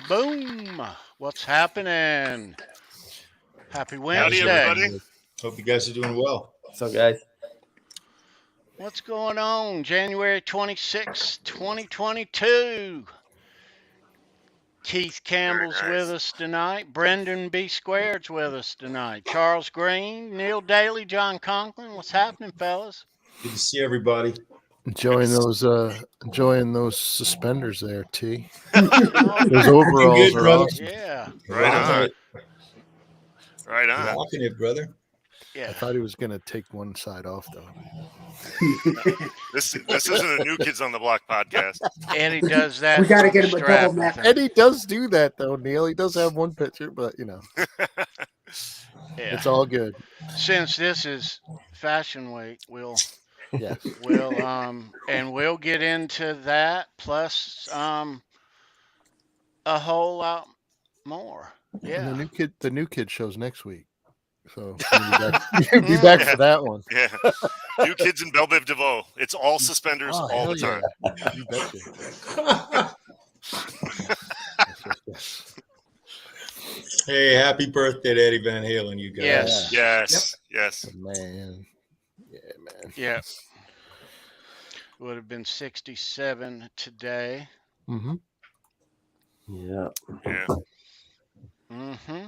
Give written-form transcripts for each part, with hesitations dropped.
Boom. What's happening? Happy Howdy, Wednesday. everybody. Hope you guys are doing well. What's up, guys? What's going on? January 26, 2022. Keith Campbell's nice. with us tonight. Brendan B. Squared's with us tonight. Charles Green, Neil Daly, John Conklin. What's happening, fellas? Good to see everybody. Enjoying those suspenders there, T. Oh, Those overalls good, are brother. awesome. yeah. Right Rocking on. it. Right on. Rocking it, brother. I Yeah. thought he was gonna take one side off though. This isn't a New Kids on the Block podcast. Eddie does that. We gotta for get the him a strap, double I neck. think. Eddie does do that though, Neil. He does have one picture, but Yeah. it's all good. Since this is Fashion Week, we'll Yes. we'll get into that plus a whole lot more. And Yeah. the new kid shows next week. So you'll be back for that one. Yeah. New Kids in Belle Biv DeVoe. It's all suspenders all hell the time. yeah. You betcha. Yes. Hey, happy birthday to Eddie Van Halen, you guys. Yes. Yes. Yes. Man. Yeah, man. Yeah. Would have been 67 today. Mm-hmm. Yeah. Yeah. Mm-hmm.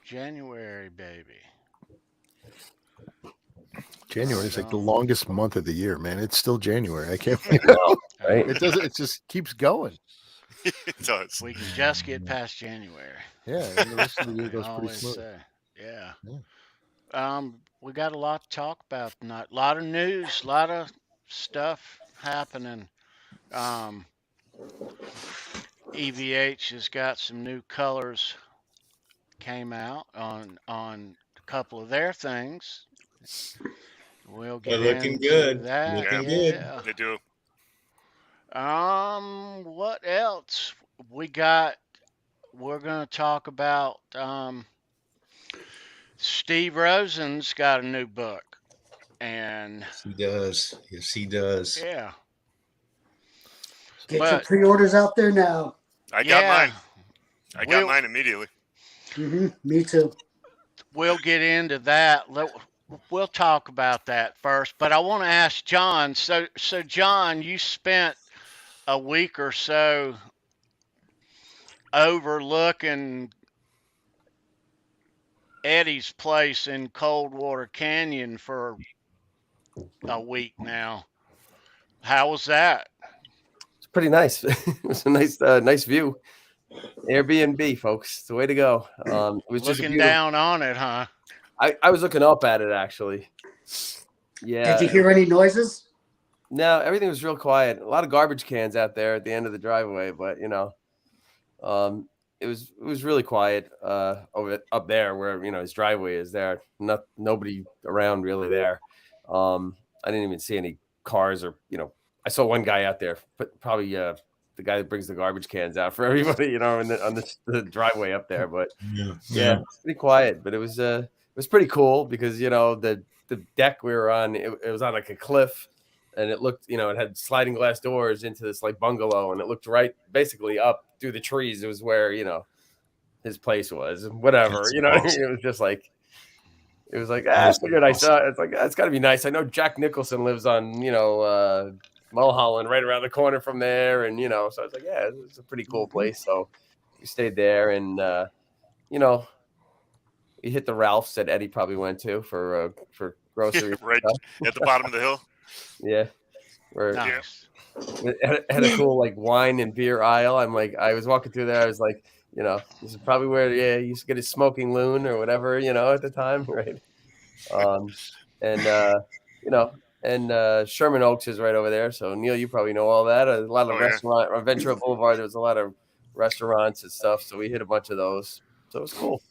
January, baby. January is like the longest month of the year, man. It's still January. I can't believe it. Right? It doesn't. It just keeps going. It does. We can just get past January. Yeah, and the rest of the year I goes pretty always smooth. say. Yeah. We got a lot to talk about tonight. A lot of news, a lot of stuff happening. EVH has got some new colors came out on a couple of their things. We'll get They're looking into good. that. Looking good. Yeah. They do. What else we got? We're gonna talk about Steve Rosen's got a new book, and He does. Yes, he does. yeah, Get your But- pre-orders out there now. I got yeah, mine. I got We'll- mine immediately. Me too. we'll get into that. We'll talk about that first, but I want to ask John. So John, you spent a week or so overlooking Eddie's place in Coldwater Canyon for a week now. How was that? It's pretty nice. It was a nice view. Airbnb, folks. It's the way to go. It was just a Looking beautiful- down on it, huh? I was looking up at it actually. Yeah. Did you hear any noises? No, everything was real quiet. A lot of garbage cans out there at the end of the driveway, but it was really quiet up there where his driveway is there. Nobody around really there. I didn't even see any cars or I saw one guy out there, but probably the guy that brings the garbage cans out for everybody, on the driveway up there. But yeah, it's pretty quiet. But it was pretty cool because the deck we were on, it was on like a cliff. And it looked, it had sliding glass doors into this like bungalow, and it looked right basically up through the trees. It was where, his place was, whatever, That's It was just like, I figured I saw it. It's like, it's got to be nice. I know Jack Nicholson lives on, Mulholland right around the corner from there. And, so I was like, yeah, it's a pretty cool place. So we stayed there and, we hit the Ralphs that Eddie probably went to for groceries. Right at the bottom of the hill. Yeah. Where Nice. it had a cool like wine and beer aisle. I was walking through there. I was like, this is probably where he used to get his smoking loon or whatever, at the time, right? Sherman Oaks is right over there. So Neil, you probably know all that. A lot of restaurant on Ventura Boulevard. There was a lot of restaurants and stuff. So we hit a bunch of those. So it was cool.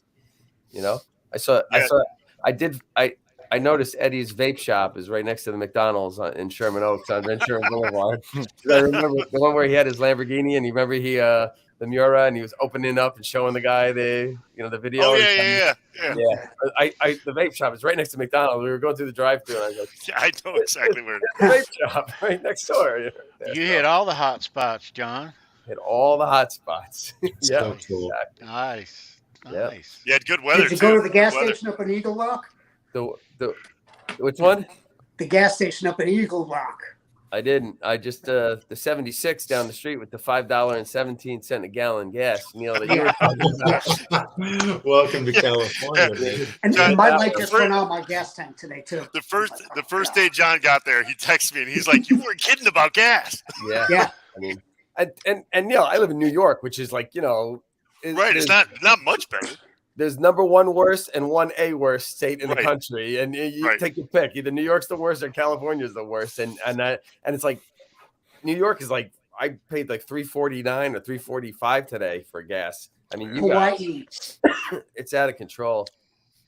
I noticed Eddie's vape shop is right next to the McDonald's in Sherman Oaks on Ventura Boulevard. I remember the one where he had his Lamborghini, and you remember the Miura, and he was opening up and showing the guy the video. Oh yeah. The vape shop is right next to McDonald's. We were going through the drive-thru, and I was like, Yeah, I know exactly where. the vape shop right next door. You hit all the hot spots, John. Hit all the hot spots. So cool. Exactly. Nice. Yeah. Nice. You had good weather Did you too. go to the gas Good weather. station up in Eagle Rock? The which one? The gas station up in Eagle Rock. I didn't. I just the 76 down the street with the $5.17 a gallon gas, Neil, that you were talking about. Welcome to California, dude. And John, my that light was just went on my gas tank today too. The first day John got there, he texted me and he's like, "You weren't kidding about gas." Yeah. Yeah. I mean, and Neil, I live in New York, which is like, Right. It's not much better. There's number one worst and 1A worst state in the Right. country, and you Right. take your pick. Either New York's the worst or California's the worst, and it's like New York is like I paid like $3.49 or $3.45 today for gas. I mean, Hawaii. it's out of control.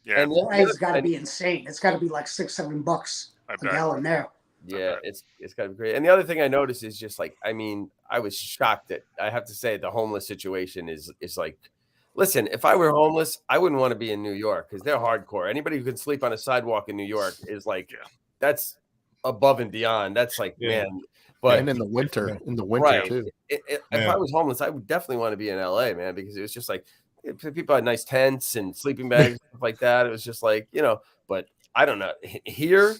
Yeah. And Hawaii's got to be insane. It's got to be like $6-7 I a bet. gallon there. Yeah, it's got to be great. And the other thing I noticed is just like, I mean, I was shocked that I have to say the homeless situation is like, listen, if I were homeless, I wouldn't want to be in New York because they're hardcore. Anybody who can sleep on a sidewalk in New York is like, that's above and beyond. That's like, Yeah. man. But And in the winter right. too. If I was homeless, I would definitely want to be in LA, man, because it was just like people had nice tents and sleeping bags and stuff like that. It was just like, but I don't know. Here,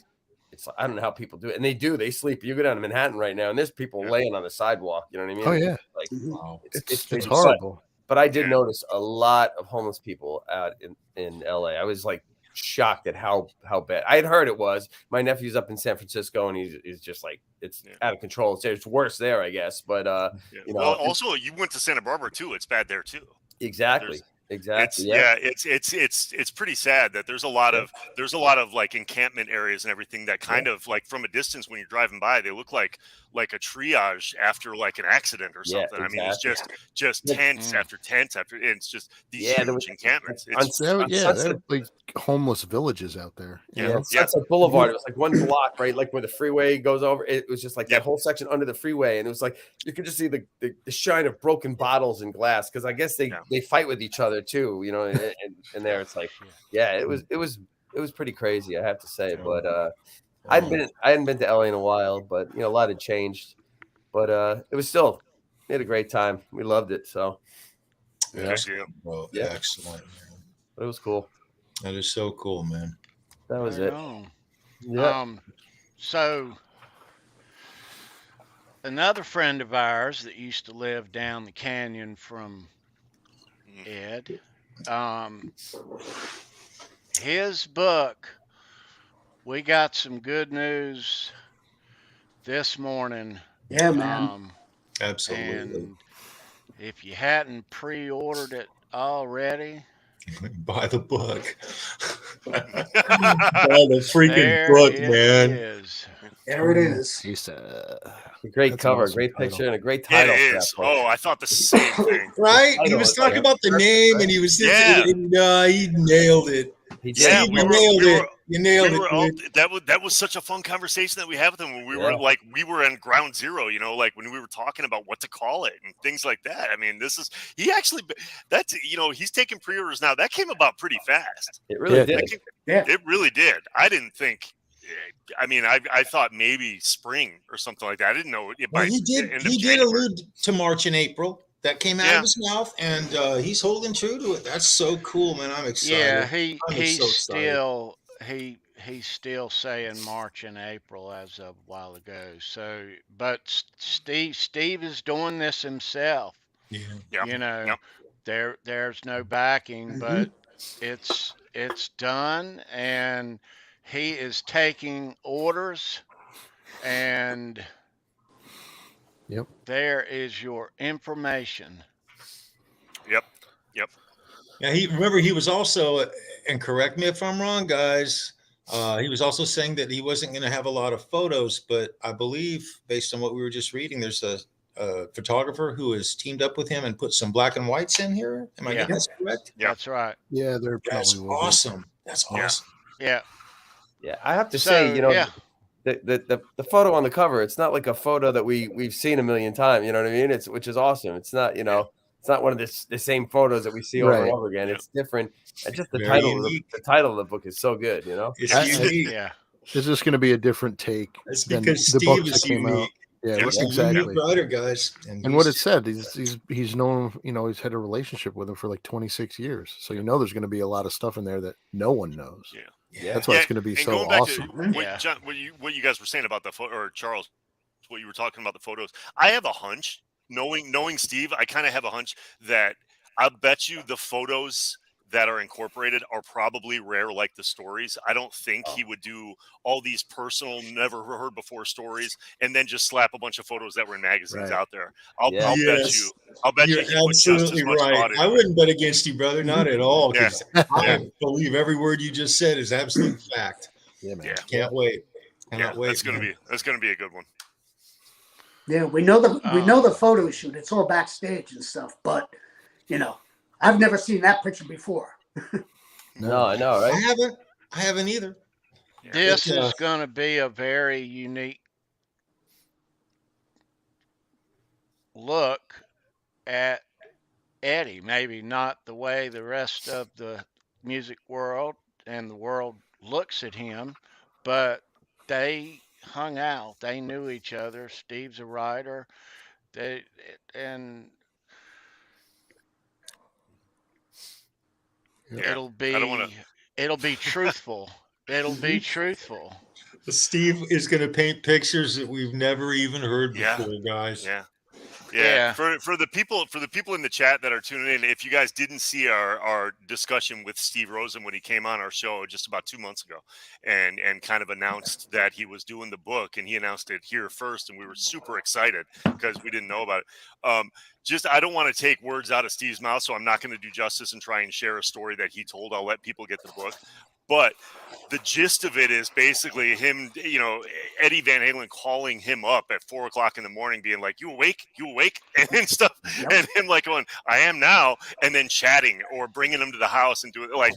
I don't know how people do it. And they sleep. You go down to Manhattan right now, and there's people laying on the sidewalk. You know what I mean? Oh yeah, Like, Wow. it's it's crazy. horrible. But I did notice a lot of homeless people out in LA. I was like shocked at how bad. I had heard it was. My nephew's up in San Francisco, and he's just like, it's out of control. It's worse there, I guess. But Well, also you went to Santa Barbara too. It's bad there too. exactly. It's Yeah. It's pretty sad that there's a lot of like encampment areas and everything that kind of like from a distance when you're driving by, they look like a triage after like an accident or something. Yeah, I mean, it's just tents after tents after. It's just these huge encampments. It's, There Sunset- are like homeless villages out there. you know? Sunset Boulevard. It was like one block, right? Like where the freeway goes over. It was just like that whole section under the freeway, and it was like you could just see the shine of broken bottles and glass because I guess they fight with each other too, and there it's like, it was pretty crazy, I have to say. But I hadn't been to LA in a while, but a lot had changed. But it was still, we had a great time. We loved it. So Well, Yeah. excellent, man. it was cool. That is so cool, man. That was Right it. on. Yeah. So another friend of ours that used to live down the canyon from Ed, his book, we got some good news this morning. Yeah, man. Absolutely. And if you hadn't pre-ordered it already, Buy the book. Buy the freaking there book, it man. is. There it is. He's, A great That's cover, awesome great title. picture, and a great It title. for that is. book. Oh, I thought the same thing. Right? I He know, was it's talking like- about the name, and he was Yeah. and, he nailed it. He did. Yeah, Steve, we you were- nailed we it. were- You nailed We were it. all, Dude. that was such a fun conversation that we had with him when we were on ground zero, like when we were talking about what to call it and things like that. I mean, he's taking pre-orders now. That came about pretty fast. It really Yeah. did. It really did. I didn't think. I mean, I thought maybe spring or something like that. I didn't know it Well, by he the did. end of He did January. allude to March and April. That came out Yeah. of his mouth, and he's holding true to it. That's so cool, man. I'm excited. Yeah, I'm he's so excited. he's still saying March and April as of a while ago. So, but Steve is doing this himself. Yeah. Yeah. There's no backing, but it's done, and he is taking orders, and Yep. there is your information. Yep. Yeah, he was also, and correct me if I'm wrong, guys. He was also saying that he wasn't going to have a lot of photos, but I believe, based on what we were just reading, there's a photographer who has teamed up with him and put some black and whites in here. Am I getting this correct? Yeah. That's right. Yeah, they're That's probably will be. awesome. That's Yeah. awesome. Yeah. Yeah, I have to So, say, yeah. the photo on the cover, it's not like a photo that we've seen a million times. You know what I mean? Which is awesome. It's not, it's not one of the same photos that we see over and Right. over again. It's different. And just the Very title, unique. the title of the book is so good. It's I- unique. Yeah. This is going to be a different take It's than because the Steve books is that came out. unique. Yeah, Yeah. He's a exactly. unique writer, guys. And what it said, he's known, he's had a relationship with him for like 26 years. So there's going to be a lot of stuff in there that no one knows. Yeah. That's why it's going to be and so going back awesome. to what, John, what you guys were saying about the photo, or Charles, what you were talking about the photos. I have a hunch, knowing Steve, I kind of have a hunch that I bet you the photos that are incorporated are probably rare like the stories. I don't think he would do all these personal, never heard before stories and then just slap a bunch of photos that were in magazines out there. I'll bet you You're he put just as absolutely much right. thought into I it. wouldn't bet against you, brother. Not at all. Because Yeah. I believe every word you just said is absolute fact. Yeah, man. Yeah. Can't wait. Cannot wait. That's gonna be a good one. Yeah, we know the photo shoot. It's all backstage and stuff, but I've never seen that picture before. No, I know, right? I haven't either. This is going to be a very unique look at Eddie. Maybe not the way the rest of the music world and the world looks at him, but they hung out. They knew each other. Steve's a writer. And it'll be truthful. It'll be truthful. Steve is going to paint pictures that we've never even heard before, guys. Yeah. For the people in the chat that are tuning in, if you guys didn't see our discussion with Steve Rosen when he came on our show just about 2 months ago and kind of announced that he was doing the book, and he announced it here first, and we were super excited because we didn't know about it. I don't want to take words out of Steve's mouth, so I'm not going to do justice and try and share a story that he told. I'll let people get the book. But the gist of it is basically him, Eddie Van Halen calling him up at 4 o'clock in the morning, being like, you awake, and stuff. Yep. And him like going, I am now. And then chatting or bringing him to the house and doing like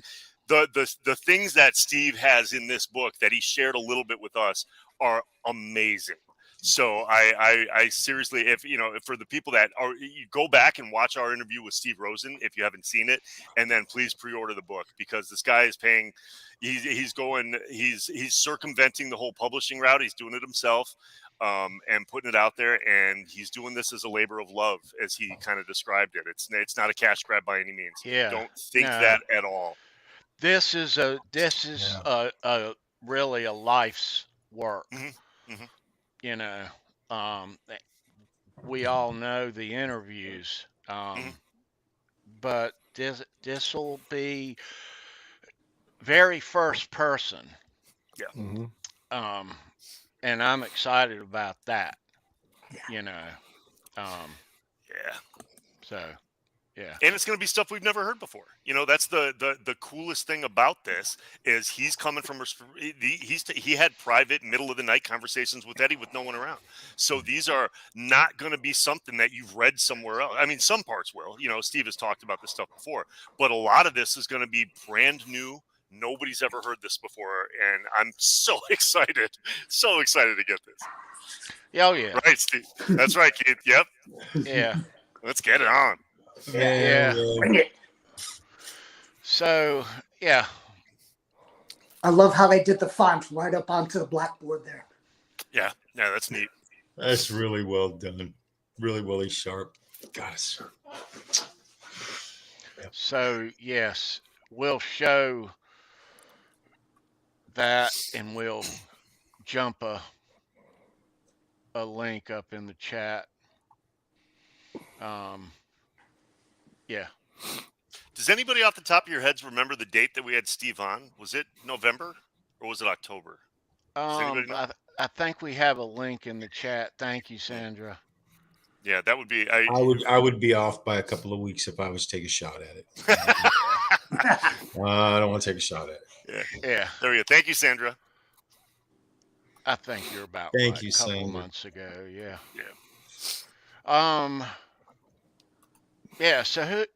the things that Steve has in this book that he shared a little bit with us are amazing. So I seriously, if for the people that are, you go back and watch our interview with Steve Rosen if you haven't seen it, and then please pre-order the book, because this guy is paying. He's circumventing the whole publishing route. He's doing it himself, and putting it out there, and he's doing this as a labor of love, as he kind of described it. It's not a cash grab by any means. Yeah, don't think that at all. This is really a life's work. Mm-hmm. Mm-hmm. We all know the interviews, but this will be very first person. Yeah. Mm-hmm. And I'm excited about that. So. Yeah. And it's going to be stuff we've never heard before. That's the coolest thing about this is he's coming from he had private middle of the night conversations with Eddie with no one around. So these are not going to be something that you've read somewhere else. I mean, some parts will. Steve has talked about this stuff before, but a lot of this is going to be brand new. Nobody's ever heard this before, and I'm so excited to get this. Oh yeah. Right, Steve. That's right, kid. Yep. Yeah. Let's get it on. Yeah. Bring it. So, yeah. I love how they did the fonts right up onto the blackboard there. Yeah, that's neat. That's really well done. Really sharp. Gosh. Yep. So, yes, we'll show that, and we'll jump a link up in the chat. Yeah. Does anybody off the top of your heads remember the date that we had Steve on? Was it November or was it October? I think we have a link in the chat. Thank you, Sandra. Yeah, that would be. I would be off by a couple of weeks if I was to take a shot at it. I don't want to take a shot at it. Yeah. There we go. Thank you, Sandra. I think you're about Thank you, a couple Sandra. months ago. Yeah. Yeah. So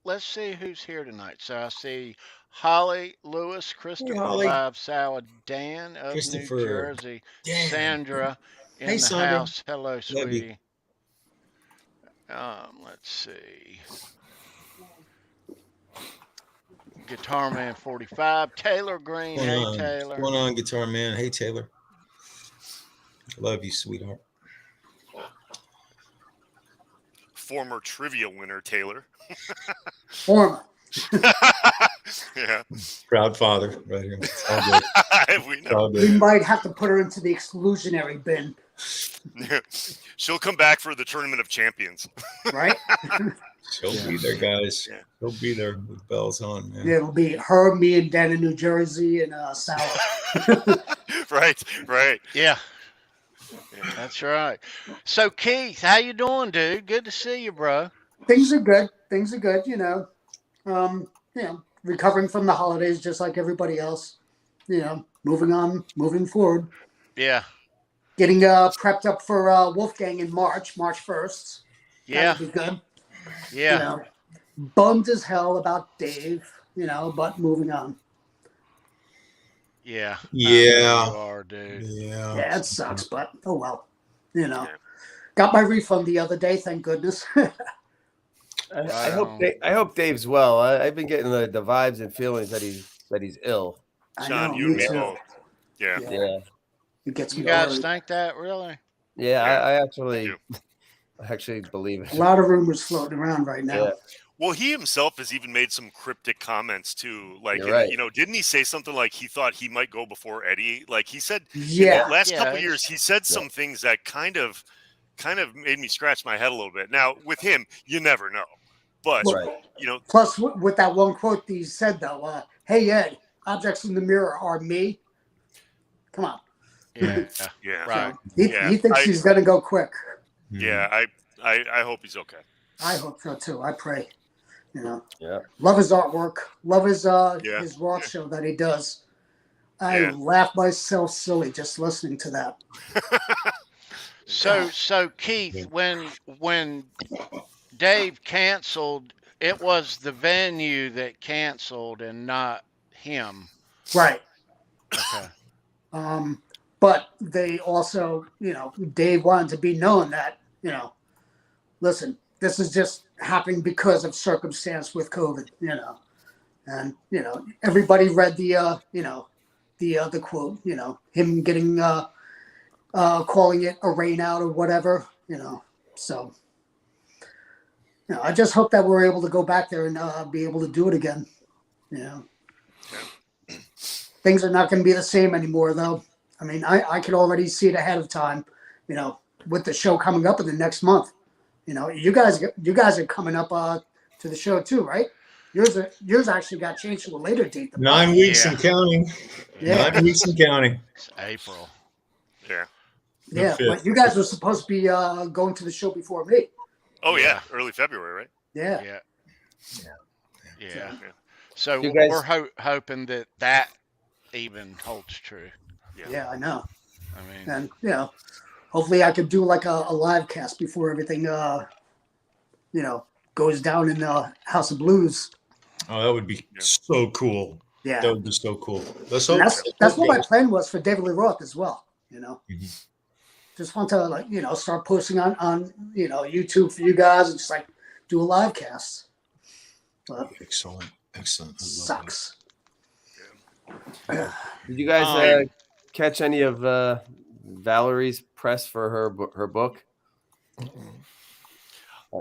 let's see who's here tonight. So I see Holly Lewis, Christopher Live Salad, Dan of New Jersey, Sandra in the Sandra. house. Hello, sweetie. Let's see. Guitar Man 45, Taylor Green. Hey, Taylor. What's going on, Guitar Man? Hey, Taylor. I love you, sweetheart. former trivia winner, Taylor. Former. Yeah. Proud father right here. It's all good. We know. We might have to put her into the exclusionary bin. She'll come back for the Tournament of Champions. Right? She'll be there, guys. Yeah. She'll be there with bells on, man. Yeah, it'll be her, me, and Dan in New Jersey, and Sour. Right. Yeah. That's right. So Keith, how you doing, dude? Good to see you, bro. Things are good. Recovering from the holidays just like everybody else. Moving on, moving forward. Yeah. Getting prepped up for Wolfgang in March 1st. Yeah. That'll be good. Yeah. Bummed as hell about Dave, but moving on. Yeah. Yeah. You are, dude. Yeah, it sucks, but oh well. Got my refund the other day, thank goodness. I hope Dave's well. I've been getting the vibes and feelings that he's ill. John, you and me both. Yeah. It gets You me guys worried. think that really? Yeah, Yeah. I actually believe it. A lot of rumors floating around right now. Yeah. Well, he himself has even made some cryptic comments too. Like, You're right. didn't he say something like he thought he might go before Eddie? Like he said, Yeah. last couple of years, he said some things that kind of made me scratch my head a little bit. Now, with him, you never know. But, Plus, with that one quote that he said, though, hey, Ed, objects in the mirror are me. Come on. Yeah. Yeah. Right. He thinks he's going to go quick. Yeah, I hope he's okay. I hope so, too. I pray. Yeah. Love his artwork. Love his Roth show that he does. I laugh myself silly just listening to that. So Keith, when Dave canceled, it was the venue that canceled and not him. Right. Okay. But they also, Dave wanted to be known that, listen, this is just happening because of circumstance with COVID, and, everybody read the quote, him getting, calling it a rain out or whatever, so, I just hope that we're able to go back there and be able to do it again, Things are not going to be the same anymore, though. I mean, I can already see it ahead of time, with the show coming up in the next month. You guys are coming up to the show too, right? Yours actually got changed to a later date. 9 weeks and counting. Yeah. 9 weeks and counting. It's April. Yeah. Yeah, but you guys were supposed to be going to the show before me. Oh yeah, early February, right? Yeah. Yeah. So You guys- we're hoping that even holds true. Yeah, I know. I mean, And hopefully I could do like a live cast before everything goes down in the House of Blues. Oh, that would be so cool. Yeah. That would be so cool. Let's And hope. that's what my plan was for David Lee Roth as well. Just want to start posting on YouTube for you guys and just like do a live cast. But Excellent. sucks. Did you guys catch any of Valerie's press for her book?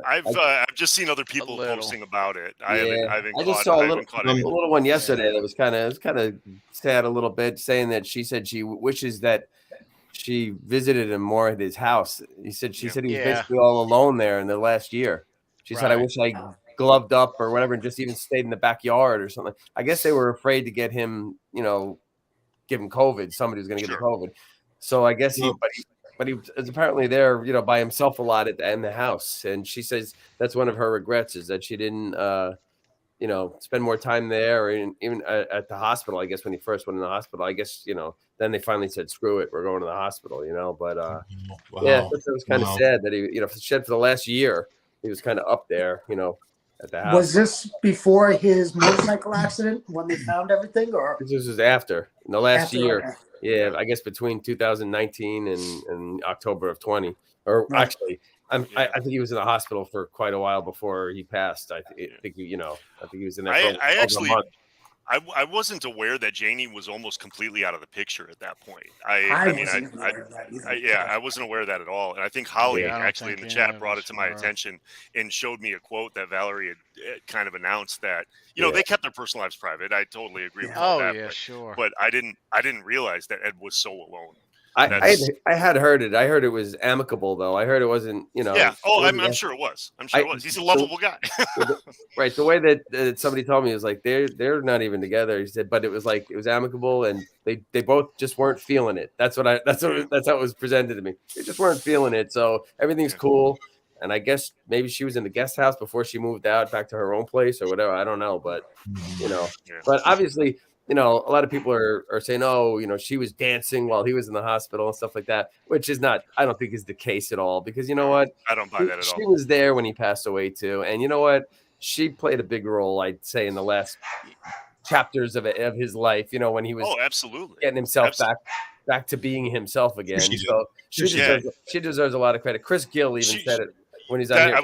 I've just seen other people posting about it. I just saw a little one yesterday that was kind of sad a little bit, saying that she said she wishes that she visited him more at his house. She said he was basically all alone there in the last year. She said, I wish I gloved up or whatever and just even stayed in the backyard or something. I guess they were afraid to get him, give him COVID. Somebody was going to give him COVID. So I guess but he was apparently there, by himself a lot in the house. And she says that's one of her regrets is that she didn't, spend more time there or even at the hospital. I guess when he first went in the hospital, I guess, then they finally said, screw it, we're going to the hospital, But yeah, it was kind of sad that he, shed for the last year. He was kind of up there, at the house. Was this before his motorcycle accident when they found everything, or this was after in the last year? Okay. Yeah, I guess between 2019 and October of 20. Or actually, I think he was in the hospital for quite a while before he passed. I think he was in there for over a month. I wasn't aware that Janie was almost completely out of the picture at that point. I wasn't aware of that either. I wasn't aware of that at all. And I think Holly Yeah, I don't actually in think the any chat of brought us it to my were. attention and showed me a quote that Valerie had kind of announced that, you know, they kept their personal lives private. I totally agree with all Oh that. yeah, sure. But I didn't realize that Ed was so alone. I had heard it. I heard it was amicable though. I heard it wasn't, you know. Yeah. Oh, it wasn't I'm sure it was. I'm sure it was. He's a lovable guy. Right. The way that somebody told me is like they're not even together. He said, but it was like it was amicable, and they both just weren't feeling it. That's how it was presented to me. They just weren't feeling it. So everything's cool. And I guess maybe she was in the guest house before she moved out back to her own place or whatever. I don't know, but you know, but obviously, you know, a lot of people are saying, oh, you know, she was dancing while he was in the hospital and stuff like that, which is not, I don't think is the case at all, because you know what? I don't buy that at all. She was there when he passed away too. And you know what? She played a big role, I'd say, in the last chapters of his life, you know, when he was absolutely getting himself back to being himself again. So she deserves a lot of credit. Chris Gill even said it when he's on here. I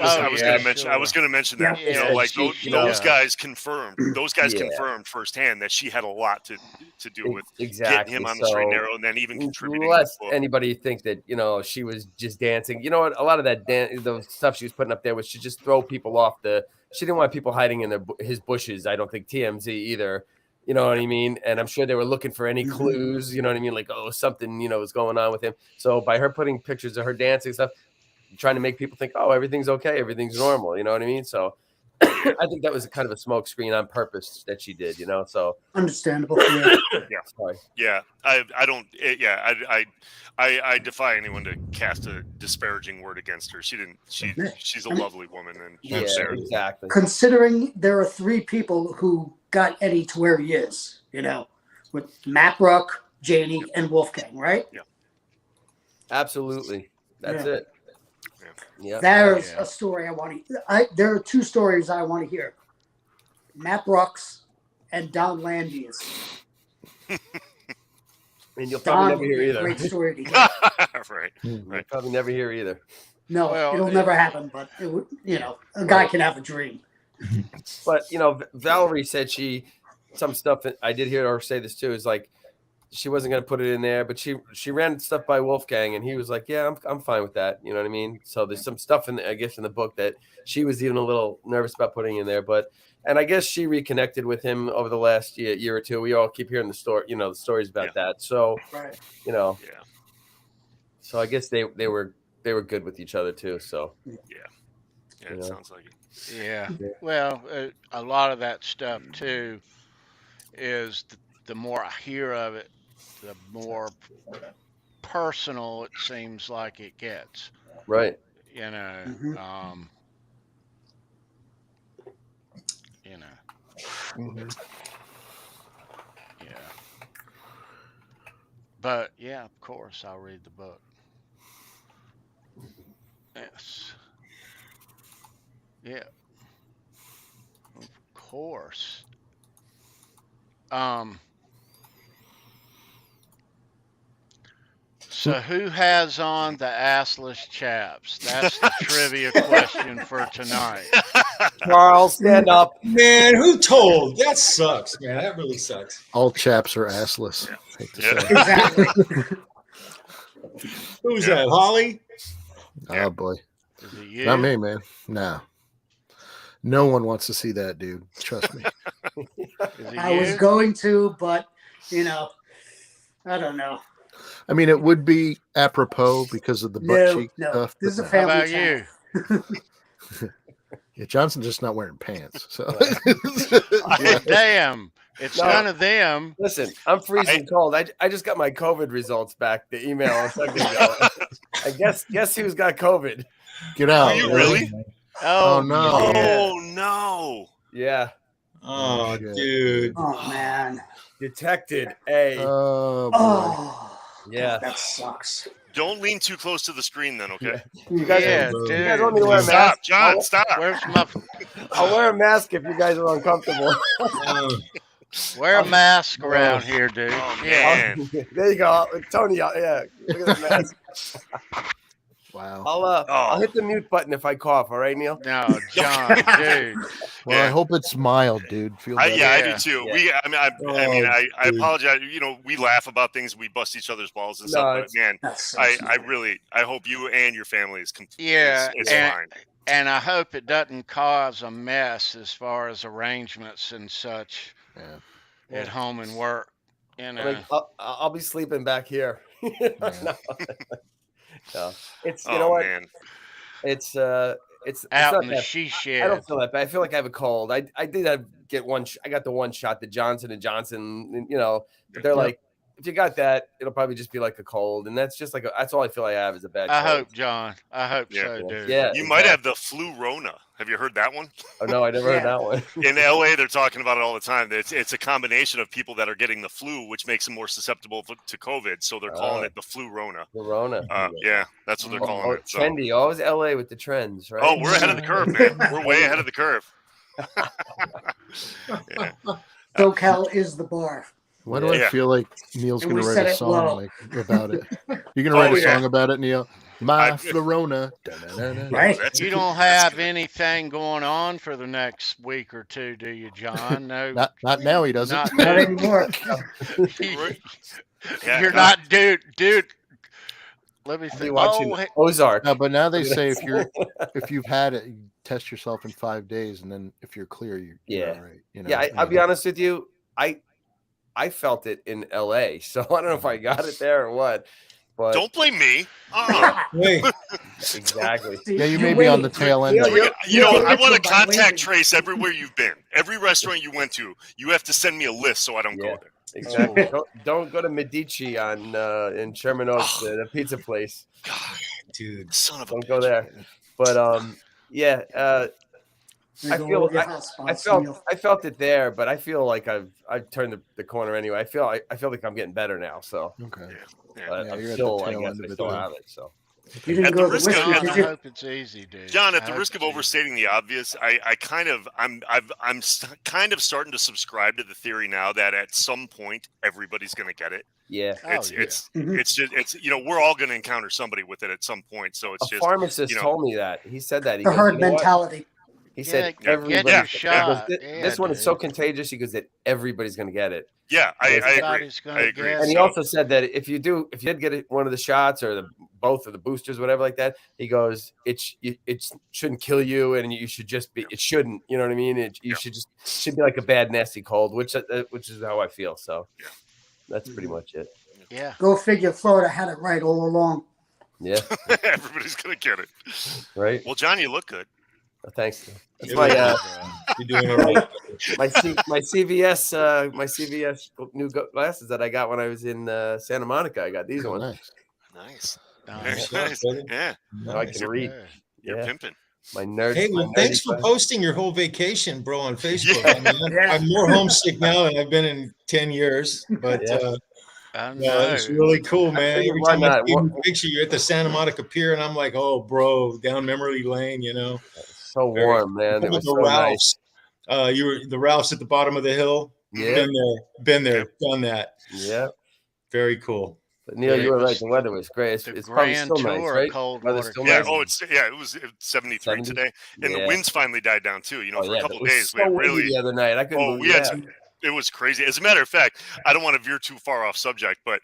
was going to mention that. You know, like those guys confirmed. Those guys confirmed firsthand that she had a lot to do with getting him on the straight and narrow, and then even contributing. Lest anybody think that, you know, she was just dancing. You know what? A lot of that the stuff she was putting up there was to just throw people off the. She didn't want people hiding in his bushes. I don't think TMZ either. You know what I mean? And I'm sure they were looking for any clues. You know what I mean? Like, oh, something, you know, was going on with him. So by her putting pictures of her dancing stuff, trying to make people think, oh, everything's okay, everything's normal. You know what I mean? So I think that was kind of a smoke screen on purpose that she did. You know, so understandable. Yeah. Sorry. Yeah. I don't. I defy anyone to cast a disparaging word against her. She didn't. She's a lovely woman, and exactly. Considering there are 3 people who got Eddie to where he is, you know, with Matt Brook, Janie, and Wolfgang, right? Yeah. Absolutely. That's it. Yeah. There's a story I want to. There are 2 stories I want to hear: Matt Brooks and Don Landis. And you'll probably never hear either. Great story to hear. Right. You'll probably never hear either. No, it'll never happen. But it would, you know, a guy can have a dream. But you know, Valerie said some stuff that I did hear her say this too is like she wasn't going to put it in there, but she ran stuff by Wolfgang, and he was like, "Yeah, I'm fine with that." You know what I mean? So there's some stuff in I guess in the book that she was even a little nervous about putting in there, and I guess she reconnected with him over the last year or two. We all keep hearing the story, you know, the stories about that. So, you know, so I guess they were good with each other too. So it sounds like it. Yeah. Well, a lot of that stuff too is the more I hear of it, the more personal it seems like it gets. Right. You know. You know. Yeah. But yeah, of course, I'll read the book. Yes. Yeah. Of course. So who has on the assless chaps? That's the trivia question for tonight. Charles, stand up. Man, who told? That sucks, man. That really sucks. All chaps are assless. Exactly. Who's that? Holly? Oh boy. Is it you? Not me, man. No. No one wants to see that, dude. Trust me. I was going to, but you know, I don't know. I mean, it would be apropos because of the butt cheek stuff. This is a family. How about you? Yeah, Johnson's just not wearing pants. So damn, it's none of them. Listen, I'm freezing cold. I just got my COVID results back. The email a second ago. I guess who's got COVID? Get out! Are you really? Oh no! Oh no! Yeah. Oh, dude. Oh man. Detected. Oh. Oh. Yeah. That sucks. Don't lean too close to the screen, then, okay? You guys, dude. You guys want me to wear a Stop, mask? John. Stop. Where's my? I'll wear a mask if you guys are uncomfortable. Wear a mask around here, dude. Oh, man. There you go, Tony. Yeah, look at the mask. Wow. I'll hit the mute button if I cough. All right, Neil. No, John, dude. Well, I hope it's mild, dude. Feel better. I do too. Yeah. I apologize. You know, we laugh about things, we bust each other's balls and stuff. But man, I hope you and your family is fine. And I hope it doesn't cause a mess as far as arrangements and such at home and work. You know, I'll be sleeping back here. No. It's man. It's out not in the that, she shed. I don't feel that bad. I feel like I have a cold. I did get one. I got the one shot, the Johnson & Johnson. You know, but they're like, if you got that, it'll probably just be like a cold, and that's just like that's all I feel I have is a bad cold. I hope, John. I hope so, dude. Yeah, you might have the flu Rona. Have you heard that one? Oh no, I never heard that one. In LA, they're talking about it all the time. It's a combination of people that are getting the flu, which makes them more susceptible to COVID. So they're calling it the flu Rona. The Rona. Yeah, that's what they're calling it. So. Trendy. Always LA with the trends, right? Oh, we're ahead of the curve, man. We're way ahead of the curve. SoCal is the bar. Why do I feel like Neil's going to write a song about it? You're going to write a song about it, Neil? My Florona. Right. You don't have anything going on for the next week or two, do you, John? No. Not now. He doesn't. Not anymore. You're not, dude. Let me think. Watching Ozark. No, but now they say if you've had it, you test yourself in 5 days, and then if you're clear, you're all right. You know? I'll be honest with you. I felt it in LA, so I don't know if I got it there or what. But don't blame me. Exactly. Yeah, you may be on the tail end. I want to contact trace everywhere you've been. Every restaurant you went to, you have to send me a list so I don't go there. Exactly. Don't go to Medici in Sherman Oaks, the pizza place. God, dude, son of a don't go there. But I felt it there, but I feel like I've turned the corner anyway. I feel like I'm getting better now. So okay, I'm still, I guess, I still have it. So. You didn't go to the I whiskey, hope it's easy, dude. John, at the risk of overstating the obvious, I'm kind of starting to subscribe to the theory now that at some point everybody's going to get it. Yeah, it's just we're all going to encounter somebody with it at some point. So it's a pharmacist told me that. He said that the herd mentality. He said get your shot. This one is so contagious. He goes that everybody's going to get it. Yeah, I agree. And he also said that if you did get one of the shots or both of the boosters, whatever like that, he goes, it shouldn't kill you, and you should just be. It shouldn't. You know what I mean? Should be like a bad nasty cold, which is how I feel. So that's pretty much it. Yeah. Go figure. Florida had it right all along. Yeah. Everybody's gonna get it. Right. Well, John, you look good. Thanks. That's my you're doing all right. my CVS new glasses that I got when I was in Santa Monica. I got these ones. Nice. Yeah. Now I can read. You're pimping. My nerd. Hey, well, thanks for posting your whole vacation, bro, on Facebook. I'm more homesick now than I've been in 10 years, but it's really cool, man. Every time I see a picture, you're at the Santa Monica Pier, and I'm like, oh, bro, down memory lane, So warm, man. It was so Ralphs. nice. You were the Ralphs at the bottom of the hill. Yeah. Been there, done that. Yeah. Very cool. But Neil, you were right. The weather was great. It's probably still nice, right? Cold still nice. Nice. It was 73 today, and the winds finally died down too. For a couple of days, we had really the other night. I couldn't. It was crazy. As a matter of fact, I don't want to veer too far off subject, but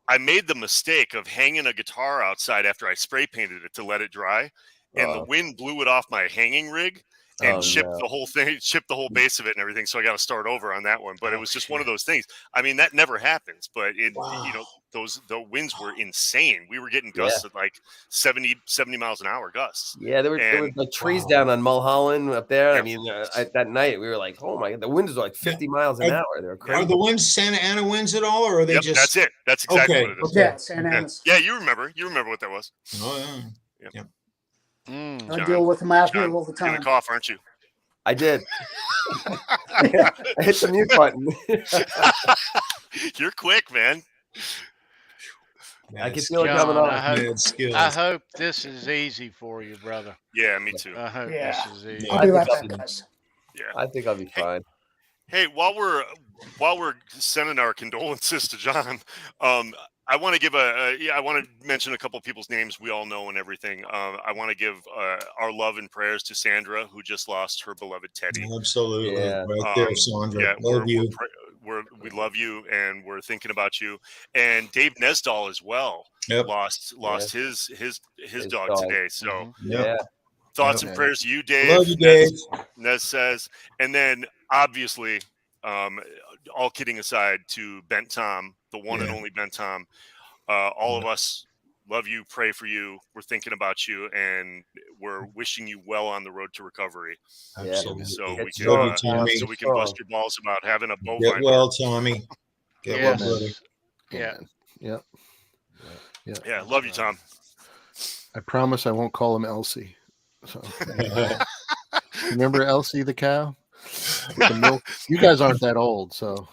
I made the mistake of hanging a guitar outside after I spray painted it to let it dry, and the wind blew it off my hanging rig and chipped the whole thing, chipped the whole base of it and everything. So I got to start over on that one. But it was just one of those things. I mean, that never happens, but the winds were insane. We were getting gusts at like 70 miles an hour gusts. Yeah, there were like trees down on Mulholland up there. I mean, that night we were like, oh my God, the winds were like 50 miles an hour. They were crazy. Are the winds Santa Ana winds at all, or are they just? That's it. That's exactly what it is. Yeah, Santa Ana. Yeah, you remember what that was. Oh yeah. I deal with them out here all the time. You're gonna cough, aren't you? I did. I hit the mute button. You're quick, man. I can feel it coming on. I hope this is easy for you, brother. Yeah, me too. I hope this is easy. I'll be right back, guys. Yeah. I think I'll be fine. Hey, while we're sending our condolences to John, I want to give I want to mention a couple of people's names we all know and everything. I want to give our love and prayers to Sandra, who just lost her beloved Teddy. Absolutely. Yeah. Right there, Sandra. Yeah, Love you. we love you, and we're thinking about you. And Dave Nesdahl as well. Yep. Lost his dog today. So Yep. thoughts Yep. and prayers to you, Dave. Love you, Dave. Nez says, and then obviously, all kidding aside, to Bent Tom, the one and only Bent Tom. All of us love you, pray for you. We're thinking about you, and we're wishing you well on the road to recovery. Absolutely. So we can, Love you, Tommy. so we can bust your balls about having a bovine. Get well, Tommy. Get well, buddy. Yeah. Yep. Yeah, love you, Tom. I promise I won't call him Elsie. So remember Elsie the cow? With the milk? You guys aren't that old, so.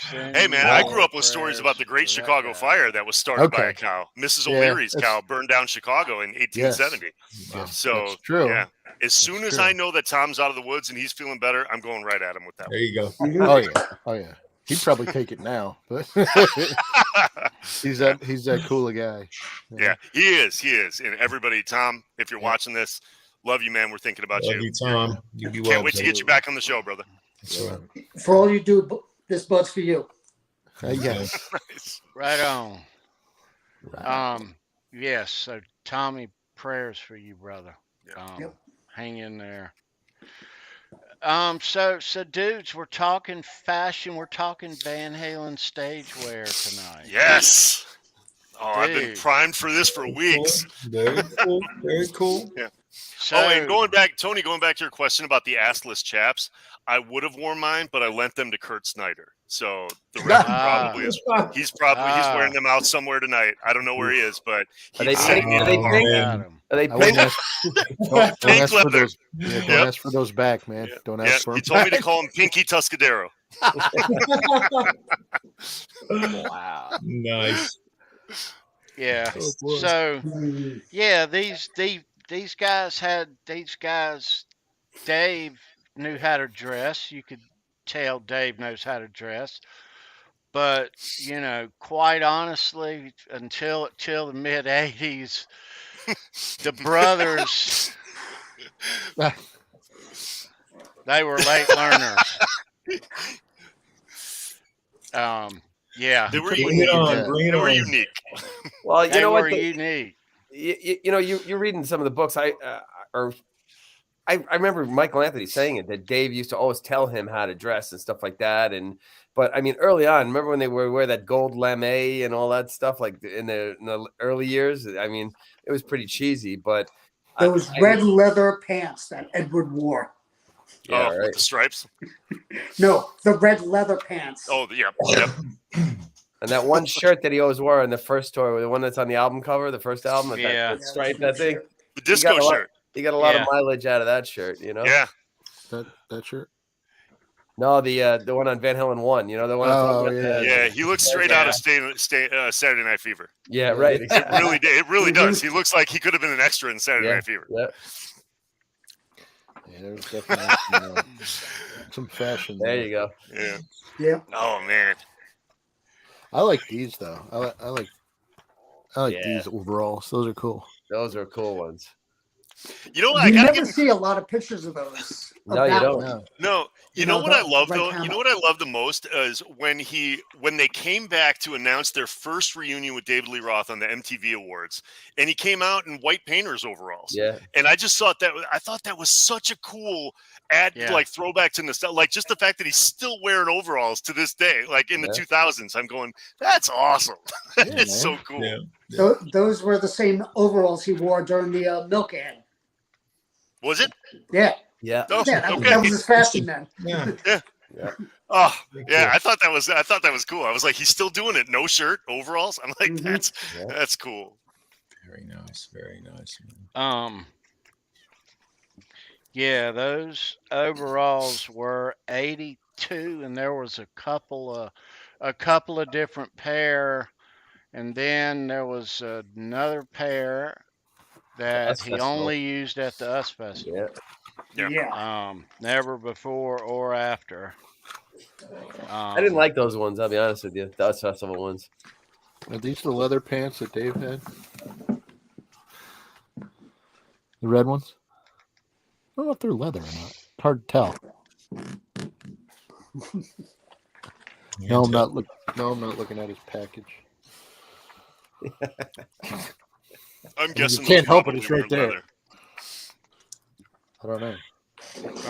Hey man, I grew up with stories about the Great Chicago Fire that was started by a cow. Mrs. O'Leary's cow burned down Chicago in 1870. Yes, So that's true. yeah, as soon as I know that Tom's out of the woods and he's feeling better, I'm going right at him with that. There you go. Oh yeah. He'd probably take it now, but he's that cool a guy. Yeah, he is. And everybody, Tom, if you're watching this, love you, man. We're thinking about Love you, Tom. You be well. Can't wait to get you back on the show, brother. That's right. For all you do, this bud's for you. Yes. Right on. Yes. So Tommy, prayers for you, brother. Hang in there. So dudes, we're talking fashion. We're talking Van Halen Stagewear tonight. Yes. Oh, I've been primed for this for weeks. Very cool. Very cool. Yeah. So, and going back to your question about the assless chaps, I would have worn mine, but I lent them to Kurt Snyder. So the rest probably is. He's wearing them out somewhere tonight. I don't know where he is, but are they pink? Are they pink? Pink leather. Don't ask for those back, man. Don't ask for them. He told me to call him Pinky Tuscadero. Wow. Nice. Yeah. So yeah, these guys, Dave knew how to dress. You could tell Dave knows how to dress. But, quite honestly, until the mid 80s, the brothers, they were late learners. Yeah. They were unique. Well, you know what? They were unique. You're reading some of the books. I remember Michael Anthony saying it, that Dave used to always tell him how to dress and stuff like that. But I mean, early on, remember when they wear that gold lame and all that stuff, like in the early years? I mean, it was pretty cheesy, but those red leather pants that Edward wore. Yeah, right. With the stripes? No, the red leather pants. Oh, yeah. Yep. And that one shirt that he always wore in the first tour, the one that's on the album cover, the first album, that stripe, that thing. The disco shirt. He got a lot of mileage out of that shirt, Yeah. That shirt? No, the one on Van Halen 1, the one. Yeah, he looks straight out of Saturday Night Fever. Yeah, right. It really does. He looks like he could have been an extra in Saturday Night Fever. Yeah. Yeah, there's definitely some fashion. There you go. Yeah. Oh man. I like these though. I like these overalls. Those are cool. Those are cool ones. You never see a lot of pictures of those. No, you don't. No. You know what I love though? You know what I love the most is when they came back to announce their first reunion with David Lee Roth on the MTV Awards, and he came out in white painters overalls. Yeah. And I just thought that was such a cool like throwback to nostalgia. Like just the fact that he's still wearing overalls to this day, like in the 2000s. I'm going, that's awesome. It's so cool. Yeah. Those were the same overalls he wore during the milk ad. Was it? Yeah. Yeah. Oh, that was his fashion then. Yeah. Oh, yeah. I thought that was cool. I was like, he's still doing it. No shirt, overalls. I'm like, that's cool. Very nice. Very nice. Yeah, those overalls were 82, and there was a couple of different pair, and then there was another pair that he only used at the US Festival. Yeah. Never before or after. I didn't like those ones. I'll be honest with you, the US Festival ones. Are these the leather pants that Dave had? The red ones? I don't know if they're leather or not. Hard to tell. No, I'm not looking at his package. I'm guessing you can't those help it. probably It's right were there. leather. I don't know.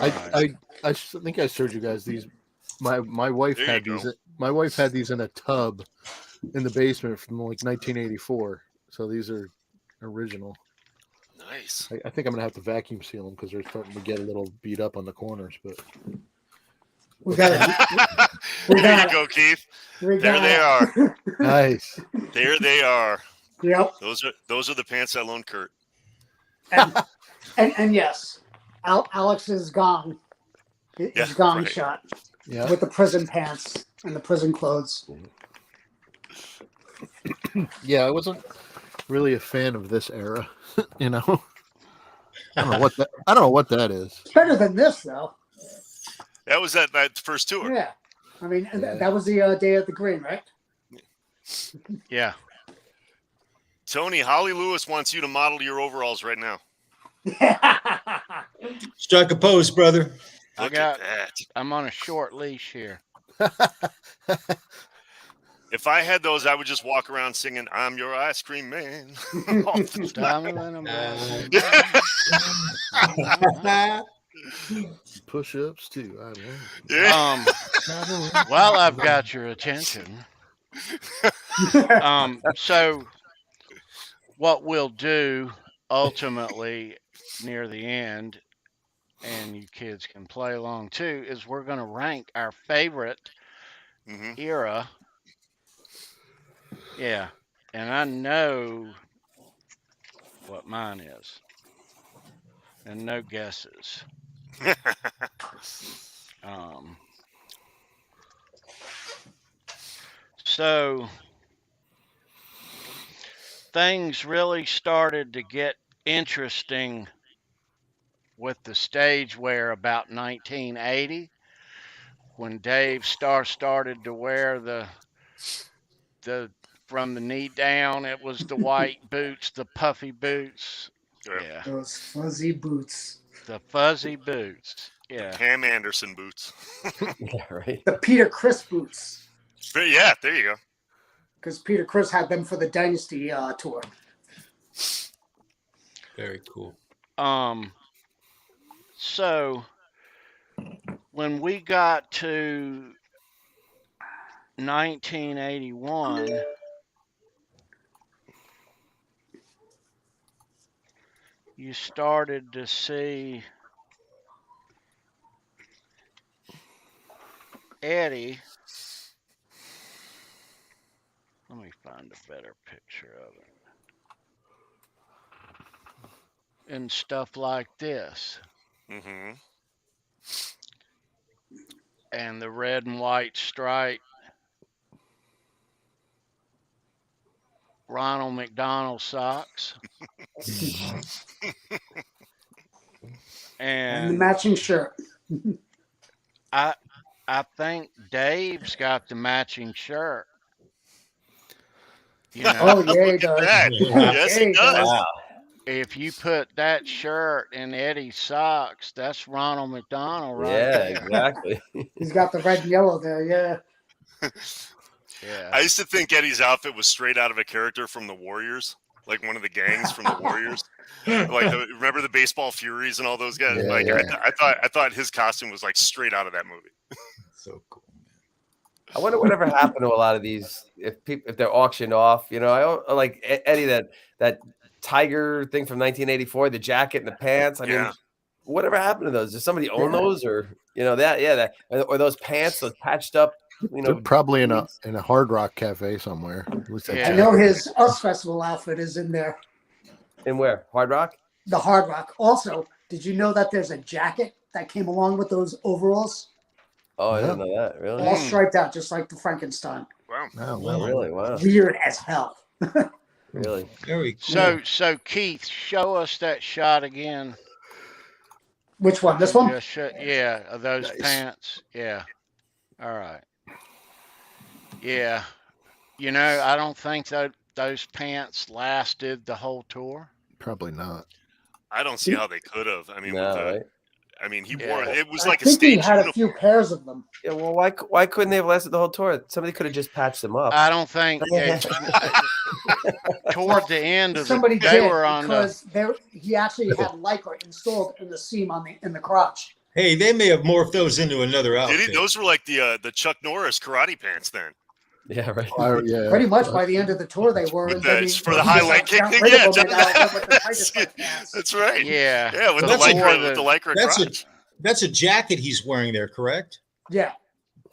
Right. I think I showed you guys these. My wife There you had go. these. My wife had these in a tub in the basement from like 1984. So these are original. Nice. I think I'm gonna have to vacuum seal them because they're starting to get a little beat up on the corners. But We got it. There you go, Keith. There they are. nice. There they are. Yep. Those are the pants I loaned Kurt. And yes, Alex's gong. His gong shot. Yeah. With the prison pants and the prison clothes. Yeah, I wasn't really a fan of this era. You know. I don't know what that is. It's better than this, though. That was that first tour. Yeah. I mean, Yeah. that was the Day at the Green, right? Yeah. Tony, Holly Lewis wants you to model your overalls right now. Strike a pose, brother. Look at that. I'm on a short leash here. If I had those, I would just walk around singing, "I'm your ice cream man." Push-ups too. I don't know. Yeah. While I've got your attention, so what we'll do ultimately near the end, and you kids can play along too, is we're going to rank our favorite era. Yeah, and I know what mine is, and no guesses. So things really started to get interesting with the Stagewear about 1980, when Dave started to wear the from the knee down. It was the white boots, the puffy boots. Yeah. Those fuzzy boots. The fuzzy boots. Yeah. Pam Anderson boots. Yeah, right. The Peter Criss boots. But yeah, there you go. Because Peter Criss had them for the Dynasty tour. Very cool. So when we got to 1981, you started to see Eddie. Let me find a better picture of it. And stuff like this. Mm-hmm. And the red and white stripe. Ronald McDonald socks. And the matching shirt. I think Dave's got the matching shirt. You know, Oh, yeah, he does. Yes, he does. Wow. if you put that shirt in Eddie's socks, that's Ronald McDonald right Yeah, there. exactly. He's got the red and yellow there, yeah. Yeah. I used to think Eddie's outfit was straight out of a character from the Warriors, like one of the gangs from the Warriors. Remember the Baseball Furies and all those guys? Yeah, like yeah. I thought his costume was like straight out of that movie. So cool. I wonder whatever happened to a lot of these if they're auctioned off. You know, I like Eddie that tiger thing from 1984, the jacket and the pants. I mean, whatever happened to those? Does somebody own those, or that or those pants, those patched up? They're probably in a Hard Rock cafe somewhere. I know his Us Festival outfit is in there. In where? Hard Rock? The Hard Rock. Also, did you know that there's a jacket that came along with those overalls? Oh, I didn't know that. Really? All striped out, just like the Frankenstein. Wow. Oh, Oh, really? Wow. Weird as hell. Really? Very cool. So Keith, show us that shot again. Which one? This one? Yeah, of those Nice. pants. Yeah. All right. Yeah. I don't think that those pants lasted the whole tour. Probably not. I don't see how they could have. I mean, with No, the, right? I mean, he Yeah. wore it was I like a think he stage had a uniform. few pairs of them. Yeah, well, why couldn't they have lasted the whole tour? Somebody could have just patched them up. I don't think toward the end of Somebody they did were on the, because he actually had Lycra installed in the seam in the crotch. Hey, they may have morphed those into another Did outfit. he? Those were like the Chuck Norris karate pants then. Yeah, right. Yeah. Pretty much by the end of the tour, they were. With and the, then for the he high just, leg kick got thing, rid of yeah, them and went with the Tiger Spike pants. that's right. yeah, Yeah, with the before lycra That's crotch. that's a jacket he's wearing there, correct? Yeah.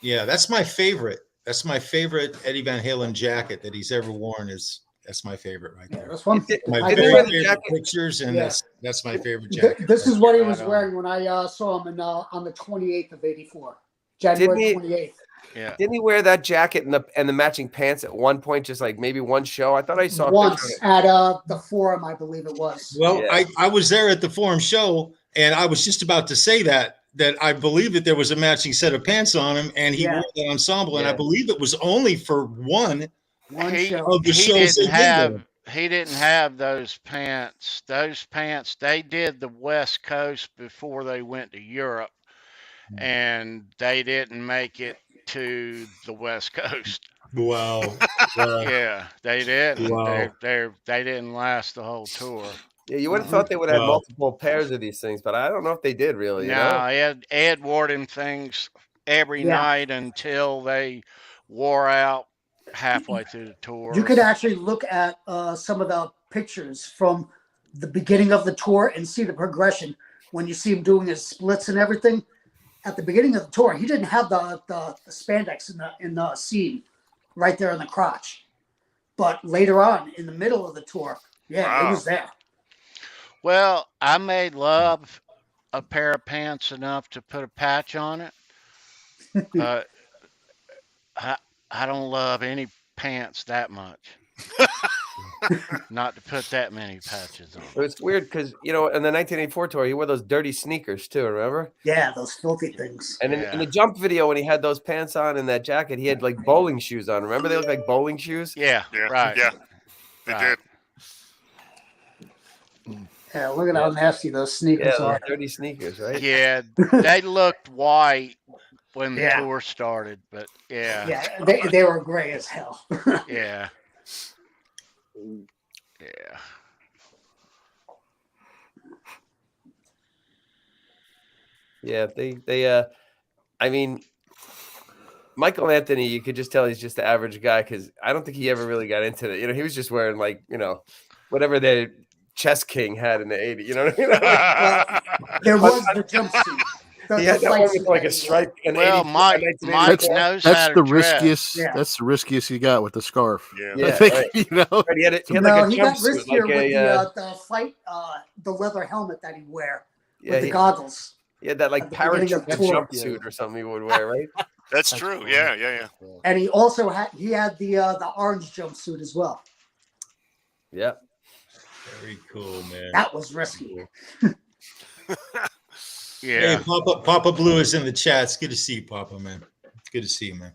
Yeah, that's my favorite. That's my favorite Eddie Van Halen jacket that he's ever worn. That's my favorite right Yeah, there. this one. My I very wear the favorite jacket. pictures, and Yeah. that's my favorite jacket. This is what he was Right on. wearing when I saw him on the 28th of '84, January Didn't 28th. yeah. Didn't he wear that jacket and the matching pants at one point? Just like maybe one show. I thought I saw a Once picture. at the Forum, I believe it was. Well, Yeah. I was there at the Forum show, and I was just about to say that I believe that there was a matching set of pants on him, and he Yeah. wore that ensemble, and I Yeah. believe it was only for one One He- show. of the shows they did there. He didn't have those pants. Those pants, they did the West Coast before they went to Europe, and they didn't make it to the West Coast. Wow. Wow. Yeah, they didn't. Wow. They didn't last the whole tour. Yeah, you would have thought they would have Wow. multiple pairs of these things, but I don't know if they did really. You know? No, Ed wore them things every Yeah. night until they wore out halfway through the tour. You could actually look at some of the pictures from the beginning of the tour and see the progression when you see him doing his splits and everything. At the beginning of the tour, he didn't have the spandex in the seam right there in the crotch. But later on, in the middle of the tour, yeah, Wow. it was there. Well, I made love a pair of pants enough to put a patch on it. I don't love any pants that much. Not to put that many patches on. It was weird because in the 1984 tour, he wore those dirty sneakers too. Remember? Yeah, those filthy things. And in Yeah. the jump video, when he had those pants on and that jacket, he had like bowling shoes on. Remember, they look like bowling shoes. Yeah, Yeah, right. yeah, they Right. did. Yeah, look at how nasty those sneakers Yeah, those are. dirty sneakers, right? Yeah, they looked white when the Yeah. tour started, but yeah, Yeah, they were gray as hell. yeah, yeah. Yeah, they I mean, Michael Anthony, you could just tell he's just the average guy because I don't think he ever really got into it. He was just wearing like, whatever the Chess King had in the 80s. You know what I mean? Like, There was the jumpsuit. he had that one with like a stripe. And Well, Mike knows how That's to the dress. riskiest. Yeah. That's the riskiest you got with the scarf. Yeah. Yeah, I think right. you know. But he had No, like a he got jumpsuit, riskier like with the fight, the leather helmet that he'd wear with the goggles. he had that like at the beginning of parachute the tour. jumpsuit or something he would wear, right? That's true. Yeah, yeah, yeah. And he also had the orange jumpsuit as well. Yeah. Very cool, man. That was risky. Yeah. Hey, Papa Blue is in the chat. It's good to see you, Papa, man. It's good to see you, man.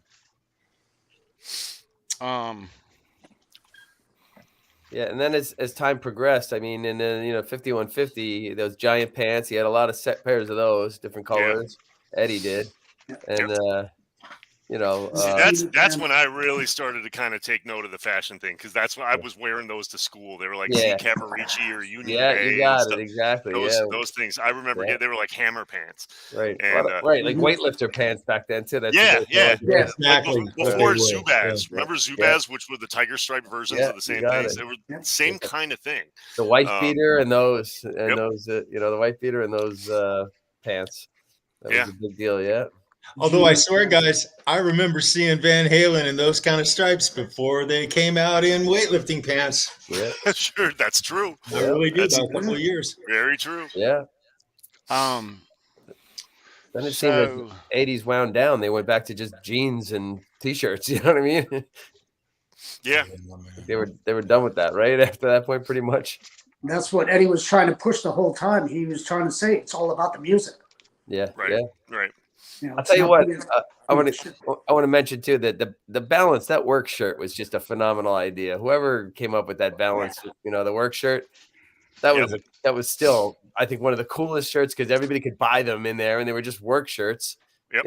Yeah, and then as time progressed, I mean, and then 5150, those giant pants, he had a lot of set pairs of those, different colors. Eddie did, and See, that's when I really started to kind of take note of the fashion thing because that's when I was wearing those to school. They were like Yeah. C. Cavaricci or Union yeah, Bay you and got stuff. it exactly. Those things I remember. Yeah. They were like hammer pants. Right, And, right, like weightlifter pants back then too. That's Yeah, what they yeah. were. Yeah. Exactly. Like before They were. Zubaz, Yeah. remember Zubaz, which were the tiger stripe versions Yeah, of the same you got things? it. They were Yeah. same kind of thing. The white Um, beater and those, and yep. those, the white beater and those pants. That Yeah. was a big deal. Yeah. Although I swear, guys, I remember seeing Van Halen in those kind of stripes before they came out in weightlifting pants. Yeah. Sure, that's true. I really do. That's- About a couple of years. Very true. Yeah. Um. Then it seemed as So the 80s wound down. They went back to just jeans and t-shirts. You know what I mean? Yeah. they were done with that, right? After that point, pretty much. That's what Eddie was trying to push the whole time. He was trying to say it's all about the music. Yeah. Right. Yeah. Right. You know, I'll it's tell you not what. being- I want to mention too that the balance, that work shirt was just a phenomenal idea. Whoever came up with that balance, the work shirt, that was still, I think, one of the coolest shirts because everybody could buy them in there, and they were just work shirts. Yep.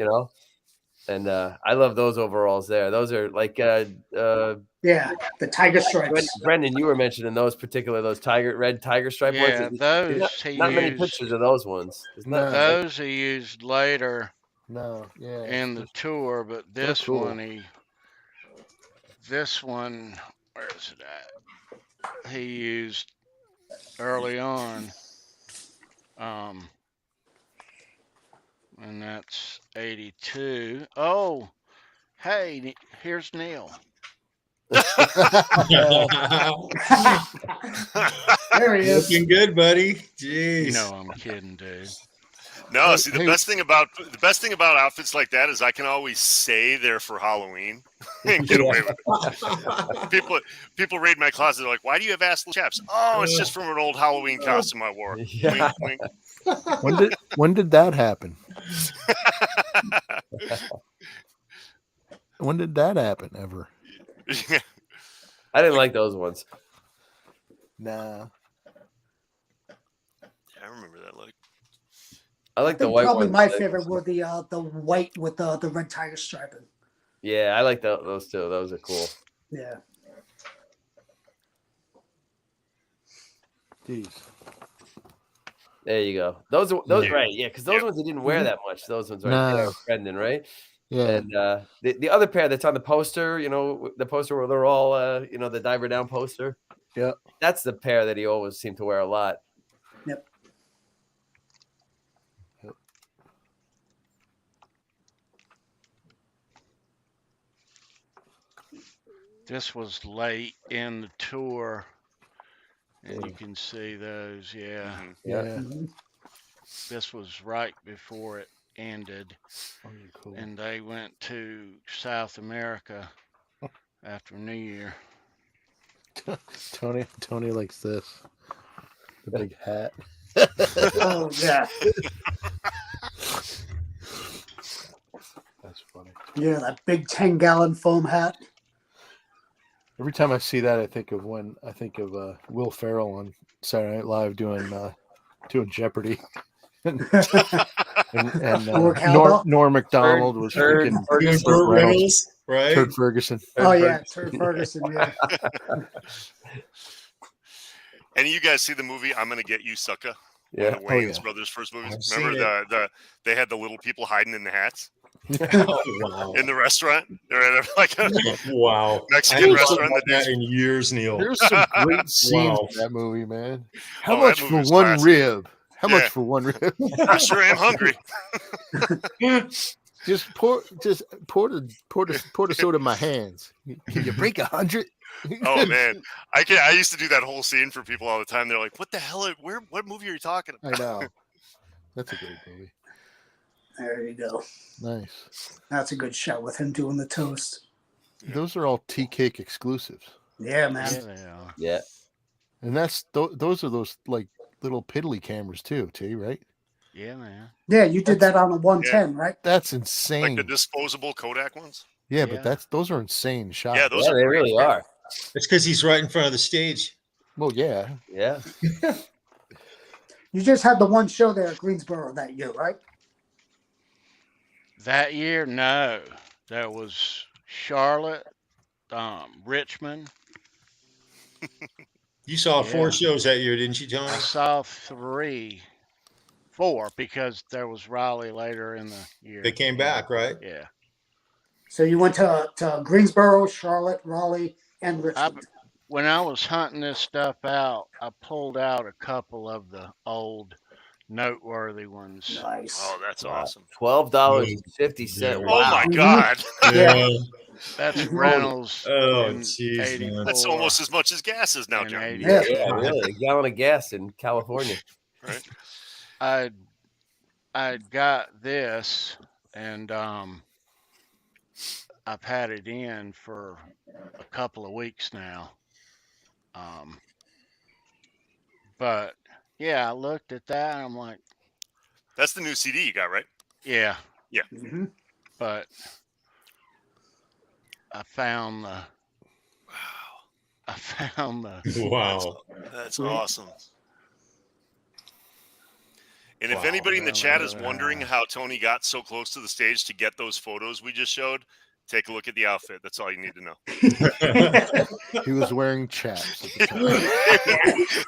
And I love those overalls there. Those are like the tiger stripes. Brendan, you were mentioning those red tiger stripe Yeah, ones. those he Not many used. pictures of those ones. No. Those he used later No, yeah. in the tour, but this cool. one where is it at? He used early on. And that's 82. Oh, hey, here's Neil. There he is. Looking good, buddy. Jeez. You know I'm kidding, dude. No, see, the best thing about outfits like that is I can always say they're for Halloween and get away with it. People raid my closet. They're like, "Why do you have assless chaps?" Oh, it's just from an old Halloween costume I wore. Yeah. Wink, wink. When did that happen? When did that happen ever? I didn't like those ones. Nah. I remember that look. I like I the think white probably ones. my favorite were the white with the red tiger striping. Yeah, I like those too. Those are cool. Yeah. Jeez. There you go. Those right. Yeah, because those ones he didn't wear that much. Those ones right there, Brendan, right? Yeah. And the other pair that's on the poster, the poster where they're all, the diver down poster. Yeah. That's the pair that he always seemed to wear a lot. Yep. This was late in the tour, and you can see those. Yeah. Mhm. Yeah. Mm-hmm. This was right before it ended, Oh, you're cool. and they went to South America after New Year. Tony likes this. The big hat. Oh yeah. That's funny. Yeah, that big 10-gallon foam hat. Every time I see that, I think of Will Ferrell on Saturday Night Live doing Jeopardy, and Norm Macdonald was freaking Burt Reynolds, right? Turd Ferguson. Turd Ferguson. Yeah. And you guys see the movie "I'm Gonna Get You, Sucker"? Yeah. One of the Wayans brothers' first movies. I've Remember they had the little people hiding in the hats Oh, wow. in the restaurant. They're like a Wow. Mexican I restaurant. haven't that in years, Neil. There's some great scenes Wow. in that movie, man. How Oh, much that for movie's one classic. rib? How much Yeah. for one rib? I sure am hungry. Just pour the soda in my hands. Can you break 100? Oh man, I used to do that whole scene for people all the time. They're like, "What the hell? What movie are you talking I about?" know. That's a great movie. There you go. Nice. That's a good shot with him doing the toast. Those are all tea cake exclusives, Yeah, man. Yeah, they are. Yeah. and those are those like little piddly cameras too, T, right? Yeah, man. Yeah, you did that on a 110, right? That's Like insane. the disposable Kodak ones. Yeah, Yeah. but those are insane shots. Yeah, those Yeah, are they great. really are. It's because he's right in front of the stage. Well, yeah. Yeah. You just had the one show there at Greensboro that year, right? That year, no. There was Charlotte, Richmond. You saw Yeah. 4 shows that year, didn't you, Tony? I saw 4 because there was Raleigh later in the year. They came back, right? Yeah. So you went to Greensboro, Charlotte, Raleigh, and Richmond. When I was hunting this stuff out, I pulled out a couple of the old noteworthy ones. Nice. Oh, that's Wow. awesome. $12.50. Yeah. Oh Wow. my God, Yeah. That's Reynolds. Oh, in jeez, man. 84 that's almost as much as gas is now, and John. 88. Yeah, really. A gallon of gas in California. Right? I'd got this, and I've had it in for a couple of weeks now. But yeah, I looked at that and I'm like, That's the new CD you got, right? yeah, Yeah. Mm-hmm. But I found the Wow. I found the Wow. That's awesome. And if Wow. anybody in the chat is wondering how Tony got so close to the stage to get those photos we just showed, take a look at the outfit. That's all you need to know. He was wearing chaps at the time.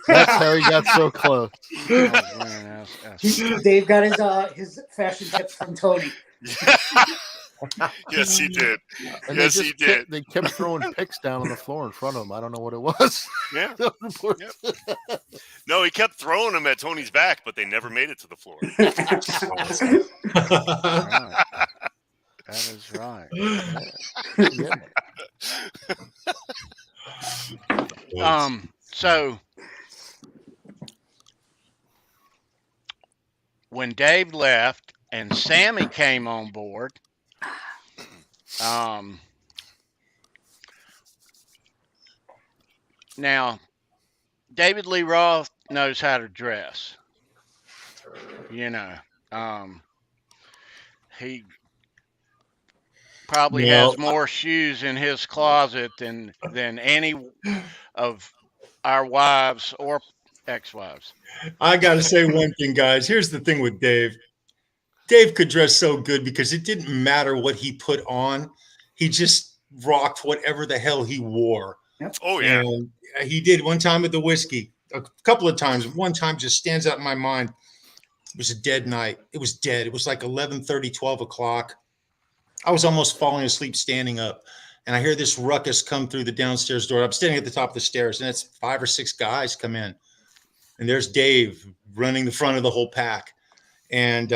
That's how he got so close. I was wearing Dave got his fashion tips from Tony. Yes, he did. And Yes, he did. They kept throwing picks down on the floor in front of him. I don't know what it was. Yeah. Yep. No, he kept throwing them at Tony's back, but they never made it to the floor. Right. That is right. Yeah. So when Dave left and Sammy came on board, now David Lee Roth knows how to dress. You know, he probably has more shoes in his closet than any of our wives or ex-wives. I got to say one thing, guys. Here's the thing with Dave. Dave could dress so good because it didn't matter what he put on. He just rocked whatever the hell he wore. Yep. Oh, yeah. And he did one time with the whiskey, a couple of times. One time just stands out in my mind. It was a dead night. It was dead. It was like 11:30, 12 o'clock. I was almost falling asleep standing up. And I hear this ruckus come through the downstairs door. I'm standing at the top of the stairs, and it's 5 or 6 guys come in. And there's Dave running the front of the whole pack. And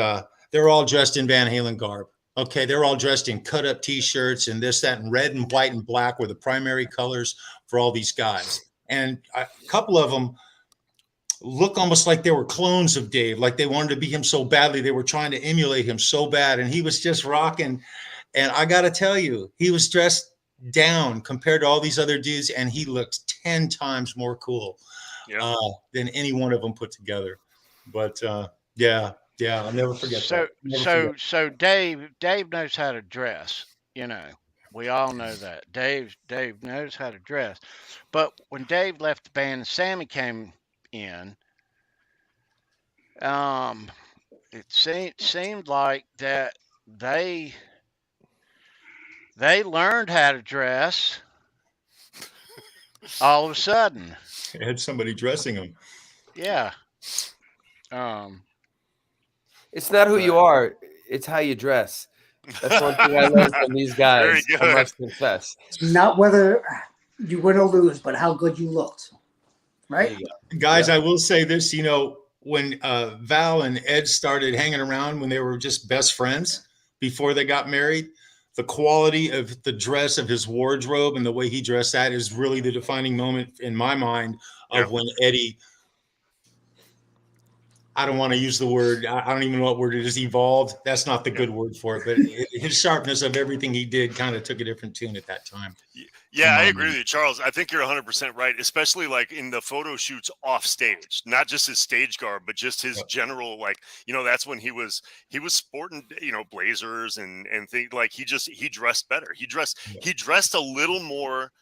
they're all dressed in Van Halen garb. Okay, they're all dressed in cut-up T-shirts and this, that, and red and white and black were the primary colors for all these guys. And a couple of them look almost like they were clones of Dave, like they wanted to be him so badly. They were trying to emulate him so bad, and he was just rocking. And I got to tell you, he was dressed down compared to all these other dudes, and he looked 10 times more cool than any one of them put together. But yeah, I'll never forget that. So Dave knows how to dress. You know, we all know that. Dave knows how to dress. But when Dave left the band and Sammy came in, it seemed like that they learned how to dress all of a sudden. They had somebody dressing them. Yeah. It's not who you are; it's how you dress. That's one thing I learned from these guys. I must confess. Not whether you win or lose, but how good you looked. Right, guys. I will say this. You know, when Val and Ed started hanging around when they were just best friends before they got married, the quality of the dress of his wardrobe and the way he dressed, that is really the defining moment in my mind of when Eddie, I don't want to use the word, I don't even know what word it is, evolved. That's not the good word for it, but his sharpness of everything he did kind of took a different tune at that time. Yeah, I agree with you, Charles. I think you're 100% right, especially like in the photo shoots off stage, not just his stage garb, but just his general, like, you know, that's when he was sporting, you know, blazers and things like he dressed better. He dressed a little more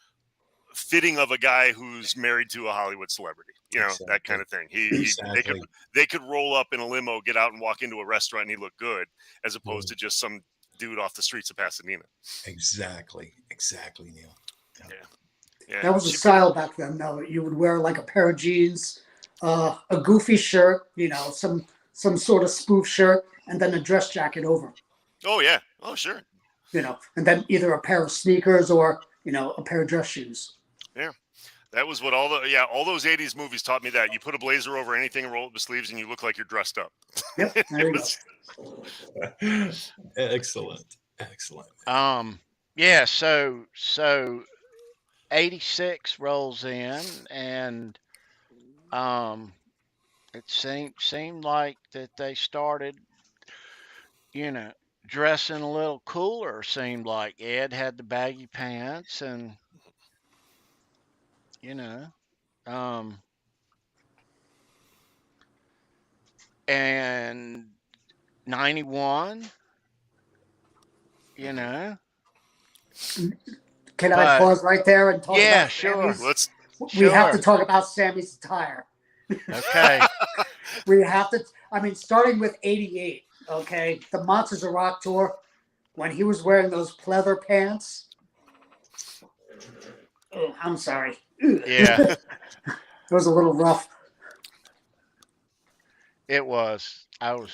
fitting of a guy who's married to a Hollywood celebrity, you know, that kind of thing. They could roll up in a limo, get out and walk into a restaurant and he looked good, as opposed to just some dude off the streets of Pasadena. Exactly, Neil. Yeah. That was a style back then, though. You would wear like a pair of jeans, a goofy shirt, you know, some sort of spoof shirt, and then a dress jacket over. Oh yeah. Oh sure. You know, and then either a pair of sneakers or, you know, a pair of dress shoes. Yeah. That was what all those 80s movies taught me, that you put a blazer over anything and roll up the sleeves and you look like you're dressed up. Yep. There you go. Excellent. Yeah, so 86 rolls in, and it seemed like that they started, you know, dressing a little cooler. Seemed like Ed had the baggy pants, and you know, and 91, you know. Can I pause right there and talk Yeah, about sure. Sammy's? We have to talk about Sammy's attire. Okay. We have to. I mean, starting with '88. Okay, the Monsters of Rock tour, when he was wearing those pleather pants. Oh, I'm sorry. Yeah. It was a little rough. It was. I was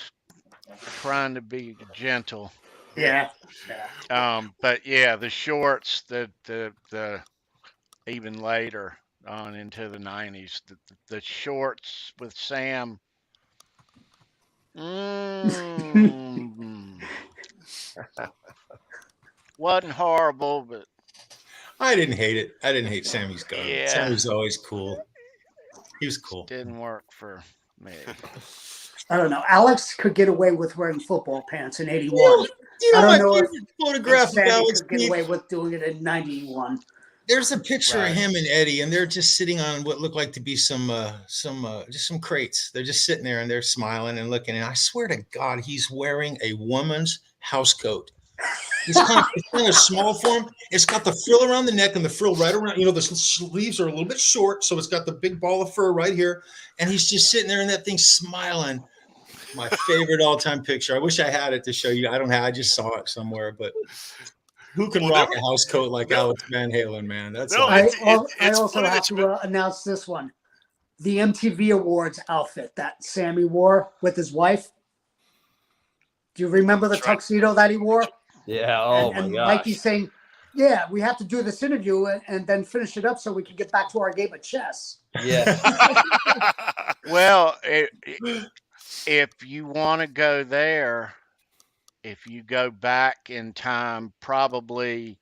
trying to be gentle. Yeah. But yeah, the shorts, the even later on into the 90s, the shorts with Sam. Wasn't horrible, but I didn't hate it. I didn't hate Sammy's gun. Yeah. Sammy's always cool. He was cool. Didn't work for me. I don't know. Alex could get away with wearing football pants in '81. You know I my don't know if favorite photograph of Sammy Alex could get away with doing it in '91. There's a picture Right. of him and Eddie, and they're just sitting on what looked like to be some crates. They're just sitting there and they're smiling and looking. And I swear to God, he's wearing a woman's house coat. It's kind of small for him. It's got the frill around the neck and the frill right around. You know, the sleeves are a little bit short, so it's got the big ball of fur right here. And he's just sitting there in that thing smiling. My favorite all-time picture. I wish I had it to show you. I don't have. I just saw it somewhere, but. Who can rock a house coat like Alex Van Halen, man? That's I also have to announce this one. The MTV Awards outfit that Sammy wore with his wife. Do you remember the tuxedo that he wore? Yeah. Oh, and my gosh. Mikey's saying, yeah, we have to do this interview and then finish it up so we can get back to our game of chess. Yeah. Well, if you want to go there, if you go back in time, probably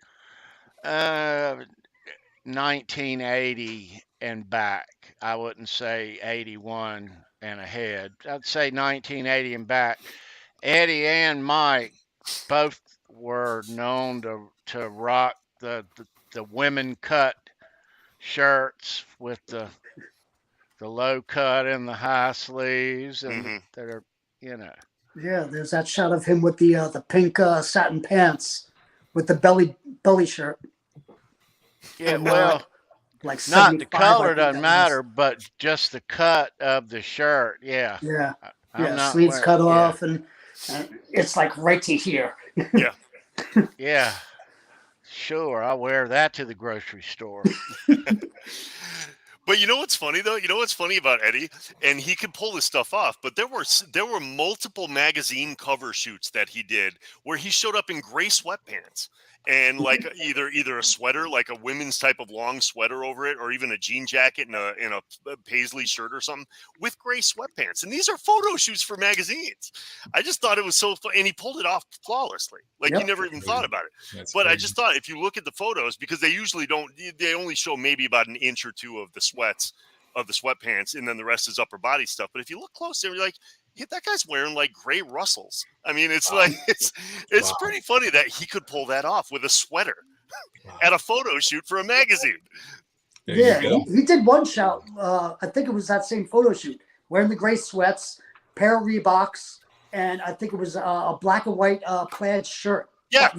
1980 and back. I wouldn't say 81 and ahead. I'd say 1980 and back. Eddie and Mike both were known to rock the women cut shirts with the low cut and the high sleeves and that are, you know. Yeah, there's that shot of him with the pink satin pants with the belly shirt. Yeah, And, well, like not the 75, color I think doesn't that matter, but just the cut of the shirt. Yeah. Yeah. I'm not sleeves wearing- cut yeah. off and it's like right to here. Yeah. Yeah. Sure, I'll wear that to the grocery store. But you know what's funny though? You know what's funny about Eddie? And he could pull this stuff off. But there were multiple magazine cover shoots that he did where he showed up in gray sweatpants and like either a sweater, like a women's type of long sweater over it, or even a jean jacket and a paisley shirt or something with gray sweatpants. And these are photo shoots for magazines. I just thought it was so fun, and he pulled it off flawlessly. Like you never even thought about it. That's But crazy. I just thought if you look at the photos, because they usually don't, they only show maybe about an inch or two of the sweatpants, and then the rest is upper body stuff. But if you look close, you're like, yeah, that guy's wearing like gray Russells. I mean, it's like it's pretty funny that he could pull that off with a sweater at a photo shoot for a magazine. Yeah, he did one shot. I think it was that same photo shoot, wearing the gray sweats, pair of Reeboks, and I think it was a black and white plaid shirt. Yeah.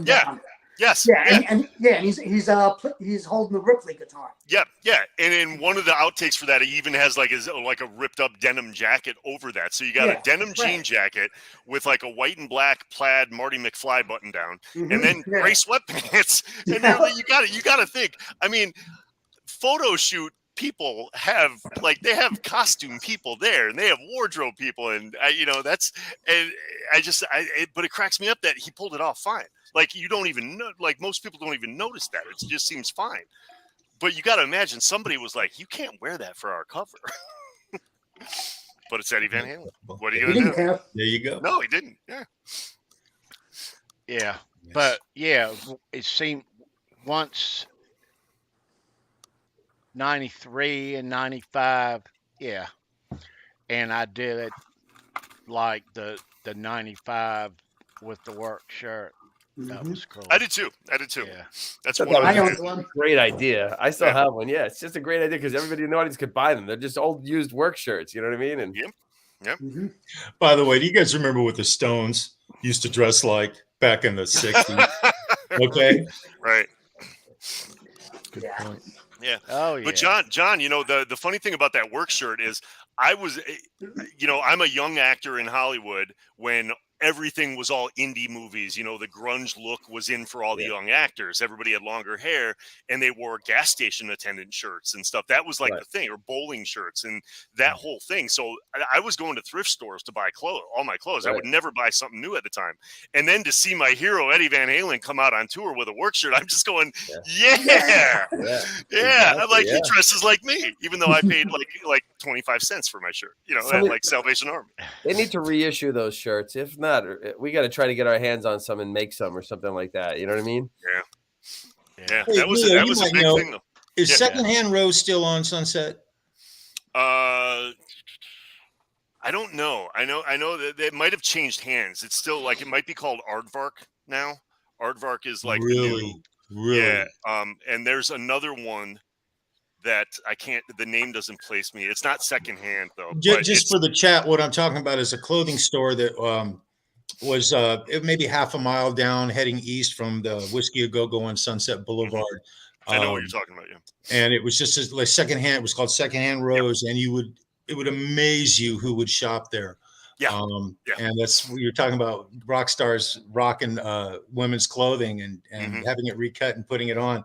Yes. Yeah, and he's holding the Ripley guitar. Yeah. And in one of the outtakes for that, he even has like a ripped up denim jacket over that. So you got a denim jean jacket with like a white and black plaid Marty McFly button down, and then gray sweatpants. And you got to think. I mean, photo shoot people have they have costume people there, and they have wardrobe people, and but it cracks me up that he pulled it off fine. Like you don't even know, like most people don't even notice that. It just seems fine. But you got to imagine somebody was like, you can't wear that for our cover. But it's Eddie Van Halen. What are you going to do? Care. There you go. No, he didn't. Yeah. Yeah. But yeah, it seemed once 93 and 95, yeah. And I did it like the 95 with the work shirt. That was cool. I did too. Yeah. That's That one. I owned one. Great idea. I still have one. Yeah, it's just a great idea because everybody in the audience could buy them. They're just old used work shirts. You know what I mean? And Yep. By the way, do you guys remember what the Stones used to dress like? back in the 60s. Okay. Right. Good point. Yeah. Oh yeah. But John, you know, the funny thing about that work shirt is I was, you know, I'm a young actor in Hollywood when everything was all indie movies. You know, the grunge look was in for all the young actors. Everybody had longer hair and they wore gas station attendant shirts and stuff. That was like the thing, or bowling shirts and that whole thing. So I was going to thrift stores to buy clothes, all my clothes. I would never buy something new at the time. And then to see my hero, Eddie Van Halen, come out on tour with a work shirt, I'm just going, yeah. Exactly, I'm like, he dresses like me, even though I paid like 25 cents for my shirt, you know, at like Salvation Army. They need to reissue those shirts. If not, we got to try to get our hands on some and make some or something like that. You know what I mean? Yeah. Hey, That was Leo, a big thing, though. Is Secondhand Rose still on Sunset? I don't know. I know that it might have changed hands. It's still like, it might be called Aardvark now. Aardvark is like Really? Yeah. And there's another one that I can't, the name doesn't place me. It's not Secondhand though. Just for the chat, what I'm talking about is a clothing store that was maybe half a mile down heading east from the Whiskey A Go-Go on Sunset Boulevard. I know what you're talking about. Yeah. And it was just like secondhand. It was called Secondhand Rose, and it would amaze you who would shop there. Yeah. And that's what you're talking about, rock stars rocking women's clothing and having it recut and putting it on.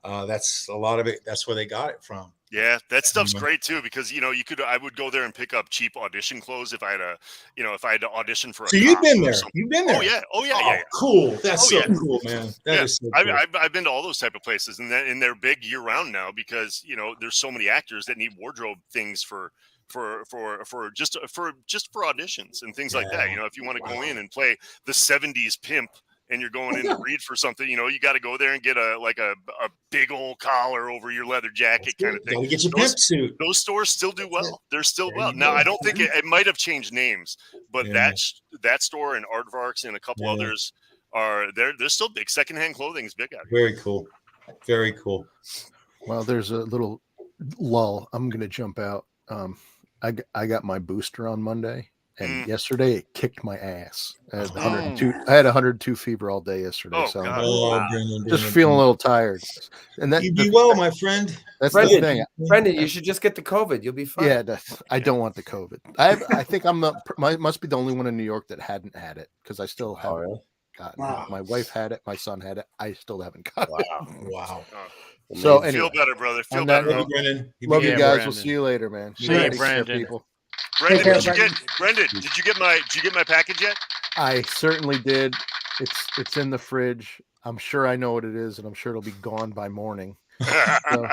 That's a lot of it. That's where they got it from. Yeah, that stuff's great too, because you know, I would go there and pick up cheap audition clothes if I had to audition for a So you've been there. You've been there. Oh yeah. Cool. That's cool, man. That is so cool. I've been to all those type of places, and they're big year round now because, you know, there's so many actors that need wardrobe things for just for auditions and things like that. You know, if you want to go in and play the 70s pimp and you're going in to read for something, you know, you got to go there and get a big old collar over your leather jacket kind of thing. Gotta get your pimp suit. Those stores still do well. They're still well. Now, I don't think it might have changed names, but that store and Aardvarks and a couple others they're still big. Secondhand clothing is big out here. Very cool. Very cool. Well, there's a little lull. I'm going to jump out. I got my booster on Monday. And yesterday it kicked my ass. I had 102. I had 102 fever all day yesterday. Just feeling a little tired. And that you be well, my friend. That's the thing. Brendan, you should just get the COVID. You'll be fine. Yeah, I don't want the COVID. I think I'm must be the only one in New York that hadn't had it, because I still haven't gotten it. My wife had it. My son had it. I still haven't gotten it. Wow. So anyway, feel better, brother. Feel better. Love you guys. Brandon. We'll see you later, man. See you, Brandon. People. Brendan, did you get my package yet? I certainly did. It's in the fridge. I'm sure I know what it is, and I'm sure it'll be gone by morning. So,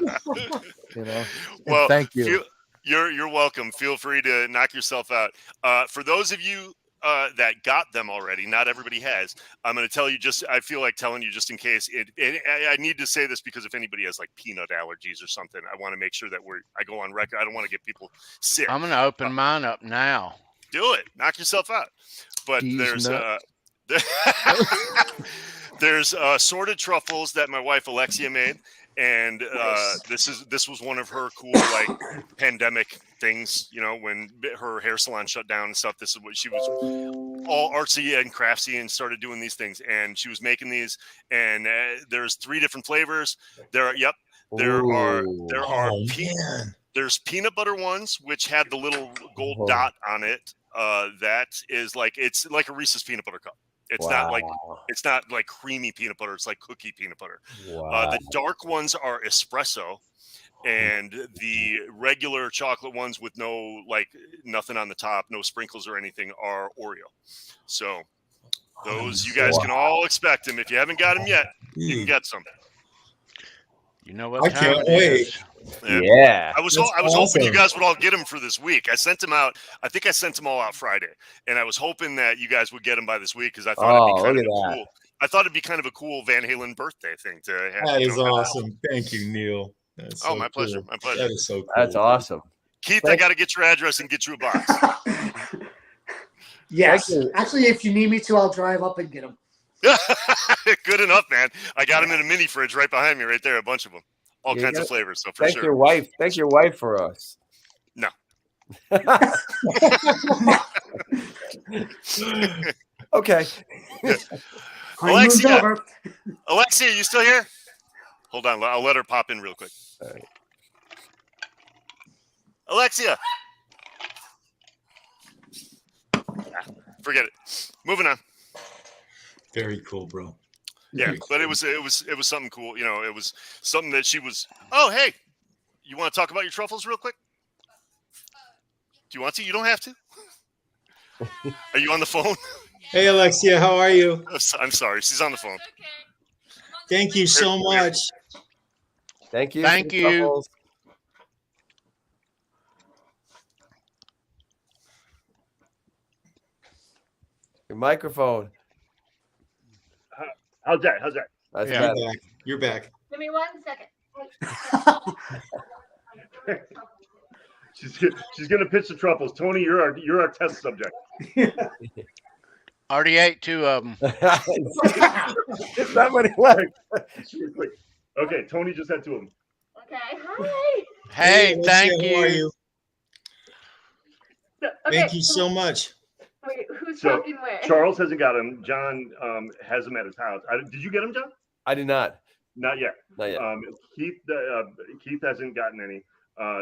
you know. Well, thank you. You're welcome. Feel free to knock yourself out. For those of you that got them already, not everybody has. I'm going to tell you, I feel like telling you just in case. I need to say this because if anybody has like peanut allergies or something, I want to make sure that I go on record. I don't want to get people sick. I'm going to open mine up now. Do it. Knock yourself out. But there's assorted truffles that my wife Alexia made. And this was one of her cool like pandemic things, you know, when her hair salon shut down and stuff. This is what she was all artsy and craftsy and started doing these things. And she was making these, and there's 3 different flavors. There's peanut butter ones, which had the little gold dot on it. That is it's like a Reese's peanut butter cup. It's not like creamy peanut butter. It's like cookie peanut butter. Wow. The dark ones are espresso, and the regular chocolate ones with nothing on the top, no sprinkles or anything, are Oreo. So those you guys can all expect them. If you haven't got them yet, you can get some. You know what? I can't wait. Yeah. I was hoping you guys would all get them for this week. I sent them out. I think I sent them all out Friday, and I was hoping that you guys would get them by this week because I thought it'd be kind of cool. I thought it'd be kind of a cool Van Halen birthday thing to have. That is awesome. Thank you, Neil. So my pleasure. Cool. My pleasure. That is so cool. That's awesome. Keith, I got to get your address and get you a box. Yes. Actually, if you need me to, I'll drive up and get them. Good enough, man. I got them in a mini fridge right behind me, right there. A bunch of them, all kinds of flavors. So for sure. Thank your wife for us. No. Okay. Yeah. Honeymoon's Alexia, over. Alexia, you still here? Hold on, I'll let her pop in real quick. All right. Alexia. Forget it. Moving on. Very cool, bro. Yeah, Very but cool. it was something cool. You know, it was something that she was. Oh, hey, you want to talk about your truffles real quick? Do you want to? You don't have to. Are you on the phone? Hey, Alexia, how are you? I'm sorry, she's on the phone. Thank you so much. Thank you. Thank for the you. truffles. Your microphone. How's that? How's that? That's Yeah. better. You're back. You're back. Give me 1 second. She's gonna pitch the truffles. Tony, you're our test subject. Already ate 2 of them. It's not what it was. Quick. Okay, Tony just had 2 of them. Okay. Hi. Hey, Alexia, thank how are you. Okay, Thank you so much. Wait, who's So, talking where? Charles hasn't got him. John has him at his house. Did you get him, John? I did not. Not yet. Not yet. Keith hasn't gotten any.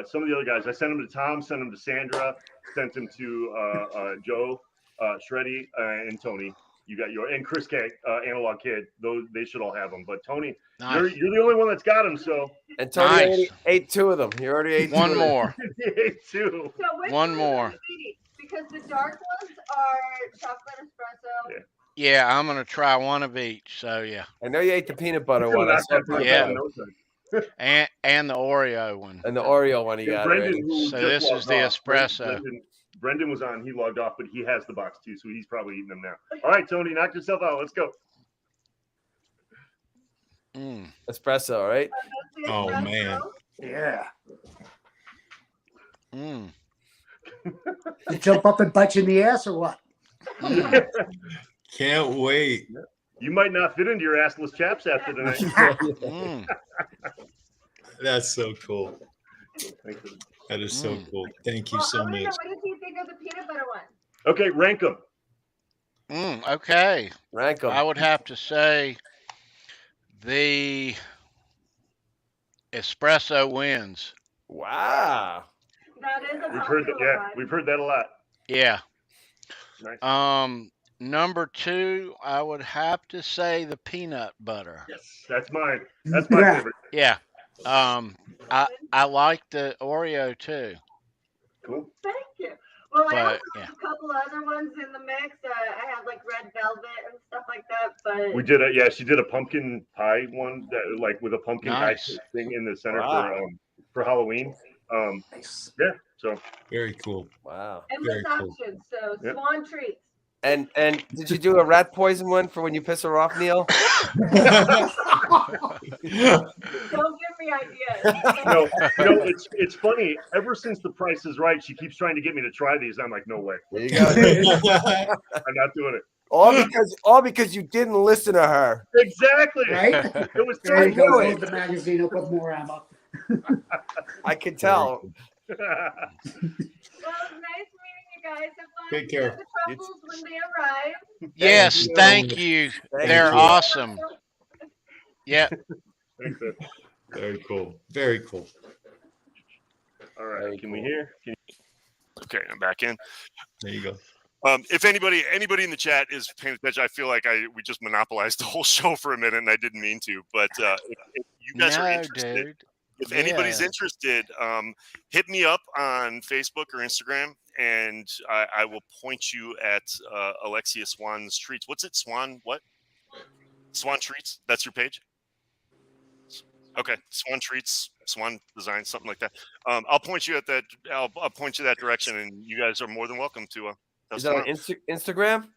Some of the other guys, I sent him to Tom, sent him to Sandra, sent him to Joe, Shreddy, and Tony. You got and Chris K, Analog Kid. Those they should all have them. But Tony, Nice. you're the only one that's got them. So And Tony Nice. already ate 2 of them. He already ate 2 One of them. more. he ate 2. So which One ones more. are sweet? Because the dark ones are chocolate espresso. Yeah. Yeah, I'm gonna try one of each. So yeah, I know you ate the peanut butter He's gonna one. I knock saw that peanut Yeah. in butter. no time. and the Oreo one. And the Oreo one he And got Brendan, already. who So just this is logged the off, espresso. Brendan was on. He logged off, but he has the box too, so he's probably eating them now. All right, Tony, knock yourself out. Let's go. Mm. Espresso, right? That's the Oh, espresso. man. Yeah. Mm. You jump up and bite you in the ass or what? Mm. Can't wait. You might not fit into your assless chaps after tonight. Mm. That's so cool. Thank you. That is so Mm. cool. Thank you Well, so I want to know, much. what did you think of the peanut butter one? Okay, rank them. Okay, Rank them. I would have to say the espresso wins. Wow. That is a We've heard that. popular Yeah, one. we've heard that a lot. Yeah. Nice. Number 2, I would have to say the peanut butter. Yes, that's mine. That's my Yeah. favorite. Yeah. I like the Oreo too. Cool. Thank you. Well, I But, also yeah. have a couple other ones in the mix. I have like red velvet and stuff like that. But We did yeah, she did a pumpkin pie one that like with a pumpkin Nice. pie thing in the center Wow. for Halloween. Nice. Yeah, so Very cool. Wow. endless Very cool. options. So Yep. Swan treats. And did you do a rat poison one for when you piss her off, Neil? Don't give me ideas. it's funny. Ever since The Price is Right, she keeps trying to get me to try these. I'm like, no way, There you go. I'm not doing it. all because you didn't listen to her. Exactly. Right? It was There you go. do it. Load the magazine up with more ammo. I could tell. Well, it was nice meeting you guys. Have fun. Take care. Get the truffles when they arrive. Yes, you. thank you. Thank They're you. awesome. Yeah. Thanks, Ed. Very cool. Very cool. All right, Very can we cool. hear? Okay, I'm back in. There you go. If anybody in the chat is paying attention, I feel like we just monopolized the whole show for a minute, and I didn't mean to. But if you guys are No, interested, dude. if anybody's Yeah. interested, hit me up on Facebook or Instagram, and I will point you at Alexia Swan's Treats. What's it? Swan what? Swan Treats. That's your page. Okay, Swan Treats, Swan Design, something like that. I'll point you at that. I'll point you that direction, and you guys are more than welcome to. Is that on Instagram?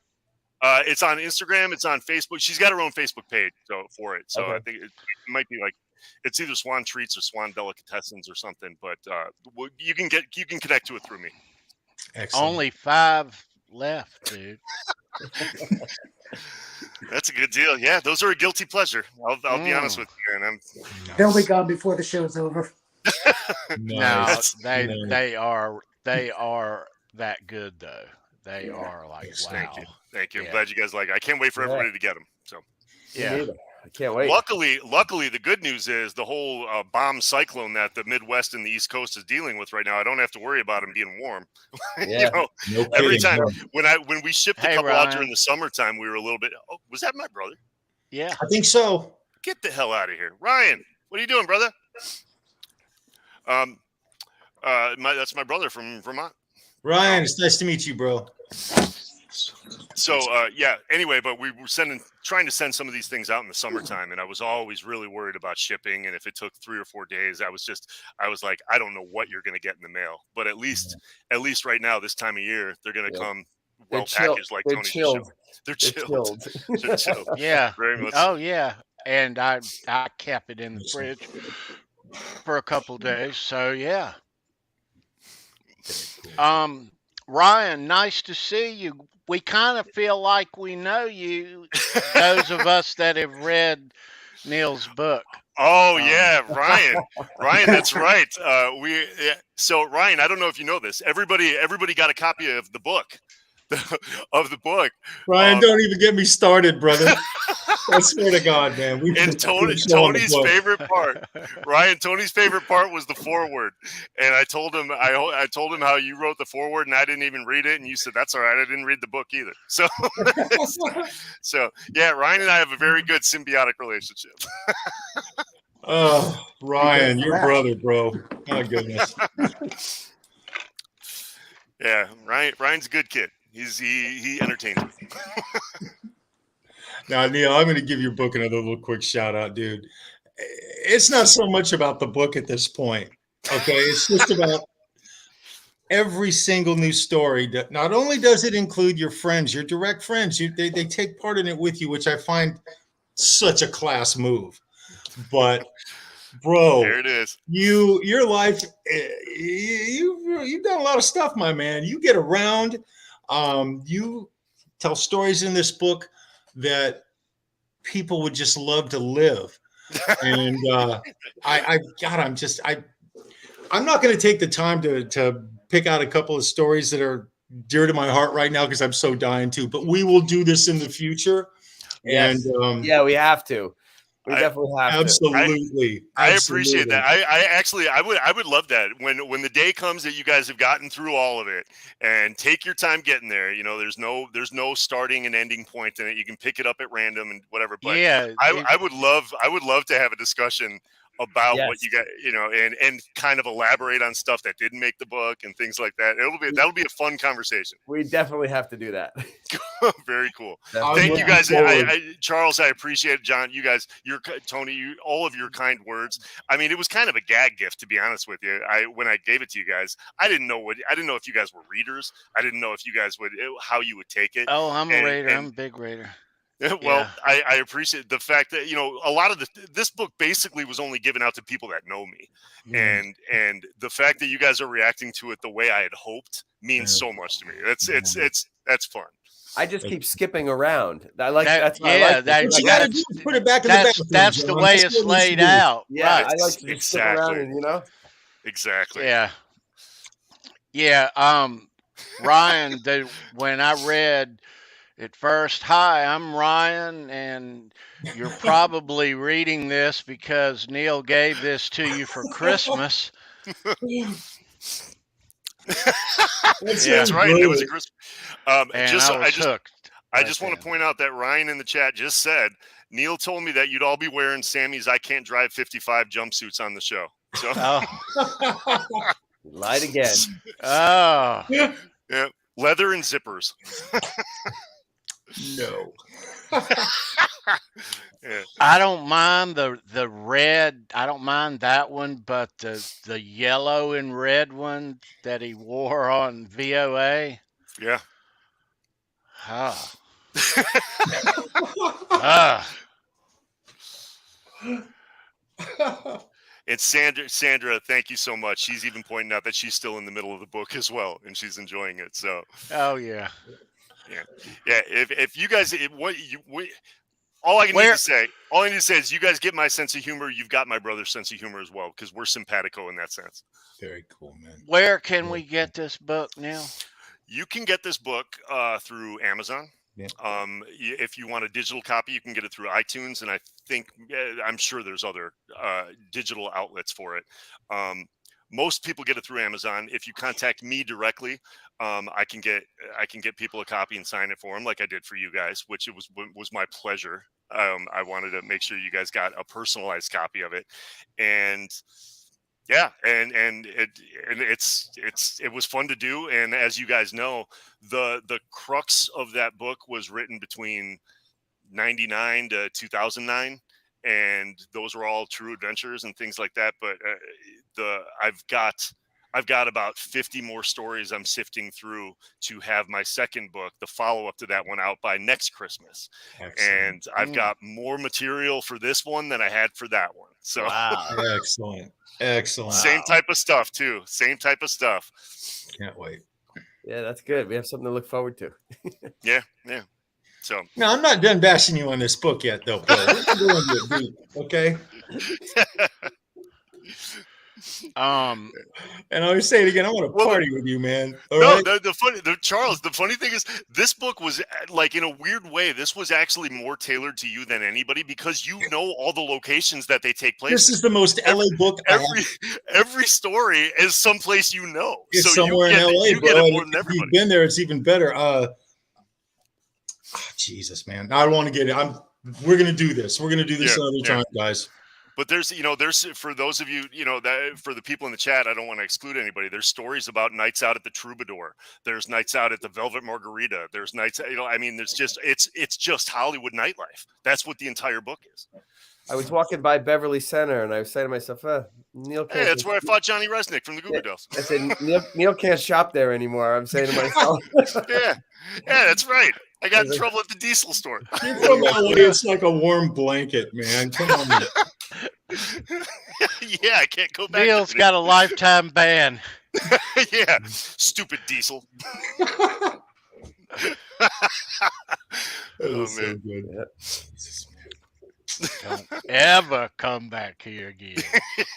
It's on Instagram. It's on Facebook. She's got her own Facebook page for it. So Okay. I think it might be like it's either Swan Treats or Swan Delicatessens or something. But you can connect to it through me. Excellent. Only 5 left, dude. That's a good deal. Yeah, those are a guilty pleasure. I'll be honest Mm. with you, and They'll be gone before the show's over. No, Nice. they Nice. they are that good though. They are like Yes, wow. thank you. I'm Yeah. glad you guys like it. I can't wait for Yeah. everybody to get them. So Yeah. I can't wait. Luckily, the good news is the whole bomb cyclone that the Midwest and the East Coast is dealing with right now. I don't have to worry about them being warm. Yeah. No every kidding, time huh? when we shipped a Hey, couple out Ryan. during the summertime, we were a little bit. Oh, was that my brother? Yeah. I think so. Get the hell out of here, Ryan. What are you doing, brother? That's my brother from Vermont. Ryan, it's nice to meet you, bro. So yeah. Anyway, but we were trying to send some of these things out in the summertime, and I was always really worried about shipping. And if it took 3 or 4 days, I was like, I don't know what you're going to get in the mail. But at least right now, this time of year, they're going to come well packaged, like Tony just showed. They're chilled. They're chilled. Yeah. Very much. Oh yeah. And I kept it in the fridge for a couple days. So yeah. Ryan, nice to see you. We kind of feel like we know you, those of us that have read Neil's book. Oh yeah, Ryan, that's right. So Ryan, I don't know if you know this. Everybody got a copy of the book. Ryan, don't even get me started, brother. I swear to God, man. And Tony's favorite part, Ryan. Tony's favorite part was the foreword. And I told him how you wrote the foreword, and I didn't even read it. And you said that's all right. I didn't read the book either. So, so yeah, Ryan and I have a very good symbiotic relationship. Oh, Ryan, your brother, bro. My goodness. Yeah, Ryan's a good kid. He entertains me. Now, Neil, I'm going to give your book another little quick shout out, dude. It's not so much about the book at this point. Okay. It's just about every single new story. That not only does it include your friends, your direct friends, they take part in it with you, which I find such a class move. But bro, there it is. Your life, you've done a lot of stuff, my man. You get around. You tell stories in this book that people would just love to live. And I'm not going to take the time to pick out a couple of stories that are dear to my heart right now because I'm so dying to. But we will do this in the future. Yes. And yeah, we have to. We definitely have absolutely. to. I appreciate that. I would love that when the day comes that you guys have gotten through all of it and take your time getting there. You know, there's no starting and ending point in it. You can pick it up at random and whatever. But yeah, I would love to have a discussion about what you got, you know, and kind of elaborate on stuff that didn't make the book and things like that. That'll be a fun conversation. We definitely have to do that. Very cool. Definitely. Thank you guys. Charles, I appreciate it. John, you guys, Tony, all of your kind words. I mean, it was kind of a gag gift, to be honest with you. When I gave it to you guys, I didn't know if you guys were readers. I didn't know if you guys how you would take it. Oh, I'm a reader. I'm a big reader. Well, yeah. I appreciate the fact that, you know, a lot of this book basically was only given out to people that know me. And the fact that you guys are reacting to it the way I had hoped means so much to me. That's fun. I just keep skipping around. I like that. That's what you got to do. Put it back in the bathroom. That's the way it's laid out. Yeah, right. I like to just skip around and, you know. Exactly. Yeah. Yeah. Ryan, when I read at first, hi, I'm Ryan, and you're probably reading this because Neil gave this to you for Christmas. That's right. It was a Christmas. I just want to point out that Ryan in the chat just said, Neil told me that you'd all be wearing Sammy's I Can't Drive 55 jumpsuits on the show. So lied again. Oh. Yeah. Leather and zippers. No. Yeah. I don't mind the red. I don't mind that one, but the yellow and red one that he wore on VOA. Yeah. Oh. And Sandra, thank you so much. She's even pointing out that she's still in the middle of the book as well, and she's enjoying it. So. Oh yeah. Yeah. If you guys, all I need to say is you guys get my sense of humor. You've got my brother's sense of humor as well, because we're simpatico in that sense. Very cool, man. Where can we get this book now? You can get this book through Amazon. Yeah. If you want a digital copy, you can get it through iTunes, and I'm sure there's other digital outlets for it. Most people get it through Amazon. If you contact me directly, I can get people a copy and sign it for them, like I did for you guys, which was my pleasure. I wanted to make sure you guys got a personalized copy of it, and yeah, and it was fun to do. And as you guys know, the crux of that book was written between 99 to 2009, and those were all true adventures and things like that. But I've got about 50 more stories I'm sifting through to have my second book, the follow-up to that one, out by next Christmas. Excellent. And I've got more material for this one than I had for that one. So wow. Excellent. Same type of stuff too. Same type of stuff. Can't wait. Yeah, that's good. We have something to look forward to. Yeah. So no, I'm not done bashing you on this book yet, though, Paul. Okay. And I'll say it again. I want to party with you, man. All right? Charles, the funny thing is, this book was like, in a weird way, this was actually more tailored to you than anybody, because you know all the locations that they take place. This is the most LA book. Every story is someplace you know. It's so somewhere in LA, you bro. Get it more than if everybody. you've been there, it's even better. Jesus, man. I don't want to get it. We're gonna do this. We're gonna do this another time, guys. But there's for those of you, that for the people in the chat, I don't want to exclude anybody. There's stories about nights out at the Troubadour. There's nights out at the Velvet Margarita. There's nights, there's just, it's just Hollywood nightlife. That's what the entire book is. I was walking by Beverly Center and I was saying to myself, Neil can't. Hey, that's where I fought Johnny Resnick from the Goo Goo Dolls. I said, Neil can't shop there anymore. I'm saying to myself. Yeah, that's right. I got in trouble at the diesel store. You're from LA, it's like a warm blanket, man. Come on. Yeah, I can't go back. Neil's got a lifetime ban. Yeah, stupid diesel. Oh, so good. Don't ever come back here again.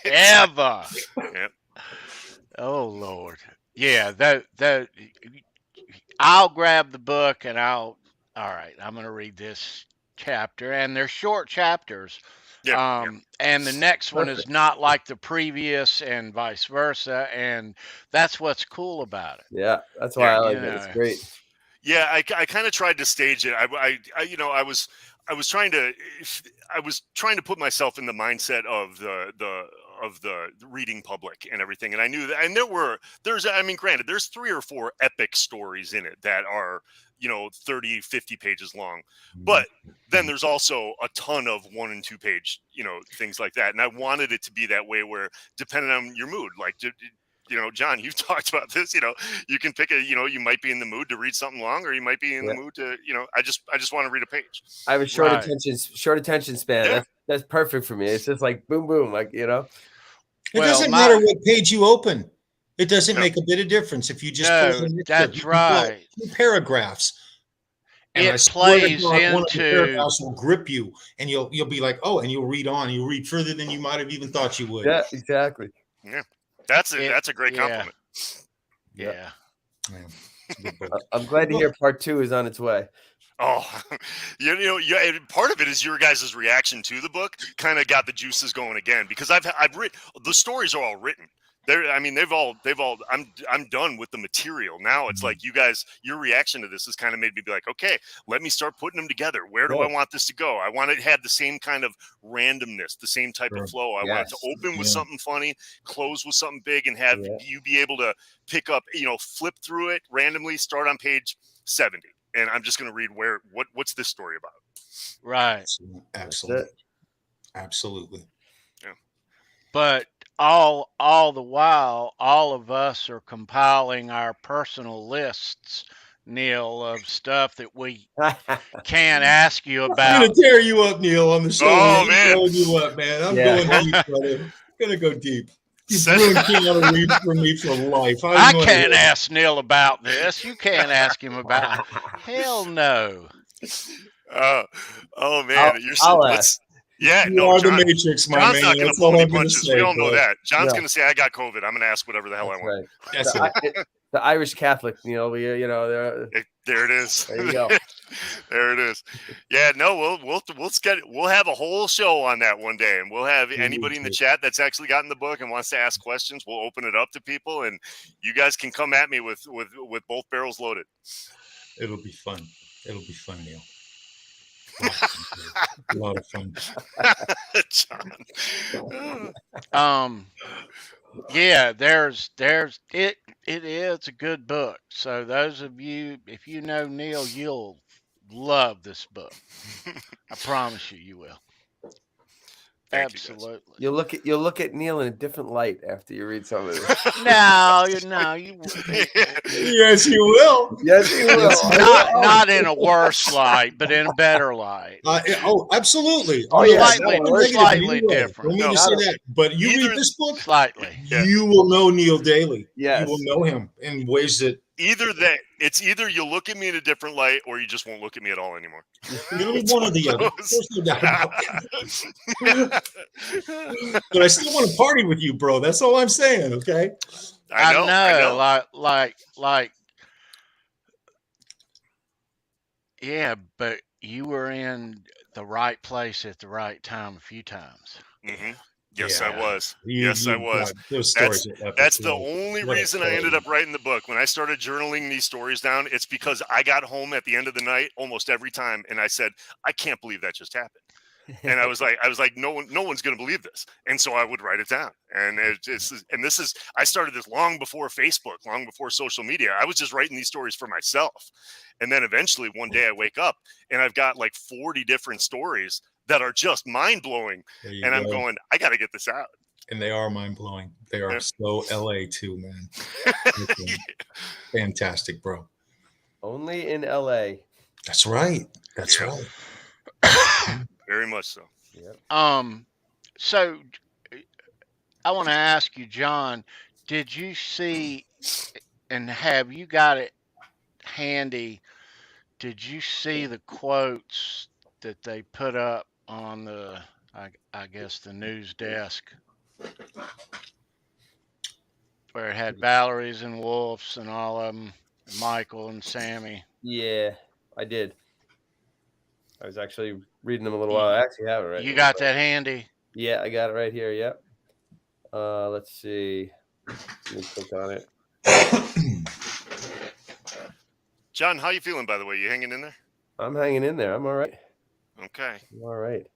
Ever. Yep. Oh Lord. Yeah, that I'll grab the book and all right, I'm gonna read this chapter, and they're short chapters. Yeah. And the next one is not like the previous, and vice versa, and that's what's cool about it. Yeah, that's why I like it. It's great. Yeah, I kind of tried to stage it. I was trying to put myself in the mindset of the reading public and everything, and I knew that, and granted, there's 3 or 4 epic stories in it that are 30, 50 pages long, but then there's also a ton of 1 and 2 page things like that, and I wanted it to be that way, where depending on your mood, like John, you've talked about this, you can pick you might be in the mood to read something long, or you might be in the mood to I just want to read a page. I have a short attention span. Yeah. That's perfect for me. It's just like boom boom, like It doesn't matter what page you open. It doesn't make a bit of difference if you just that's right. 2 paragraphs. And it plays one of the into paragraphs will grip you, and you'll be like, oh, and you'll read on. You'll read further than you might have even thought you would. Yeah, exactly. Yeah, that's a great compliment. Yeah. I'm glad to hear part 2 is on its way. Oh, part of it is your guys' reaction to the book kind of got the juices going again, because I've written, the stories are all written. They've all. I'm done with the material now. It's like you guys, your reaction to this has kind of made me be like, okay, let me start putting them together. Where do I want this to go? I want it to have the same kind of randomness, the same type of flow. I want it to open with something funny, close with something big, and have you be able to pick up, flip through it randomly, start on page 70, and I'm just going to read what's this story about? Right. Absolutely. Yeah. But all the while, all of us are compiling our personal lists, Neil, of stuff that we can't ask you about. I'm gonna tear you up, Neil, on the show. Oh, man. I'm throwing you up, man. I'm going deep, brother. I'm gonna go deep. You've ruined Keanu Reeves for me for life. I can't ask Neil about this. You can't ask him about it. Hell no. Oh man, I'll ask. Yeah, you are John, the Matrix, my John's man. not going to pull any punches. We all know that. John's going to say, I got COVID. I'm going to ask whatever the hell I want. Right. the Irish Catholic, Neil. There it is. There you go. There it is. Yeah, no, we'll have a whole show on that one day, and we'll have anybody in the chat that's actually gotten the book and wants to ask questions. We'll open it up to people, and you guys can come at me with both barrels loaded. It'll be fun. It'll be fun, Neil. A lot of fun. John. Yeah, it is a good book. So those of you, if you know Neil, you'll love this book. I promise you will. Absolutely. You'll look at Neil in a different light after you read some of this. No, you. Yes, you will. Yes, you will. Not in a worse light, but in a better light. Absolutely. Oh, yeah. Slightly different. Don't mean to say that, but you read this book, slightly. You will know Neil Daly. Yes. You will know him in ways that it's either you look at me in a different light or you just won't look at me at all anymore. It'll be one or the other. There's no doubt about that. But I still want to party with you, bro. That's all I'm saying. Okay. I know. Like. Yeah, but you were in the right place at the right time a few times. Mm-hmm. Yes, I was. I was. That's the only reason I ended up writing the book. When I started journaling these stories down, it's because I got home at the end of the night almost every time, and I said, I can't believe that just happened. And I was like, no one's going to believe this. And so I would write it down. And I started this long before Facebook, long before social media. I was just writing these stories for myself. And then eventually one day I wake up and I've got like 40 different stories that are just mind blowing. And I'm going, I got to get this out. And they are mind blowing. They are so LA too, man. Fantastic, bro. Only in LA. That's right. That's right. Very much so. Yep. So I want to ask you, John, did you see, and have you got it handy? Did you see the quotes that they put up on the, I guess, the news desk, where it had Valerie's and Wolf's and all of them, Michael and Sammy? Yeah, I did. I was actually reading them a little while. I actually have it right. You got that handy? Yeah, I got it right here. Yep. Let's see. Let me click on it. John, how you feeling, by the way? You hanging in there? I'm hanging in there. I'm all right. Okay. I'm all right.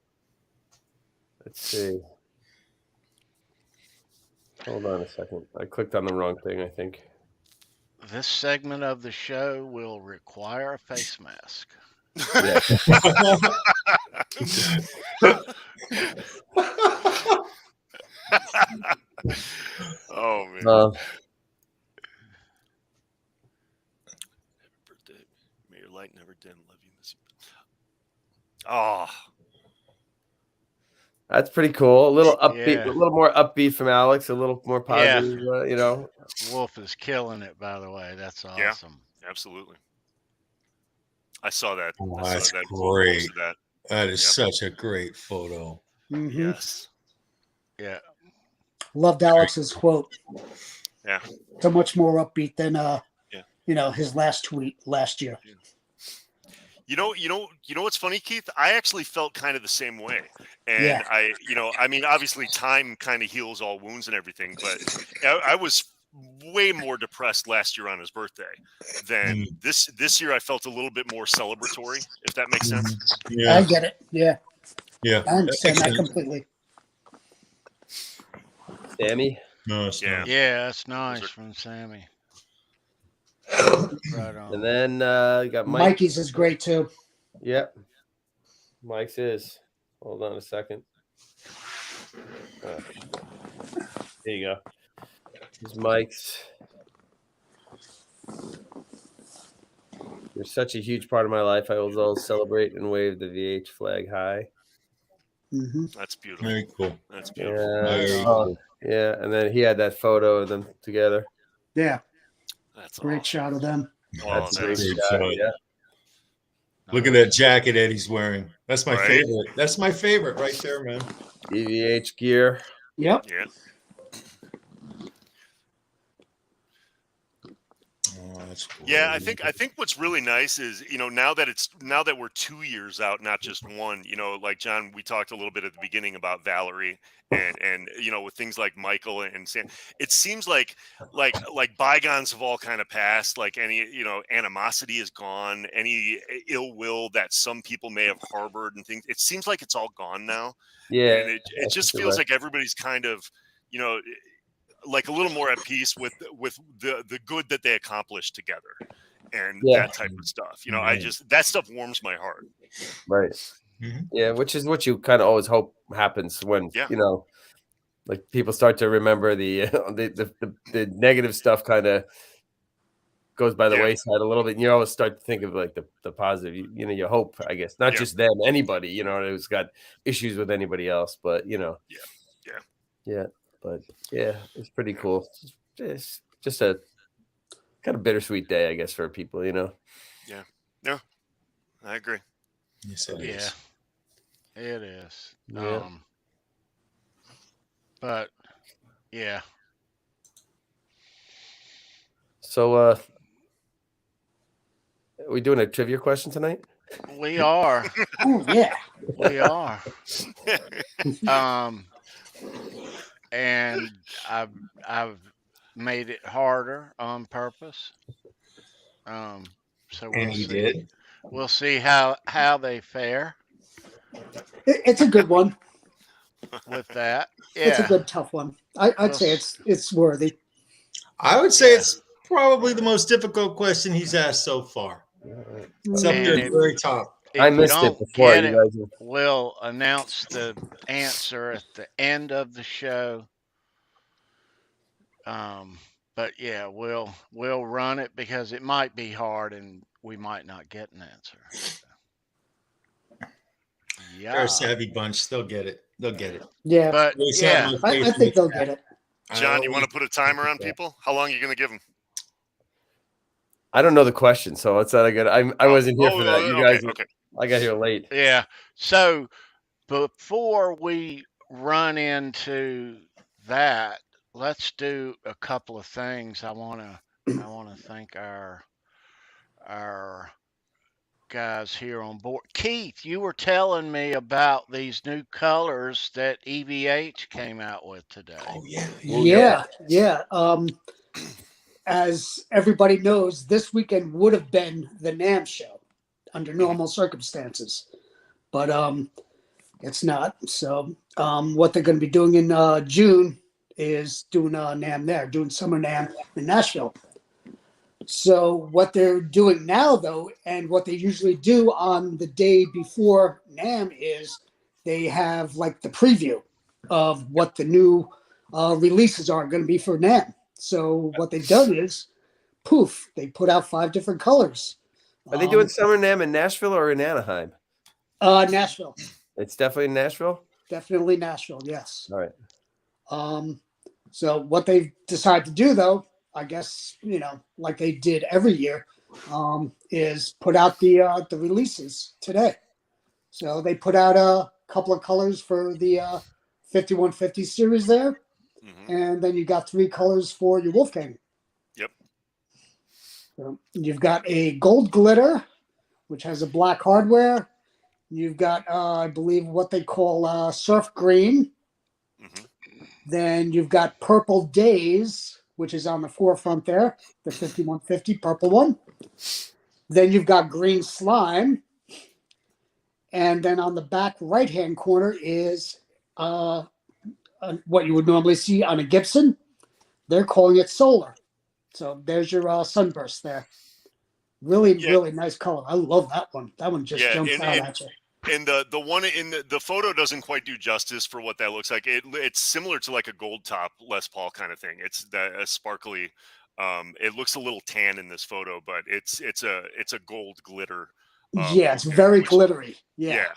Let's see. Hold on a second. I clicked on the wrong thing, I think. This segment of the show will require a face mask. Yeah. Oh man. Birthday. May your light never dim. Love you, miss you. Oh. That's pretty cool. A little upbeat, a little more upbeat from Alex, a little more positive, Wolf is killing it, by the way. That's awesome. Yeah, absolutely. I saw that. Oh, I that's saw that great. That. That is such a great photo. Mm-hmm. Yes. Yeah. Loved Alex's quote. Yeah. So much more upbeat than his last tweet last year. Yeah. You know what's funny, Keith? I actually felt kind of the same way. And I mean, obviously time kind of heals all wounds and everything, but I was way more depressed last year on his birthday than this year. I felt a little bit more celebratory, if that makes sense. Yeah. I get it. Yeah. Yeah. I understand that completely. Sammy? No, yeah, that's nice from Sammy. Right on. And then you got Mikey's is great too. Yep. Mike's is. Hold on a second. There you go. Here's Mike's. You're such a huge part of my life. I will always celebrate and wave the VH flag high. Mm-hmm. That's beautiful. Very cool. That's beautiful. Cool. Yeah, and then he had that photo of them together. Yeah. That's great awesome. Shot of them. That's a great shot. Yeah. Look at that jacket Eddie's wearing. That's my favorite. That's my favorite right there, man. DVH gear. Yep. Yeah. Oh, that's cool. Yeah, I think what's really nice is, now that we're 2 years out, not just one, like John, we talked a little bit at the beginning about Valerie and with things like Michael and Sam, it seems like bygones have all kind of passed, like any, animosity is gone, any ill will that some people may have harbored and things. It seems like it's all gone now. Yeah. And it just feels like everybody's kind of, like a little more at peace with the good that they accomplished together and that type of stuff. That stuff warms my heart. Right. Mm-hmm. Yeah, which is what you kind of always hope happens when like people start to remember the negative stuff kind of goes by the wayside a little bit, and you always start to think of like the positive. You hope, I guess, not just them, anybody, who's got issues with anybody else, but But yeah, it's pretty cool. It's just a kind of bittersweet day, I guess, for people, Yeah. No, I agree. Yes, it is. It is. Yeah. But yeah. So are we doing a trivia question tonight? We are. Oh yeah. We are. And I've made it harder on purpose. So we'll see. Did. We'll see how they fare It's a good one. with that. It's a Yeah. good tough one. I'd say it's worthy. I would say it's probably the most difficult question he's asked so far. It's up there at the very top. If I you missed it don't before. get You it, guys are... we'll announce the answer at the end of the show. But yeah, we'll run it because it might be hard and we might not get an answer. Yeah. They're a savvy bunch. They'll get it. Yeah. But It's yeah, not my I think they'll get it. John, you want to put a timer on people? How long are you going to give them? I don't know the question, so it's not a good. I wasn't here for that. You guys, okay. I got here late. yeah. So before we run into that, let's do a couple of things. I want to thank our guys here on board. Keith, you were telling me about these new colors that EVH came out with today. Oh yeah. Yeah. As everybody knows, this weekend would have been the NAMM show under normal circumstances, but it's not. So what they're going to be doing in June is doing NAMM there, doing summer NAMM in Nashville. So what they're doing now, though, and what they usually do on the day before NAMM is they have like the preview of what the new releases are going to be for NAMM. So what they've done is, poof, they put out 5 different colors. Are they doing summer NAMM in Nashville or in Anaheim? Nashville. It's definitely in Nashville. Definitely Nashville, yes. All right. So what they've decided to do, though, I guess, like they did every year, is put out the releases today. So they put out a couple of colors for the 5150 series there. Mm-hmm. And then you got 3 colors for your Wolfgang. Yep. So you've got a gold glitter, which has a black hardware. You've got, I believe, what they call surf green. Mm-hmm. Then you've got purple days, which is on the forefront there, the 5150 purple one. Then you've got green slime. And then on the back right-hand corner is what you would normally see on a Gibson. They're calling it solar. So there's your sunburst there. Really nice color. I love that one. That one just jumps out at you. And the one in the photo doesn't quite do justice for what that looks like. It's similar to like a gold top Les Paul kind of thing. It's a sparkly. It looks a little tan in this photo, but it's a gold glitter. It's very glittery. Yeah,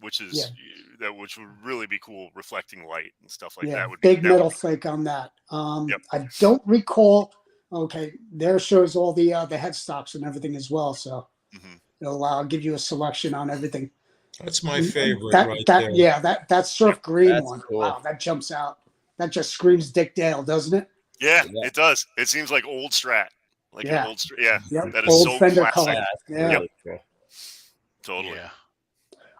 which would really be cool, reflecting light and stuff like that. Big metal flake on that. I don't recall. Okay, there shows all the headstocks and everything as well. So it'll give you a selection on everything. That's my favorite right there. Yeah, that surf green one. Cool. Wow, that jumps out. That just screams Dick Dale, doesn't it? Yeah, it does. It seems like old Strat. Like an old, Yep. that is Old so Fender classic. color. Yeah. Yep. Totally. Yeah.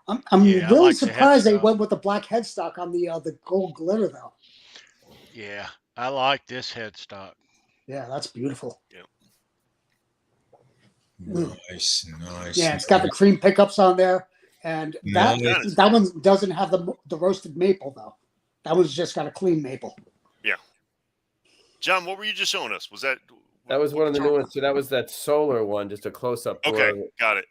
I'm Yeah, I really like the surprised they headstock. went with the black headstock on the gold glitter though. Yeah, I like this headstock. Yeah, that's beautiful. Nice. Yeah, it's got the cream pickups on there, and that one doesn't have the roasted maple though. That one's just got a clean maple. Yeah. John, what were you just showing us? Was that was one of the new ones? So that was that solar one, just a close up. Okay, got it.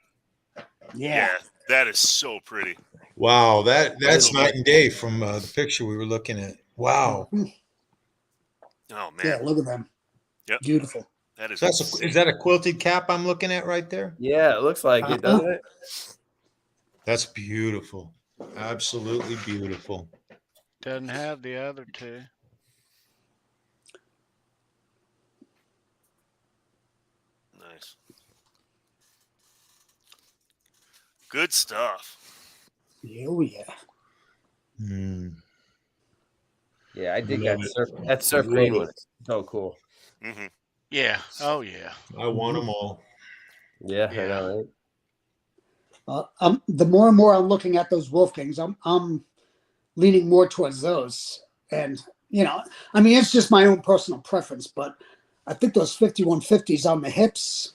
Yeah, that is so pretty. Wow, that's night and day from the picture we were looking at. Wow. Oh man. Yeah, look at them. Yep. Beautiful. That is. Is that a quilted cap I'm looking at right there? Yeah, it looks like it, doesn't it? That's beautiful. Absolutely beautiful. Doesn't have the other two. Nice. Good stuff. Oh yeah. Yeah, I dig that surf green one. It's so cool. Mm-hmm. Yeah. Oh yeah. I want them all. Yeah, Yeah. I know, The more and more I'm looking at those Wolfgangs, I'm leaning more towards those. And I mean, it's just my own personal preference, but I think those 5150s on the hips,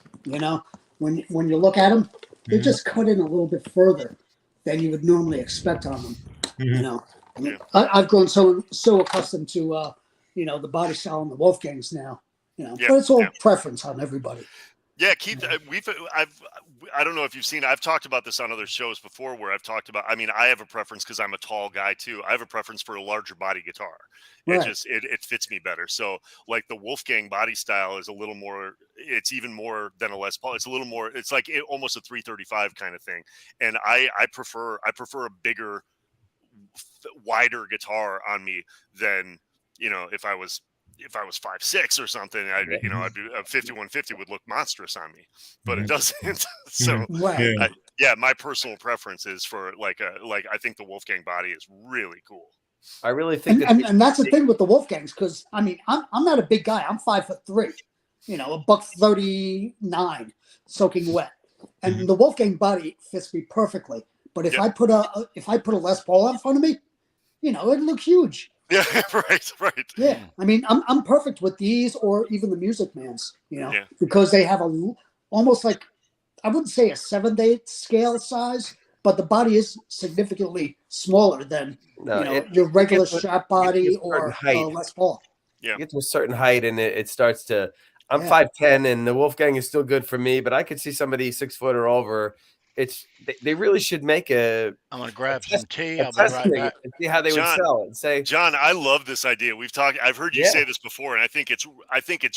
when you look at them, they just cut in a little bit further than you would normally expect on them. I mean, I've grown so accustomed to the body style on the Wolfgangs now. But it's all preference on everybody. Yeah, Keith, I don't know if you've seen, I've talked about this on other shows before where I've talked about, I mean, I have a preference because I'm a tall guy too. I have a preference for a larger body guitar. Right. It fits me better. So like the Wolfgang body style is a little more, it's even more than a Les Paul. It's a little more, it's like almost a 335 kind of thing. And I prefer a bigger, wider guitar on me than, if I was 5'6" or something, I'd be a 5150 would look monstrous on me, but it doesn't. So Right. My personal preference is for like I think the Wolfgang body is really cool. I really think and that's the thing with the Wolfgangs, because I mean I'm not a big guy. I'm 5'3", $139, soaking wet, and the Wolfgang body fits me perfectly. But if I put a Les Paul in front of me, it'd look huge. Yeah, right. Yeah, I mean, I'm perfect with these or even the Music Mans, because they have almost like, I wouldn't say a 7/8 scale size, but the body is significantly smaller than your regular strap body or Les Paul. Yeah, you get to a certain height and it starts to. I'm 5'10", and the Wolfgang is still good for me, but I could see somebody 6 foot or over. They really should make I'm gonna grab some tea. I'll be right back. And see how they would sell it. And say, John, I love this idea. I've heard you say this before, and I think it's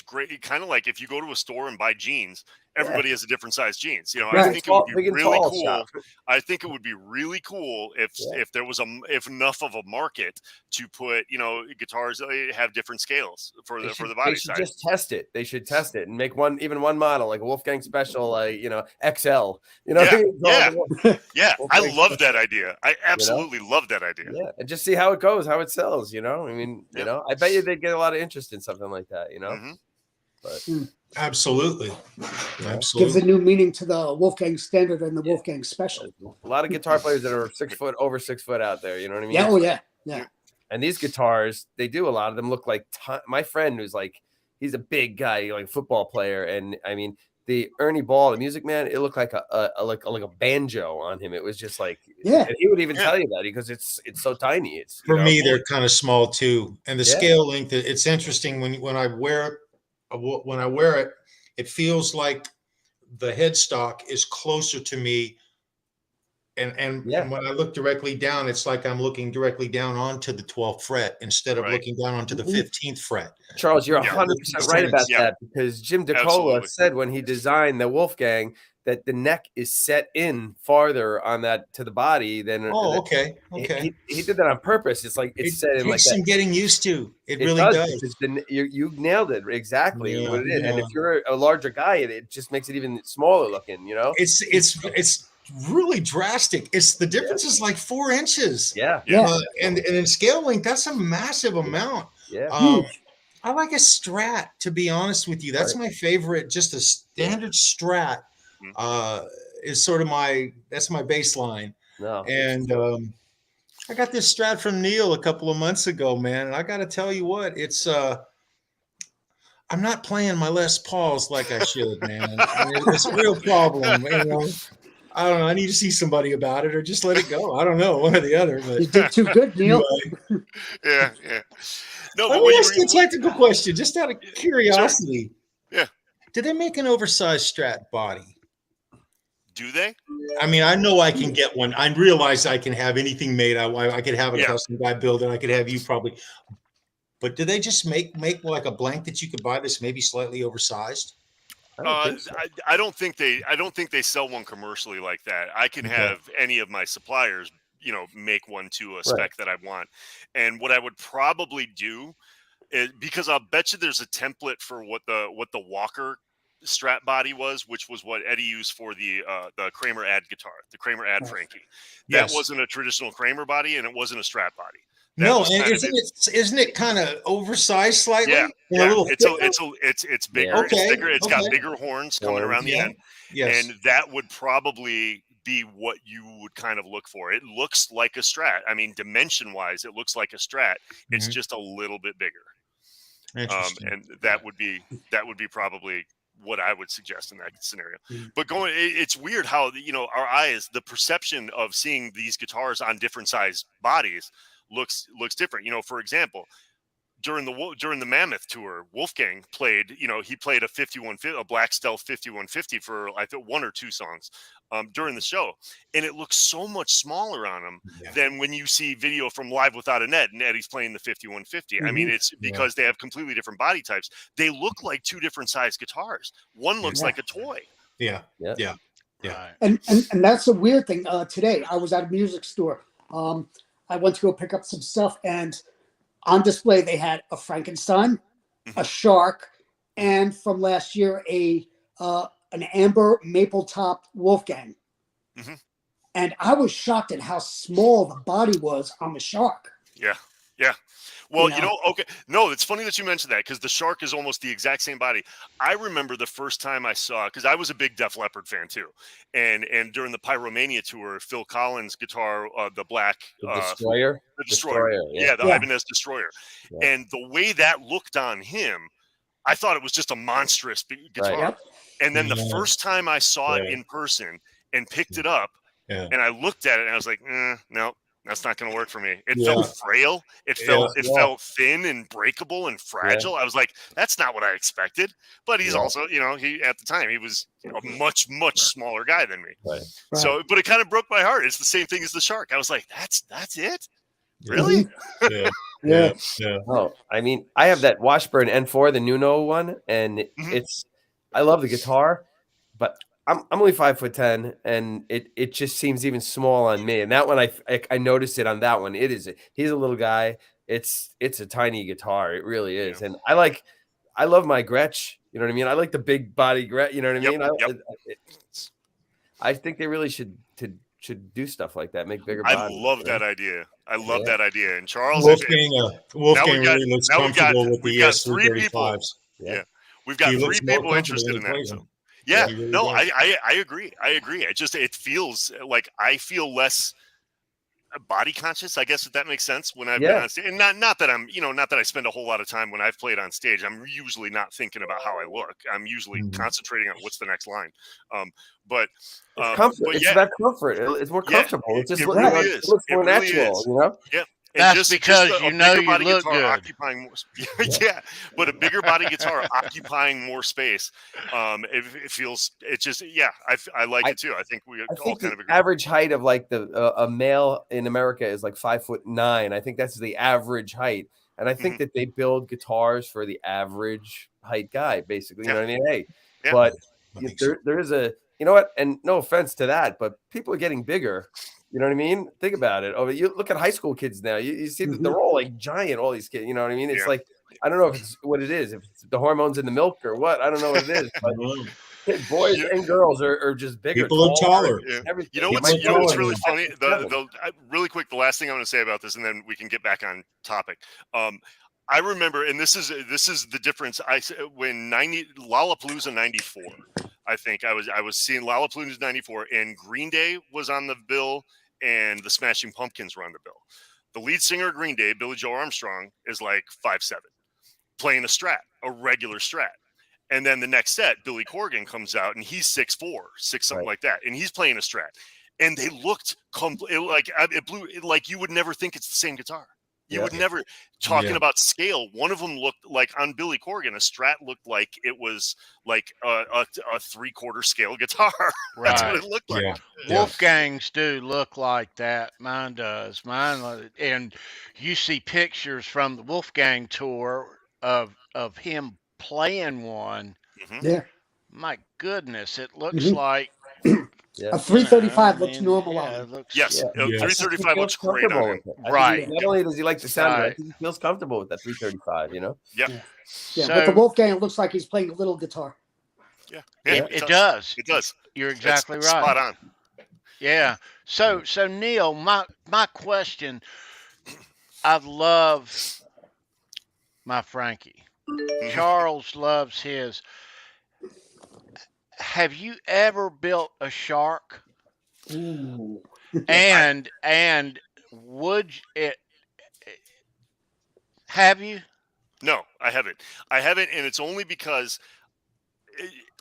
great. Kind of like if you go to a store and buy jeans, everybody has a different size jeans. I think it would be really cool. Shop. I think it would be really cool if there was enough of a market to put guitars that have different scales for the body they should size. Just test it. They should test it and make one model like a Wolfgang special, like XL. Yeah. I love that idea. I absolutely love that idea. Yeah, and just see how it goes, how it sells. I mean, I bet you they'd get a lot of interest in something like that. But absolutely. Gives a new meaning to the Wolfgang Standard and the Wolfgang Special. A lot of guitar players that are 6 foot, over 6 foot out there. You know what I mean? Yeah. Oh yeah. And these guitars, they do, a lot of them look like my friend who's like, he's a big guy, like football player, and I mean, the Ernie Ball, the Music Man, it looked like a banjo on him. It was just like, and he would even tell you that because it's so tiny. It's for me, they're kind of small too, and the scale length. It's interesting when I wear it, it feels like the headstock is closer to me, and when I look directly down, it's like I'm looking directly down onto the 12th fret instead of looking down onto the 15th fret. Charles, you're 100% right about that, because Jim DeCola said when he designed the Wolfgang that the neck is set in farther on that to the body than. Oh, okay. He did that on purpose. It's like it's set in like that. Some getting used to. It really does. You nailed it exactly what it is. And if you're a larger guy, it just makes it even smaller looking. It's really drastic. It's the difference is like 4 inches. Yeah. And in scale length, that's a massive amount. Yeah. I like a Strat, to be honest with you. That's my favorite. Just a standard Strat is sort of that's my baseline. No. And I got this Strat from Neil a couple of months ago, man. And I got to tell you what, it's I'm not playing my Les Pauls like I should, man. It's a real problem. You know, I don't know. I need to see somebody about it or just let it go. I don't know, one or the other. But You did too good, Neil. anyway. Yeah. No, Let but me ask you a technical question, just out of curiosity. Sure. Yeah. Do they make an oversized Strat body? Do they? I mean, I know I can get one. I realize I can have anything made. I could have a custom guy build it. I could have you probably. But do they just make like a blank that you could buy that's maybe slightly oversized? I don't think they sell one commercially like that. I can have any of my suppliers, make one to a spec that I want. And what I would probably do is, because I'll bet you there's a template for what the Walker Strat body was, which was what Eddie used for the Kramer ad guitar, the Kramer ad Frankie. That wasn't a traditional Kramer body, and it wasn't a Strat body. No, and isn't it kind of oversized slightly? Yeah, it's bigger. Okay, it's bigger. It's got bigger horns coming around the end. Yes. And that would probably be what you would kind of look for. It looks like a Strat. I mean, dimension-wise, it looks like a Strat. It's just a little bit bigger. And that would be probably what I would suggest in that scenario. But it's weird how our eyes, the perception of seeing these guitars on different size bodies looks different. For example, during the Mammoth tour, Wolfgang played, he played a Black Stealth 5150 for I think one or two songs during the show, and it looks so much smaller on him than when you see video from Live Without a Net and Eddie's playing the 5150. I mean, it's because they have completely different body types. They look like two different size guitars. One looks like a toy. Yeah. And that's the weird thing. Today, I was at a music store. I went to go pick up some stuff, and on display they had a Frankenstein, a shark, and from last year an amber maple top Wolfgang. And I was shocked at how small the body was on the shark. Yeah. Well, okay. No, it's funny that you mentioned that, because the shark is almost the exact same body. I remember the first time I saw, because I was a big Def Leppard fan too, and during the Pyromania tour, Phil Collins' guitar, the black Destroyer, the Ibanez Destroyer, and the way that looked on him, I thought it was just a monstrous guitar. And then the first time I saw it in person and picked it up, and I looked at it and I was like, no. That's not going to work for me. It felt frail. It felt thin and breakable and fragile. I was like, that's not what I expected. But he's also, he at the time he was a much, much smaller guy than me. So, but it kind of broke my heart. It's the same thing as the shark. I was like, that's it. Really? Yeah. Oh, I mean, I have that Washburn N4, the Nuno one, and I love the guitar, but I'm only 5'10", and it just seems even small on me. And that one, I noticed it on that one. He's a little guy. It's a tiny guitar. It really is. And I love my Gretsch. You know what I mean? I like the big body Gretsch. You know what I mean? I think they really should do stuff like that. Make bigger bodies. I love that idea. That idea. And Charles, Wolfgang really looks comfortable with the S335s. We've got three people interested in that. So. Yeah, really no, I agree. It feels like I feel less body conscious, I guess, if that makes sense, when I've been on stage. And not that I'm, not that I spend a whole lot of time when I've played on stage. I'm usually not thinking about how I look. I'm usually concentrating on what's the next line. But it's comfort. It's about comfort. It's more comfortable. It just looks more natural, Yeah. That's because you look good. Occupying more, but a bigger body guitar occupying more space. It feels. It just. I like it too. I think we all kind of agree. Average height of like a male in America is like 5'9". I think that's the average height, and I think that they build guitars for the average height guy, basically. You know what I mean? But there is a. You know what? And no offense to that, but people are getting bigger. You know what I mean? Think about it. Oh, you look at high school kids now. You see that they're all like giant. All these kids. You know what I mean? It's like, I don't know if it's what it is. If it's the hormones in the milk or what. I don't know what it is. But boys and girls are just bigger. People are taller. You know what's really funny? Really quick, the last thing I'm going to say about this, and then we can get back on topic. I remember, and this is the difference. When Lollapalooza '94, I think I was seeing Lollapalooza '94, and Green Day was on the bill, and the Smashing Pumpkins were on the bill. The lead singer of Green Day, Billy Joe Armstrong, is like 5'7", playing a regular Strat. And then the next set, Billy Corgan comes out, and he's 6'4", something like that, and he's playing a Strat. And they looked it blew, like you would never think it's the same guitar. You would never, talking about scale. One of them looked like, on Billy Corgan, a Strat looked like it was like a 3/4 scale guitar. That's what it looked like. Wolfgang's do look like that. Mine does. And you see pictures from the Wolfgang tour of him playing one. Yeah. My goodness, it looks like a 335 looks normal on him. It looks, yes, 335 looks great on him. Right. Not only does he like the sound, but I think he feels comfortable with that 335. You know. Yeah. So, with the Wolfgang, it looks like he's playing a little guitar. Yeah. It does. It does. You're exactly right. Spot on. Yeah. So Neil, my question, I love my Frankie. Charles loves his. Have you ever built a shark? Ooh. And would it? Have you? No, I haven't. And it's only because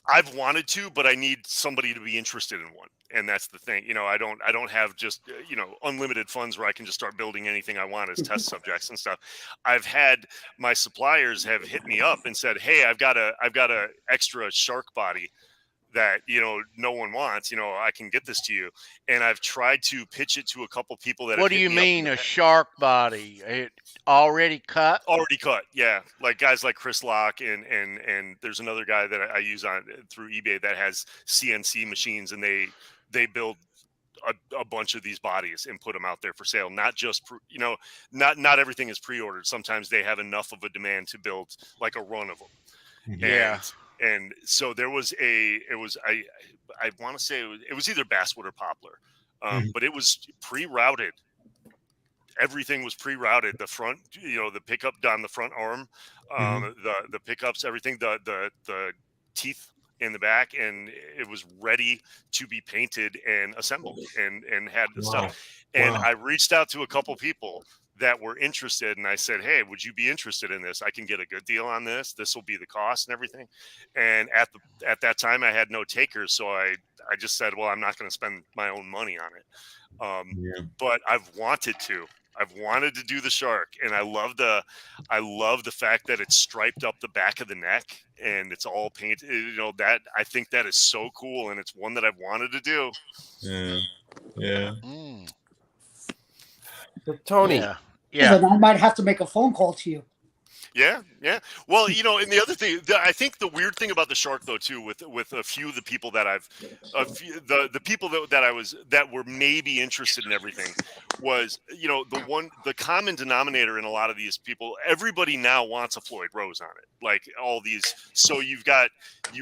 I've wanted to, but I need somebody to be interested in one. And that's the thing. You know, I don't have just, unlimited funds where I can just start building anything I want as test subjects and stuff. I've had my suppliers have hit me up and said, "Hey, I've got a extra shark body that, no one wants, I can get this to you." And I've tried to pitch it to a couple people that. What do you mean a shark body? It already cut? Already cut, yeah. Like guys like Chris Locke and there's another guy that I use through eBay that has CNC machines, and they build a bunch of these bodies and put them out there for sale. Not just, not everything is pre-ordered. Sometimes they have enough of a demand to build like a run of them. Yeah. And so there was I want to say it was either basswood or poplar, but it was pre-routed. Everything was pre-routed. The front, the pickup down the front arm, the pickups, everything, the teeth in the back, and it was ready to be painted and assembled and had the stuff. And I reached out to a couple people that were interested, and I said, "Hey, would you be interested in this? I can get a good deal on this. This will be the cost and everything." And at that time, I had no takers, so I just said, "Well, I'm not going to spend my own money on it." But I've wanted to do the shark, and I love the fact that it's striped up the back of the neck and it's all painted. That I think that is so cool, and it's one that I've wanted to do. Yeah. Tony. Yeah. I might have to make a phone call to you. Yeah. Well, and the other thing, I think the weird thing about the shark, though, too, with a few of the people that the people that were maybe interested in everything was, the common denominator in a lot of these people, everybody now wants a Floyd Rose on it, like all these. So you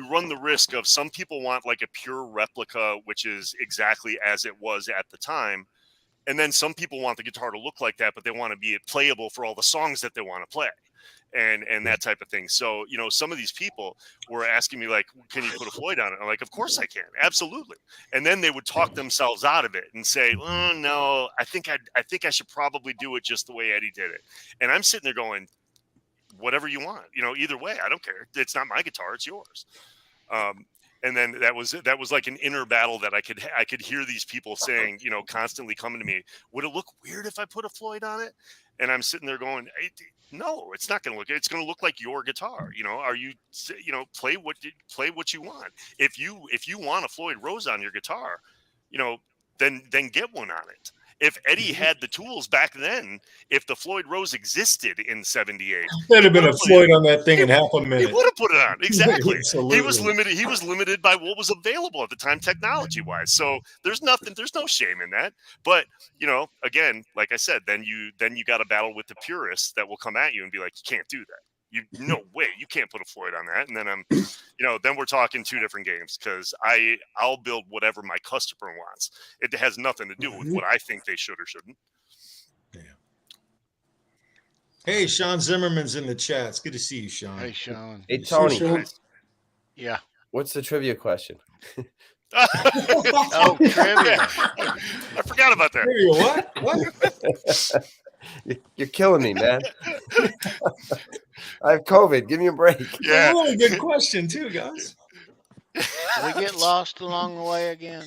run the risk of some people want like a pure replica, which is exactly as it was at the time. And then some people want the guitar to look like that, but they want to be playable for all the songs that they want to play. And that type of thing. So, some of these people were asking me like, "Can you put a Floyd on it?" I'm like, "Of course I can. Absolutely." And then they would talk themselves out of it and say, "Oh, no, I think I should probably do it just the way Eddie did it." And I'm sitting there going, "Whatever you want, either way, I don't care. It's not my guitar, it's yours." And then that was like an inner battle that I could hear these people saying, constantly coming to me, "Would it look weird if I put a Floyd on it?" And I'm sitting there going, "Hey, no, it's not going to look. It's going to look like your guitar. Are you, play what you want. If you want a Floyd Rose on your guitar, then get one on it." If Eddie had the tools back then, if the Floyd Rose existed in '78, there'd have been a Floyd on that thing in half a minute. He would have put it on. Exactly. Absolutely. He was limited by what was available at the time, technology wise. So there's no shame in that. But again, like I said, then you got to battle with the purists that will come at you and be like, "You can't do that. No way, you can't put a Floyd on that." And then then we're talking two different games, because I'll build whatever my customer wants. It has nothing to do with what I think they should or shouldn't. Hey, Sean Zimmerman's in the chat. It's good to see you, Sean. Hey, Sean. Hey, Tony. Sure. Yeah. What's the trivia question? Oh, trivia. I forgot about that. What? You're killing me, man. I have COVID. Give me a break. Yeah. Really good question, too, guys. Did we get lost along the way again?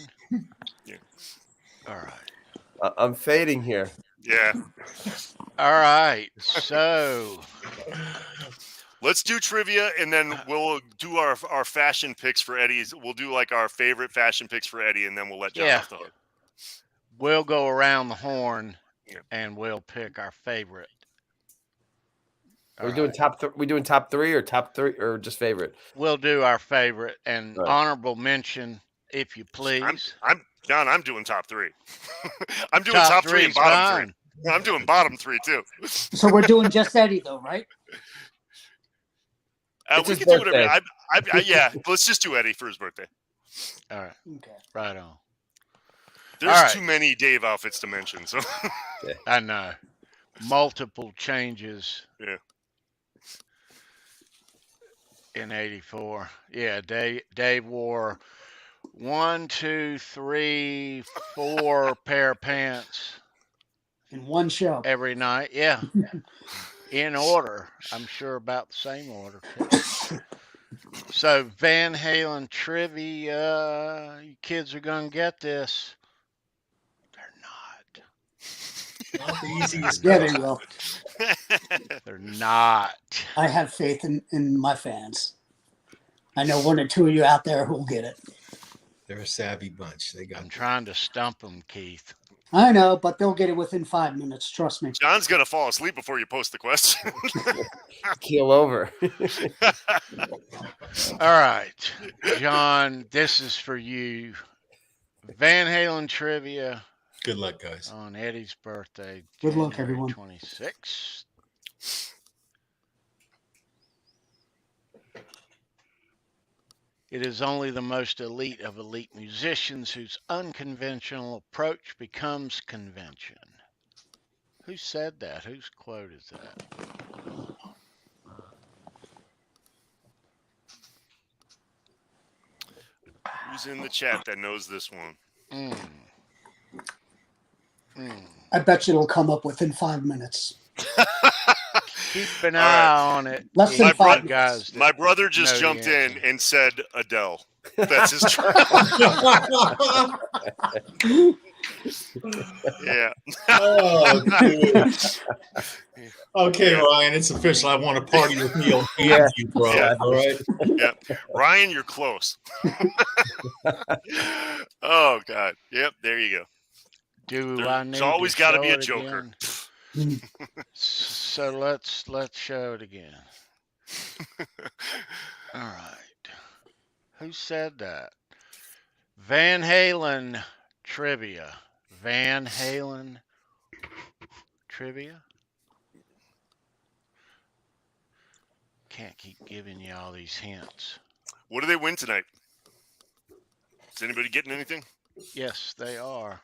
Yeah. All right. I'm fading here. Yeah. All right. So Let's do trivia, and then we'll do our fashion picks for Eddie's. We'll do like our favorite fashion picks for Eddie, and then we'll let John off the hook. we'll go around the horn, Yeah. and we'll pick our favorite. Are we doing top three or top three or just favorite? We'll do our favorite and Right. honorable mention, if you please. I'm doing top three. I'm doing Top top three and three's bottom fine. three. I'm doing bottom three too. So we're doing just Eddie, though, right? It's We his can do whatever. birthday. Yeah, let's just do Eddie for his birthday. All right. Okay. Right on. There's All right. too many Dave outfits to mention. So I know. Multiple changes. Yeah. In '84. Yeah, Dave wore 1, 2, 3, 4 pair of pants In one show. every night. Yeah. In order. I'm sure about the same order. So Van Halen trivia. You kids are gonna get this. They're not. Not the easiest. Yeah, they will. They're not. I have faith in my fans. I know one or two of you out there who will get it. They're a savvy bunch. They got. I'm trying to stump them, Keith. I know, but they'll get it within 5 minutes. Trust me. John's gonna fall asleep before you post the question. Keel over. All right, John, this is for you. Van Halen trivia Good luck, guys. on Eddie's birthday. Good luck, January everyone. 26th. It is only the most elite of elite musicians whose unconventional approach becomes convention. Who said that? Whose quote is that? Who's in the chat that knows this one? I bet you it'll come up within 5 minutes. Keep an All eye right. on it. Less than My 5 bro- minutes. Guys, My brother just know the jumped in answer. and said Adele. That's his choice. Yeah. Oh, dude. Okay, Ryan, it's official. I want to party with me on Yeah. you, bro. Yeah. All right. Yeah. Ryan, you're close. Oh God. Yep. There you go. Do I need There's always to got to show be a it joker. again? So let's show it again. All right. Who said that? Van Halen trivia. Van Halen trivia? Can't keep giving you all these hints. What do they win tonight? Is anybody getting anything? Yes, they are.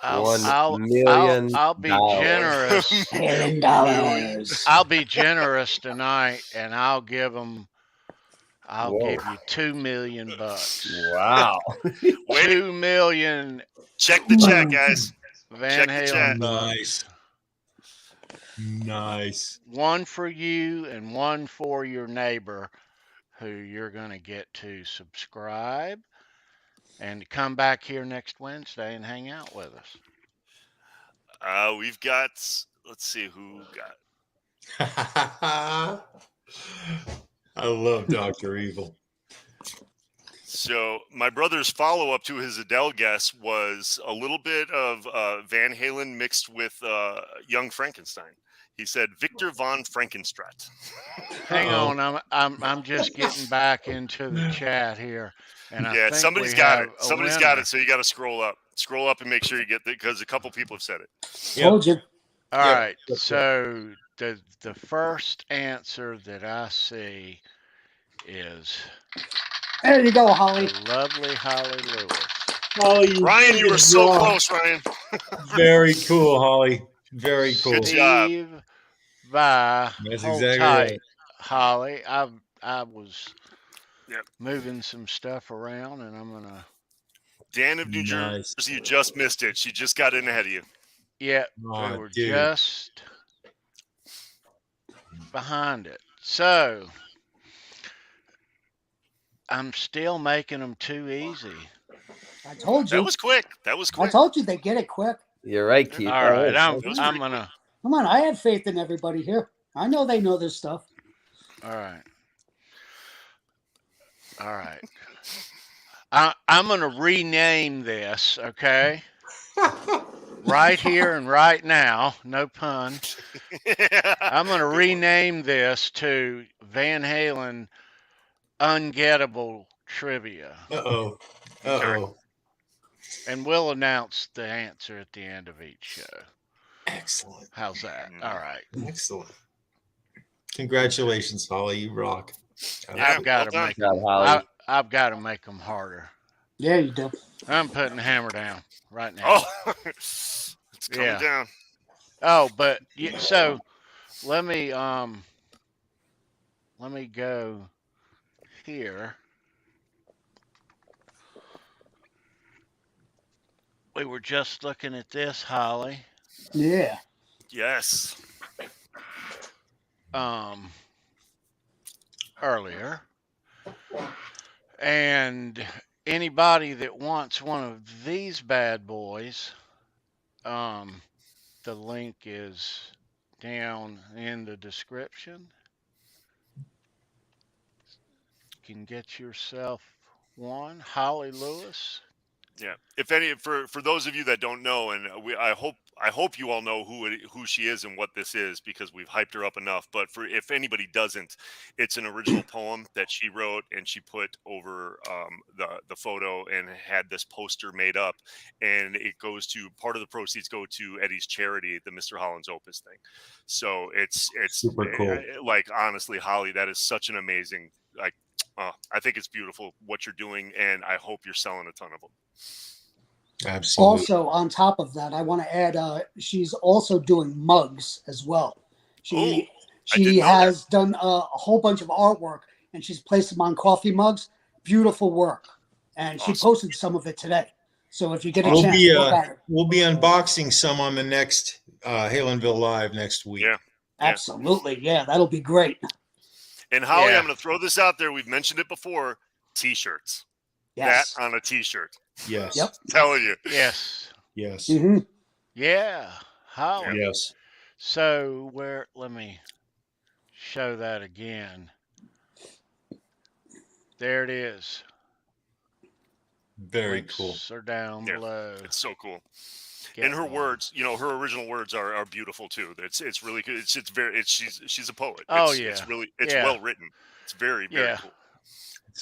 $1 million. I'll be generous. $1,000,000. I'll be generous tonight, and I'll give them. I'll Whoa. give you $2 million. Wow. Wait, 2 million check the chat, guys. Van Check the Halen chat. bucks. Nice. One for you and one for your neighbor, who you're going to get to subscribe and come back here next Wednesday and hang out with us. We've got. Let's see who got. I love Dr. Evil. So my brother's follow-up to his Adele guess was a little bit of Van Halen mixed with Young Frankenstein. He said Victor von Frankenstrat. Hang on, I'm just getting back into the chat here, and I think somebody's we got have it. a Somebody's winner. got it. So you got to scroll up and make sure you get it because a couple people have said it. Told you. All right, so the first answer that I see is There you go, Holly. the lovely Holly Lewis. Holly, Ryan, you were so close, Ryan. Very cool, Holly. Very cool. Good job. Steve Vai. That's Hold exactly tight, right. Holly. I was Yep. moving some stuff around, and I'm gonna. Dan of New Nice. Jersey, you just missed it. She just got in ahead of you. Yeah, Oh, we were dude. just behind it. So I'm still making them too easy. I told you. That was quick. That was I quick. told you they get it quick. You're right, Keith. All right, That was I'm pretty gonna. Come on, I have faith in everybody here. I know they know this stuff. All right. All right. I'm going to rename this, okay? Right here and right now, no pun. I'm going to rename this to Van Halen Ungettable Trivia. Uh-oh. Uh-oh. And we'll announce the answer at the end of each show. Excellent. How's that? All right. Excellent. Congratulations, Holly. You rock. Yeah, I've got to well make Good job, Holly. I've got to make them harder. Yeah, you do. I'm putting the hammer down right now. Oh, it's coming Yeah. down. Oh, but so let me go here. We were just looking at this, Holly. Yeah. Yes. Earlier. And anybody that wants one of these bad boys, the link is down in the description. You can get yourself one. Holly Lewis. Yeah. If any, for those of you that don't know, and I hope you all know who she is and what this is, because we've hyped her up enough. But if anybody doesn't, it's an original poem that she wrote and she put over the photo and had this poster made up, and it goes to, part of the proceeds go to Eddie's charity, the Mr. Holland's Opus thing. So it's Super cool. Like, honestly, Holly, that is such an amazing, like, I think it's beautiful what you're doing, and I hope you're selling a ton of them. Absolutely. Also, on top of that, I want to add, she's also doing mugs as well. She has done a whole bunch of artwork, and she's placed them on coffee mugs. Beautiful work, and she posted some of it today. So if you get a chance, look at it. We'll be unboxing some on the next Halenville Live next week. Yeah, absolutely. Yeah, that'll be great. And Holly, I'm going to throw this out there. We've mentioned it before. T-shirts. Yes. That on a T-shirt. Yes. Yep. I'm telling you. Yes. Yes. Mm-hmm. Yeah. Holly. Yes. So let me show that again. There it is. Very Links cool. are down below. It's so cool. Get and her one. words, her original words are beautiful too. It's really good. She's a poet. It's well written. It's very cool.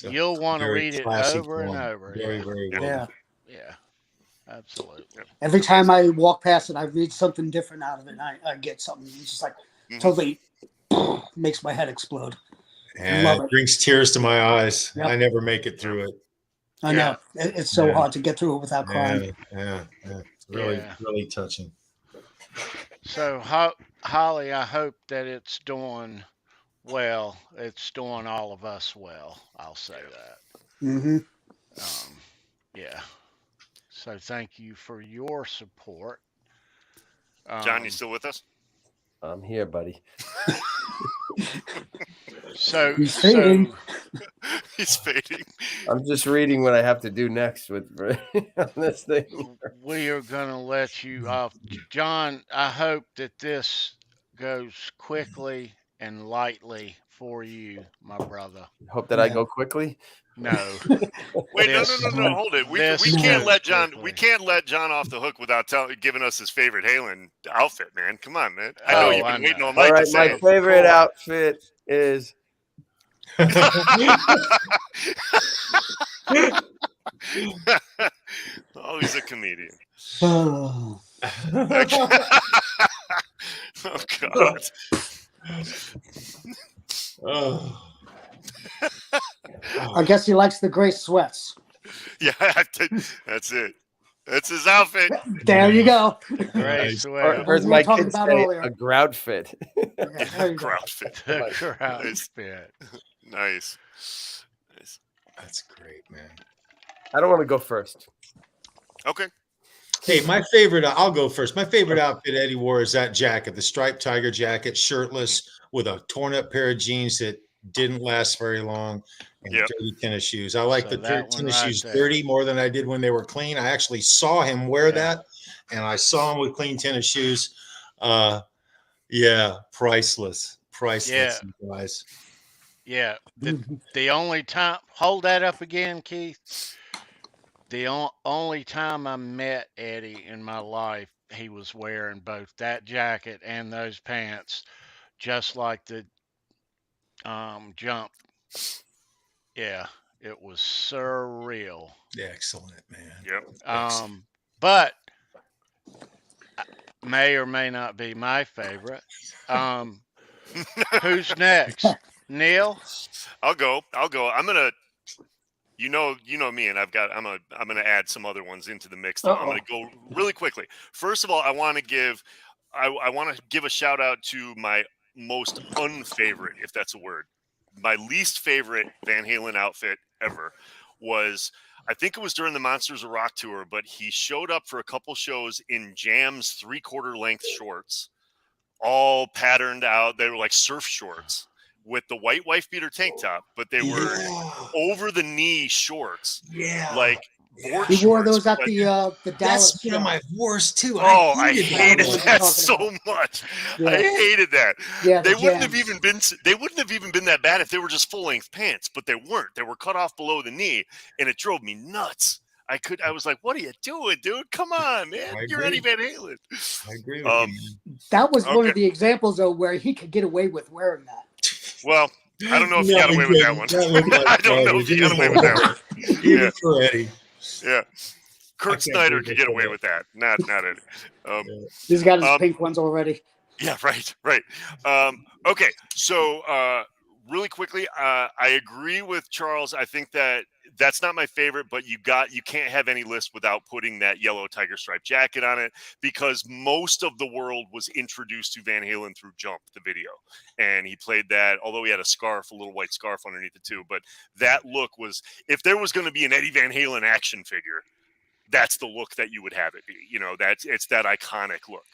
You'll want to read it over and over. Very, very well. Yeah. Yeah. Absolutely. Every time I walk past it, I read something different out of it. And I get something. It's just like totally makes my head explode. And it brings tears to my eyes. Yep. I never make it through it. I know. It's so hard to get through it without crying. Yeah. It's really touching. So, Holly, I hope that it's doing well. It's doing all of us well. I'll say that. Mm-hmm. Yeah. So thank you for your support. John, you still with us? I'm here, buddy. So he's fading. He's fading. I'm just reading what I have to do next with on this thing. We are going to let you off. John, I hope that this goes quickly and lightly for you, my brother. Hope that I go quickly. No. Wait, no, hold it. We can't let John. We can't let John off the hook without giving us his favorite Halen outfit, man. Come on, man. I know you've been waiting all night. All right, to say my favorite outfit is. Oh, he's a comedian. Oh God. Oh. I guess he likes the gray sweats. Yeah, that's it. That's his outfit. There you go. Gray Nice. sweat. Or as We were my talking kids about say, earlier. a grout fit. Yeah, there you go. Grout fit. The Nice. crowd Nice. fit. Nice. That's great, man. I don't want to go first. Okay. Hey, my favorite, I'll go first. My favorite outfit Eddie wore is that jacket, the striped tiger jacket, shirtless, with a torn up pair of jeans that didn't last very long, and Yep. dirty tennis shoes. I like So that one tennis right shoes there. dirty more than I did when they were clean. I actually saw him wear Yeah. that, and I saw him with clean tennis shoes. Yeah, priceless. Priceless, you guys. Yeah. The only time, hold that up again, Keith. The only time I met Eddie in my life, he was wearing both that jacket and those pants, just like the jump. Yeah, it was surreal. Yeah, excellent, man. Yep. But may or may not be my favorite. Who's next? Neil? I'll go. I'm gonna. You know me, and I'm gonna add some other ones into the mix. Though. I'm gonna go really quickly. First of all, I want to give a shout out to my most unfavorite, if that's a word. My least favorite Van Halen outfit ever was, I think it was during the Monsters of Rock tour, but he showed up for a couple shows in Jam's 3/4 length shorts, all patterned out. They were like surf shorts with the white wife beater tank top, but they were over the knee shorts. Yeah. Like board He wore shorts, those at but- the Dallas That's one show. of my worst too. Oh, I that. hated what you're that talking so about. much. Yeah. I hated that. Yeah, They the wouldn't have jams. even been. They wouldn't have even been that bad if they were just full length pants, but they weren't. They were cut off below the knee, and it drove me nuts. I was like, "What are you doing, dude? Come on, man! I You're agree. Eddie Van Halen." I agree with you. That was one Okay. of the examples, though, where he could get away with wearing that. Well, I don't know if he No, got he away with that didn't. one. That looked like I don't know if he got away with that one. Even Yeah. for Eddie. Yeah, Kurt can't Snyder believe could they get said away that. with that. Not Eddie. He's got his Um, pink ones already. Yeah, right. Okay, so really quickly, I agree with Charles. I think that's not my favorite, but you can't have any list without putting that yellow tiger stripe jacket on it, because most of the world was introduced to Van Halen through Jump, the video, and he played that. Although he had a little white scarf underneath it too, but that look was, if there was going to be an Eddie Van Halen action figure, that's the look that you would have it be. It's that iconic look.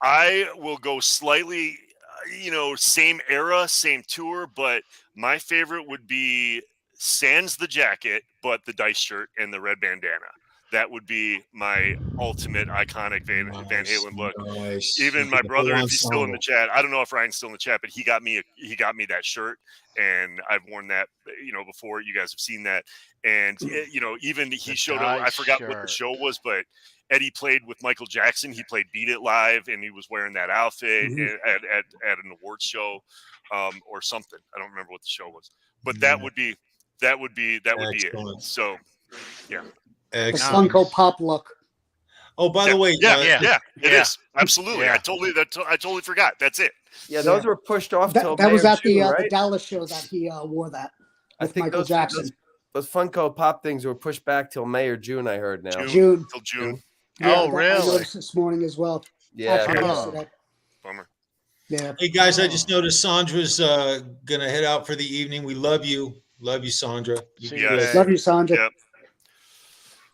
I will go slightly, same era, same tour, but my favorite would be sans the jacket, but the dice shirt and the red bandana. That would be my ultimate iconic Van Halen look. Nice. Even my brother, Full if he's still in the ensemble. chat, I don't know if Ryan's still in the chat, but he got me that shirt, and I've worn that, before. You guys have seen that, and even he The showed up. I dice forgot what the shirt. show was, but Eddie played with Michael Jackson. He played "Beat It" live, and he was wearing that outfit at an awards show, or something. I don't remember what the show was, but that would be it. Excellent. So, yeah. The Excellent. Funko Pop look. Oh, by the way, Yeah, it Yeah. is absolutely. Yeah. I totally forgot. That's it. Yeah, those were pushed off till That was May or at the June, the right? Dallas show that he wore that I with think Michael Jackson. Those Funko Pop things were pushed back till May or June. I heard now. June. Till June. Oh, I really? noticed this morning as well. Yeah, Actually, Huh. yesterday. Bummer. Yeah. hey guys, I just noticed Sandra's gonna head out for the evening. We love you, Sandra. You See be you good. later. Love you, Sandra. Yep.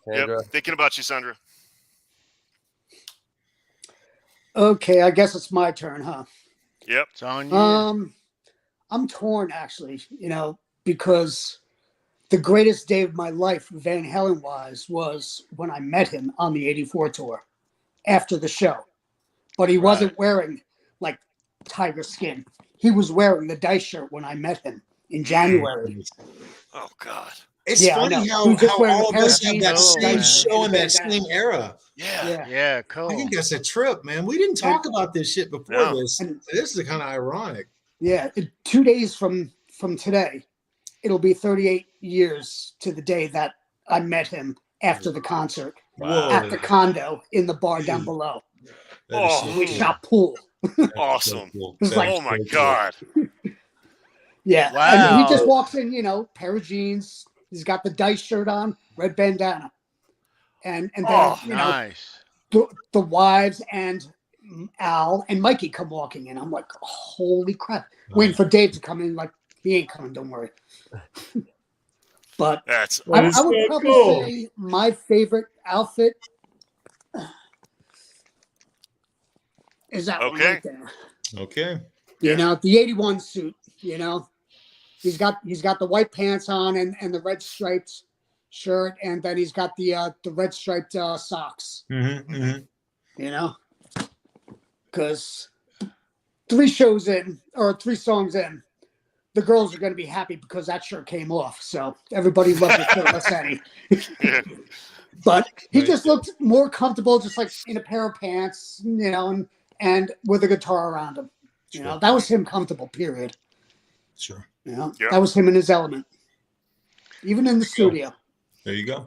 Sandra. Yep. Thinking about you, Sandra. Okay, I guess it's my turn, huh? Yep. It's on you. I'm torn actually, because the greatest day of my life, Van Halen was when I met him on the '84 tour after the show. But he wasn't wearing like tiger skin. He was wearing the dice shirt when I met him in January. Oh God. It's Yeah, I funny know. how, He was just how wearing a all of pair of us have jeans that and a same bandana. show in that Bandana. same era. Yeah. Yeah, cool. I think that's a trip, man. We didn't talk about this shit before No. this. And- This is kind of ironic. Yeah, 2 days from today, it'll be 38 years to the day that I met him after the concert Whoa. at the condo in the bar down below. That is so We cool. shot pool. Awesome. Cool. It's That like- is Oh my so cool. God. Yeah. Wow. And he just walks in, pair of jeans. He's got the Dice shirt on, red bandana. And then, Oh, Nice. the wives and Al and Mikey come walking in. I'm like, holy crap. Waiting for Dave to come in. Like, he ain't coming, don't worry. But that's I would so probably cool. say my favorite outfit is that one Okay. right there. Okay. The 81 suit, He's got the white pants on and the red striped shirt, and then he's got the red striped socks. Mm-hmm, mm-hmm. Because 3 songs in, the girls are going to be happy because that shirt came off. So everybody loves the shirtless Eddie. Yeah. But he Right. just looked more comfortable, just like in a pair of pants, and with a guitar around him. Sure. That was him comfortable, period. Sure. Yeah. That was him in his element. Even in the studio. There you go.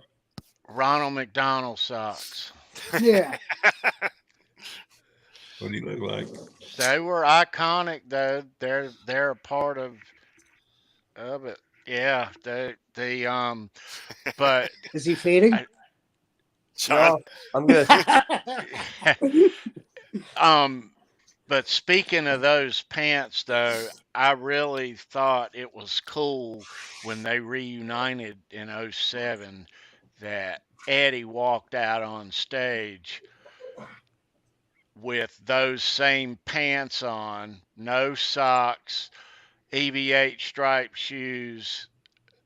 Ronald McDonald socks. Yeah. What do you look like? They were iconic, though. They're a part of it. Yeah. But Is he fading? John. I'm gonna. But speaking of those pants, though, I really thought it was cool when they reunited in '07 that Eddie walked out on stage with those same pants on, no socks, EVH striped shoes,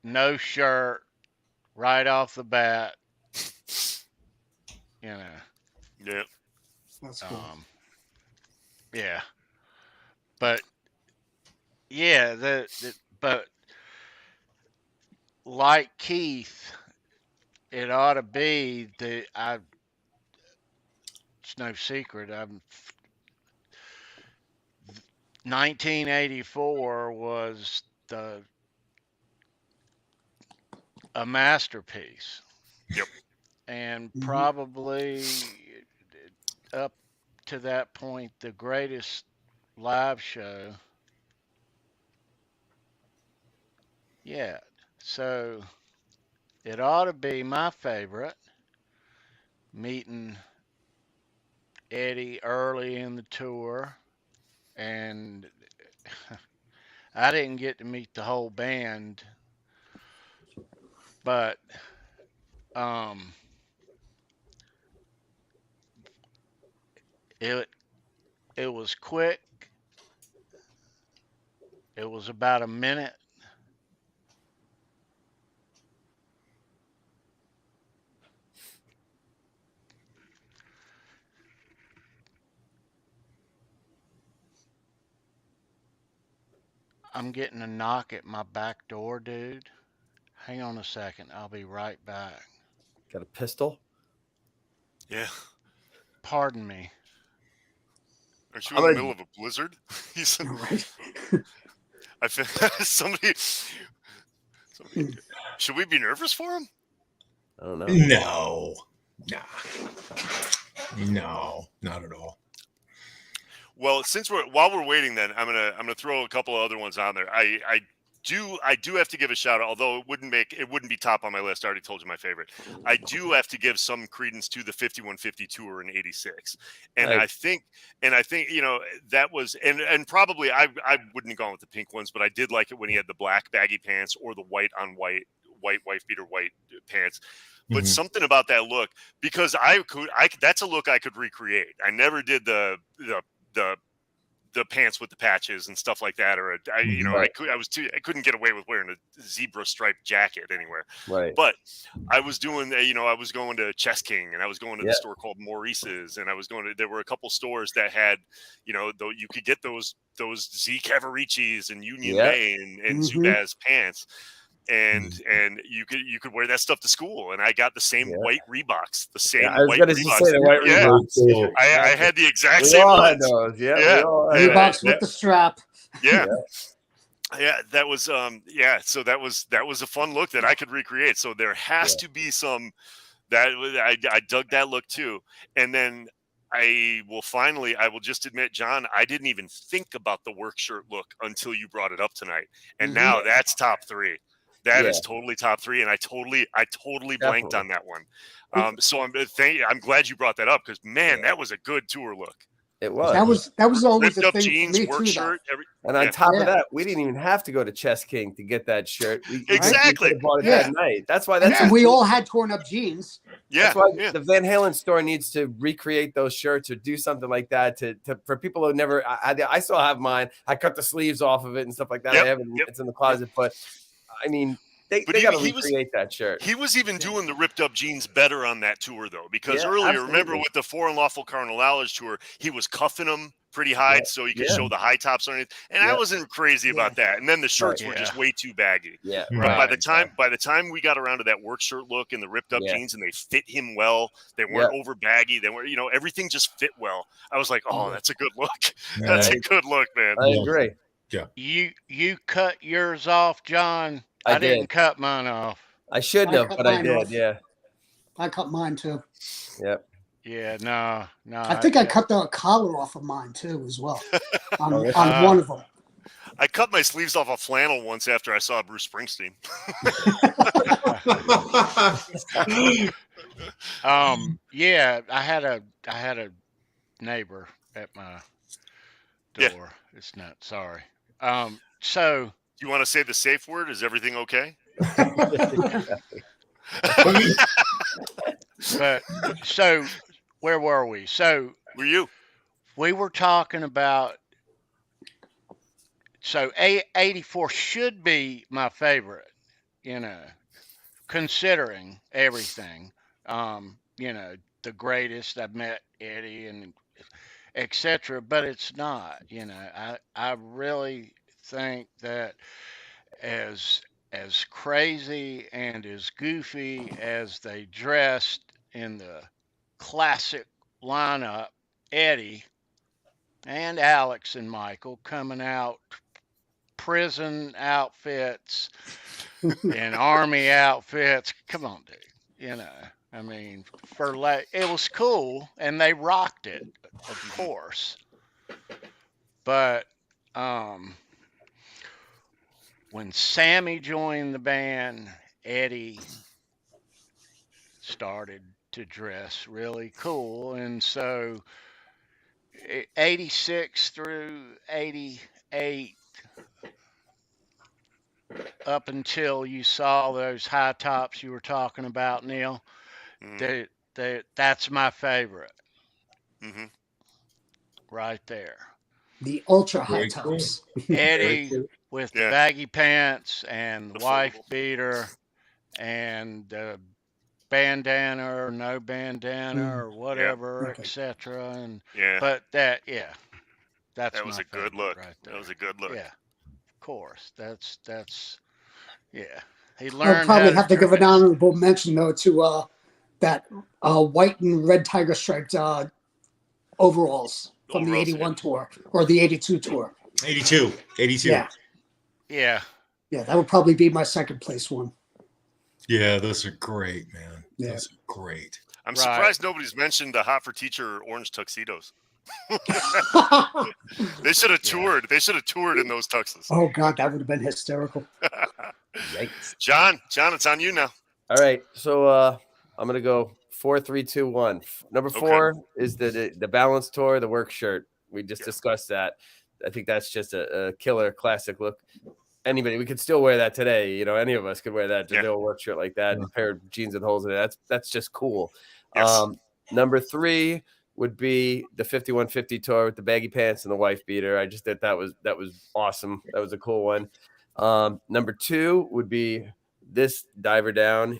no shirt, right off the bat. Yeah. That's cool. Yeah. But yeah, but like Keith, it ought to be it's no secret. 1984 was a masterpiece. Yep. And probably up to that point, the greatest live show. Yeah. So it ought to be my favorite, meeting Eddie early in the tour. And I didn't get to meet the whole band, but it was quick. It was about a minute. I'm getting a knock at my back door, dude. Hang on a second. I'll be right back. Got a pistol? Yeah. Pardon me. Aren't you in the middle of a blizzard? He said, Right. I feel somebody. Should we be nervous for him? I don't know. No. Nah. No, not at all. Well, while we're waiting, then I'm gonna throw a couple of other ones on there. I do have to give a shout out, although it wouldn't be top on my list. I already told you my favorite. I do have to give some credence to the 5150 tour in '86, and Right. I think that was and probably I wouldn't have gone with the pink ones, but I did like it when he had the black baggy pants or the white on white wife beater white pants. But something about that look, because that's a look I could recreate. I never did the pants with the patches and stuff like that, or Right. I couldn't get away with wearing a zebra striped jacket anywhere. Right. But I was doing, I was going to Chess King, and I was going to Yeah. the store called Maurice's, and there were a couple stores that had, though you could get those Z Cavaricis and Union Yeah. Bay and Zubaz pants. And you could wear that stuff to school, and I got the same white Reeboks, the same I was white going to Reeboks. say the white Yeah. Reeboks. I had the exact We same all had ones. those. Yeah. Yeah. We all had Reeboks with the strap. Yeah. Yeah, that was so that was a fun look that I could recreate. So there has to be some I dug that look too. And then I will just admit, John, I didn't even think about the work shirt look until you brought it up tonight. And now that's top 3. That is totally top 3. And I totally blanked on that one. So I'm glad you brought that up, because man, that was a good tour look. It was. That was always Ripped the up thing jeans, for me work too, shirt, and on top of that, we didn't even have to go to Chess King to get that shirt. Exactly. We bought it that night. That's why. And we all had torn up jeans. That's why the Van Halen store needs to recreate those shirts or do something like that for people who never. I still have mine. I cut the sleeves off of it and stuff like that. I have it. It's in the closet, but I mean. They got to recreate that shirt. He was even doing the ripped up jeans better on that tour, though, because earlier, remember with the For Unlawful Carnal Knowledge tour, he was cuffing them pretty high so you could show the high tops underneath. And I wasn't crazy about that. And then the shirts were just way too baggy. Yeah. But by the time we got around to that work shirt look and the ripped up jeans, and they fit him well, they weren't over baggy. They were, everything just fit well. I was like, oh, that's a good look. That's a good look, man. I agree. Yeah. You cut yours off, John. I didn't cut mine off. I shouldn't have, but I did. Yeah. I cut mine too. Yep. Yeah. No. I think I cut the collar off of mine too, as well. on one of them. I cut my sleeves off a flannel once after I saw Bruce Springsteen. Yeah. I had a neighbor at my door. Yeah. It's not. Sorry. So. Do you want to say the safe word? Is everything okay? But so where were we? So we were talking about. So 84 should be my favorite, considering everything. The greatest. I've met Eddie and etc. But it's not. I really think that as crazy and as goofy as they dressed in the classic lineup, Eddie and Alex and Michael coming out prison outfits and army outfits. Come on, dude. I mean, it was cool and they rocked it, of course. But when Sammy joined the band, Eddie started to dress really cool. And so 86 through 88, up until you saw those high tops you were talking about, Neil, that's my favorite. Mm-hmm. Right there. The ultra high tops. Eddie with the baggy pants and the wife beater and the bandana or no bandana or whatever, etc. And but that was a good look. Right there. That was a good look. Yeah, of course. That's He I'll learned. probably have to give an honorable mention though to that white and red tiger striped overalls from the 81 tour or the 82 tour. 82. Yeah, that would probably be my second place one. Yeah, those are great, man. Yeah. Those are great. I'm surprised nobody's mentioned the Hot for Teacher orange tuxedos. They should have toured. They should have toured in those tuxes. Oh God, that would have been hysterical. Yikes. John, it's on you now. All right, so I'm gonna go 4, 3, 2, 1. Number 4 is the balance tour, the work shirt. We just discussed that. I think that's just a killer classic look. Anybody, we could still wear that today. Any of us could wear that, just a work shirt like that, and a pair of jeans with holes in it. That's just cool. Yes. Number 3 would be the 5150 tour with the baggy pants and the wife beater. I just thought that was awesome. That was a cool one. Number 2 would be this diver down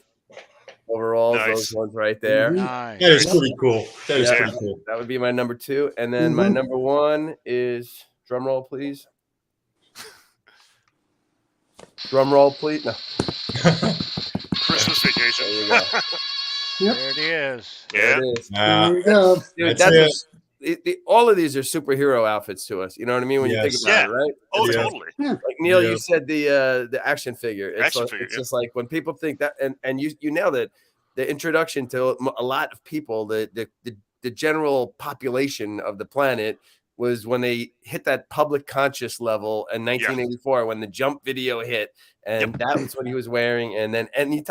overalls, those ones right there. Nice. That is pretty cool. That is pretty cool. That would be my number 2. And then my number 1 is, drum roll, please. Drum roll, please. No. Christmas Vacation. There you go. There it is. There it is. There you go. Dude, all of these are superhero outfits to us. You know what I mean? When you think about it, right? Oh, totally. Like Neil, you said the action figure. It's just like when people think that, and you nailed it. the introduction to a lot of people, the general population of the planet, was when they hit that public conscious level in 1984 when the Jump video hit, and that was what he was wearing. And then any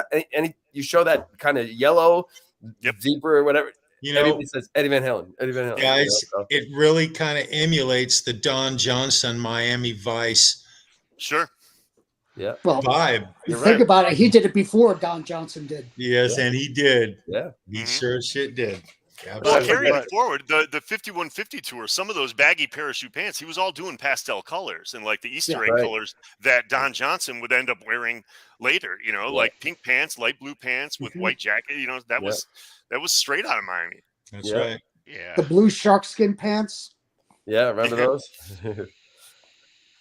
you show that kind of yellow zebra or whatever, you know, everybody says Eddie Van Halen. Guys, it really kind of emulates the Don Johnson Miami Vice vibe. You think about it, he did it before Don Johnson did. Yes, and he did. Yeah, he sure shit did. Well, carrying it forward, the 5150 tour, some of those baggy parachute pants, he was all doing pastel colors and like the Easter egg colors that Don Johnson would end up wearing later, you know, like pink pants, light blue pants with white jacket, you know, that was straight out of Miami. That's right. Yeah. The blue shark skin pants. Yeah, remember those?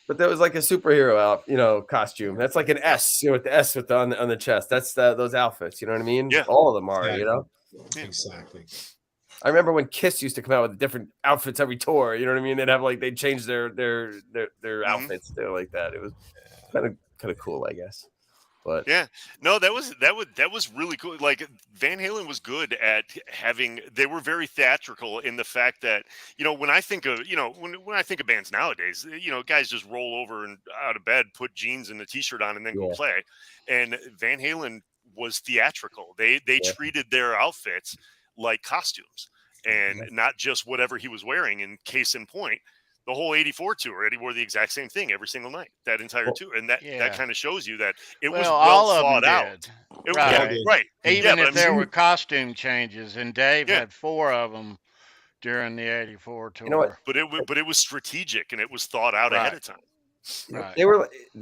But that was like a superhero costume. That's like an S, with the S on the chest. That's those outfits. You know what I mean? Yeah. All of them are. Exactly. I remember when Kiss used to come out with different outfits every tour. You know what I mean? They'd change their outfits there like that. It was kind of cool, I guess. But no, that was really cool. Like Van Halen was good at they were very theatrical in the fact that, when I think of, when I think of bands nowadays, guys just roll over and out of bed, put jeans and a t-shirt on and then go play. And Van Halen was theatrical. They treated their outfits like costumes and not just whatever he was wearing. In case in point, the whole 84 tour, Eddie wore the exact same thing every single night, that entire tour. And that kind of shows you that it was well thought out. Right. Even if there were costume changes, and Dave had 4 of them during the 84 tour. You know what? But it was strategic and it was thought out ahead of time. Right. They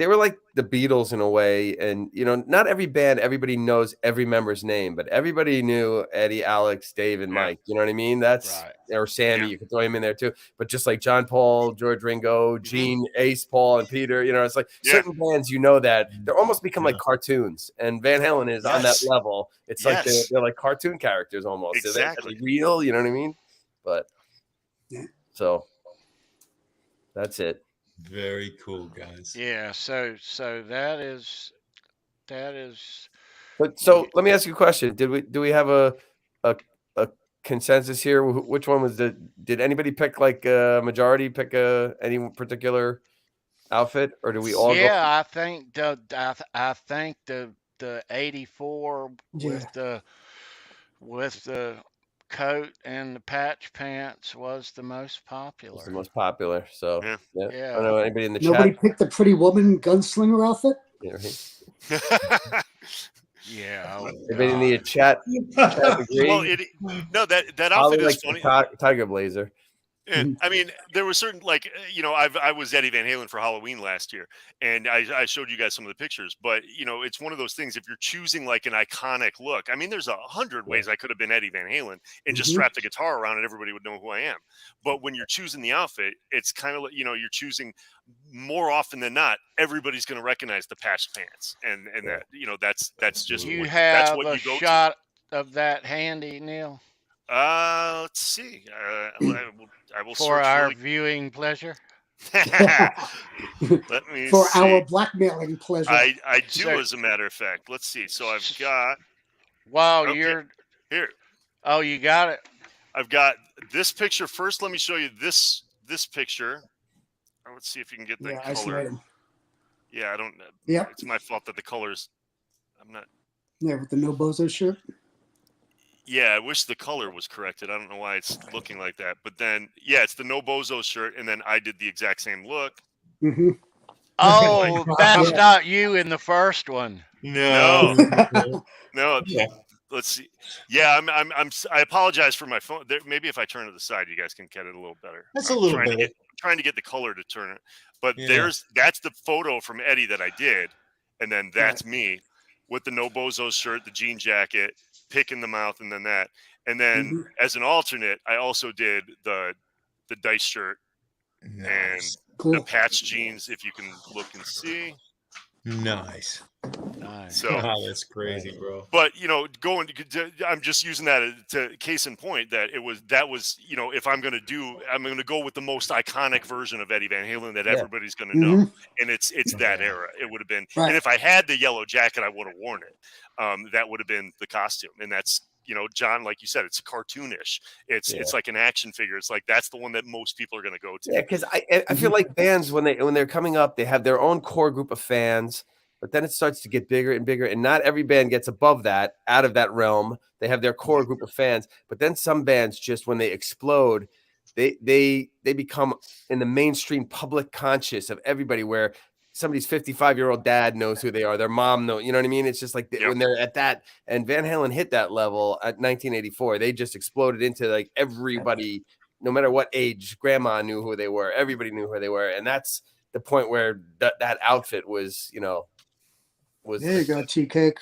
were like the Beatles in a way, and not every band, everybody knows every member's name, but everybody knew Eddie, Alex, Dave, and Mike. You know what I mean? That's or Sammy. You could throw him in there too. But just like John Paul, George Ringo, Gene, Ace, Paul, and Peter. It's like certain bands. That they're almost become like cartoons, and Van Halen is on that level. It's like they're like cartoon characters almost. Exactly. They're real. You know what I mean? But so that's it. Very cool, guys. Yeah, so that is. But so let me ask you a question. Do we have a consensus here? Which one was did anybody pick majority pick any particular outfit, or do we all? Yeah, I think the 84 with the coat and the patch pants was the most popular. It's the most popular. So yeah. I don't know anybody in the Nobody chat. picked the Pretty Woman gunslinger outfit. Yeah, right. Yeah. Anybody in the chat agree? Well, that outfit is funny. Tiger Blazer. And I mean, there were certain I was Eddie Van Halen for Halloween last year, and I showed you guys some of the pictures. But it's one of those things. If you're choosing like an iconic look, I mean, there's 100 ways I could have been Eddie Van Halen and just strapped the guitar around, and everybody would know who I am. But when you're choosing the outfit, it's kind of like you're choosing more often than not. Everybody's going to recognize the patched pants, and that that's just that's what a you go shot of that handy, Neil. Let's see. I will for our viewing pleasure. Let me for see. Our blackmailing pleasure. I do, as a matter of fact. Let's see. So I've got. Wow, you're here. Oh, you got it. I've got this picture first. Let me show you this picture. Let's see if you can get the color. Yeah, I don't. Yeah, it's my fault that the colors. I'm not. Yeah, with the No Bozo shirt. Yeah, I wish the color was corrected. I don't know why it's looking like that. But then, it's the No Bozo shirt, and then I did the exact same look. Mm-hmm. Oh, that's not you in the first one. No. Yeah. Let's see. Yeah, I apologize for my phone. Maybe if I turn it to the side, you guys can get it a little better. That's a little better. Trying to get the color to turn it. But that's the photo from Eddie that I did, and then that's me with the No Bozo shirt, the jean jacket, pick in the mouth, and then that. And then as an alternate, I also did the dice shirt and the patch jeans, if you can look and see. Nice. Nice. So That's crazy, bro. But you know, I'm just using that to case in point that that was you know, if I'm going to go with the most iconic version of Eddie Van Halen that everybody's going to know, and it's that era. It would have been, and if I had the yellow jacket, I would have worn it. That would have been the costume, and that's, you know, John, like you said, it's cartoonish. It's like an action figure. It's like that's the one that most people are going to go to. Yeah, because I feel like bands when they're coming up, they have their own core group of fans. But then it starts to get bigger and bigger, and not every band gets above that, out of that realm. They have their core group of fans, but then some bands just when they explode, they become in the mainstream public conscious of everybody. Where somebody's 55-year-old dad knows who they are, their mom knows. You know what I mean? It's just like when they're at that, and Van Halen hit that level at 1984. They just exploded into like everybody, no matter what age. Grandma knew who they were. Everybody knew who they were, and that's the point where that outfit was, you know. There you go, tea cake.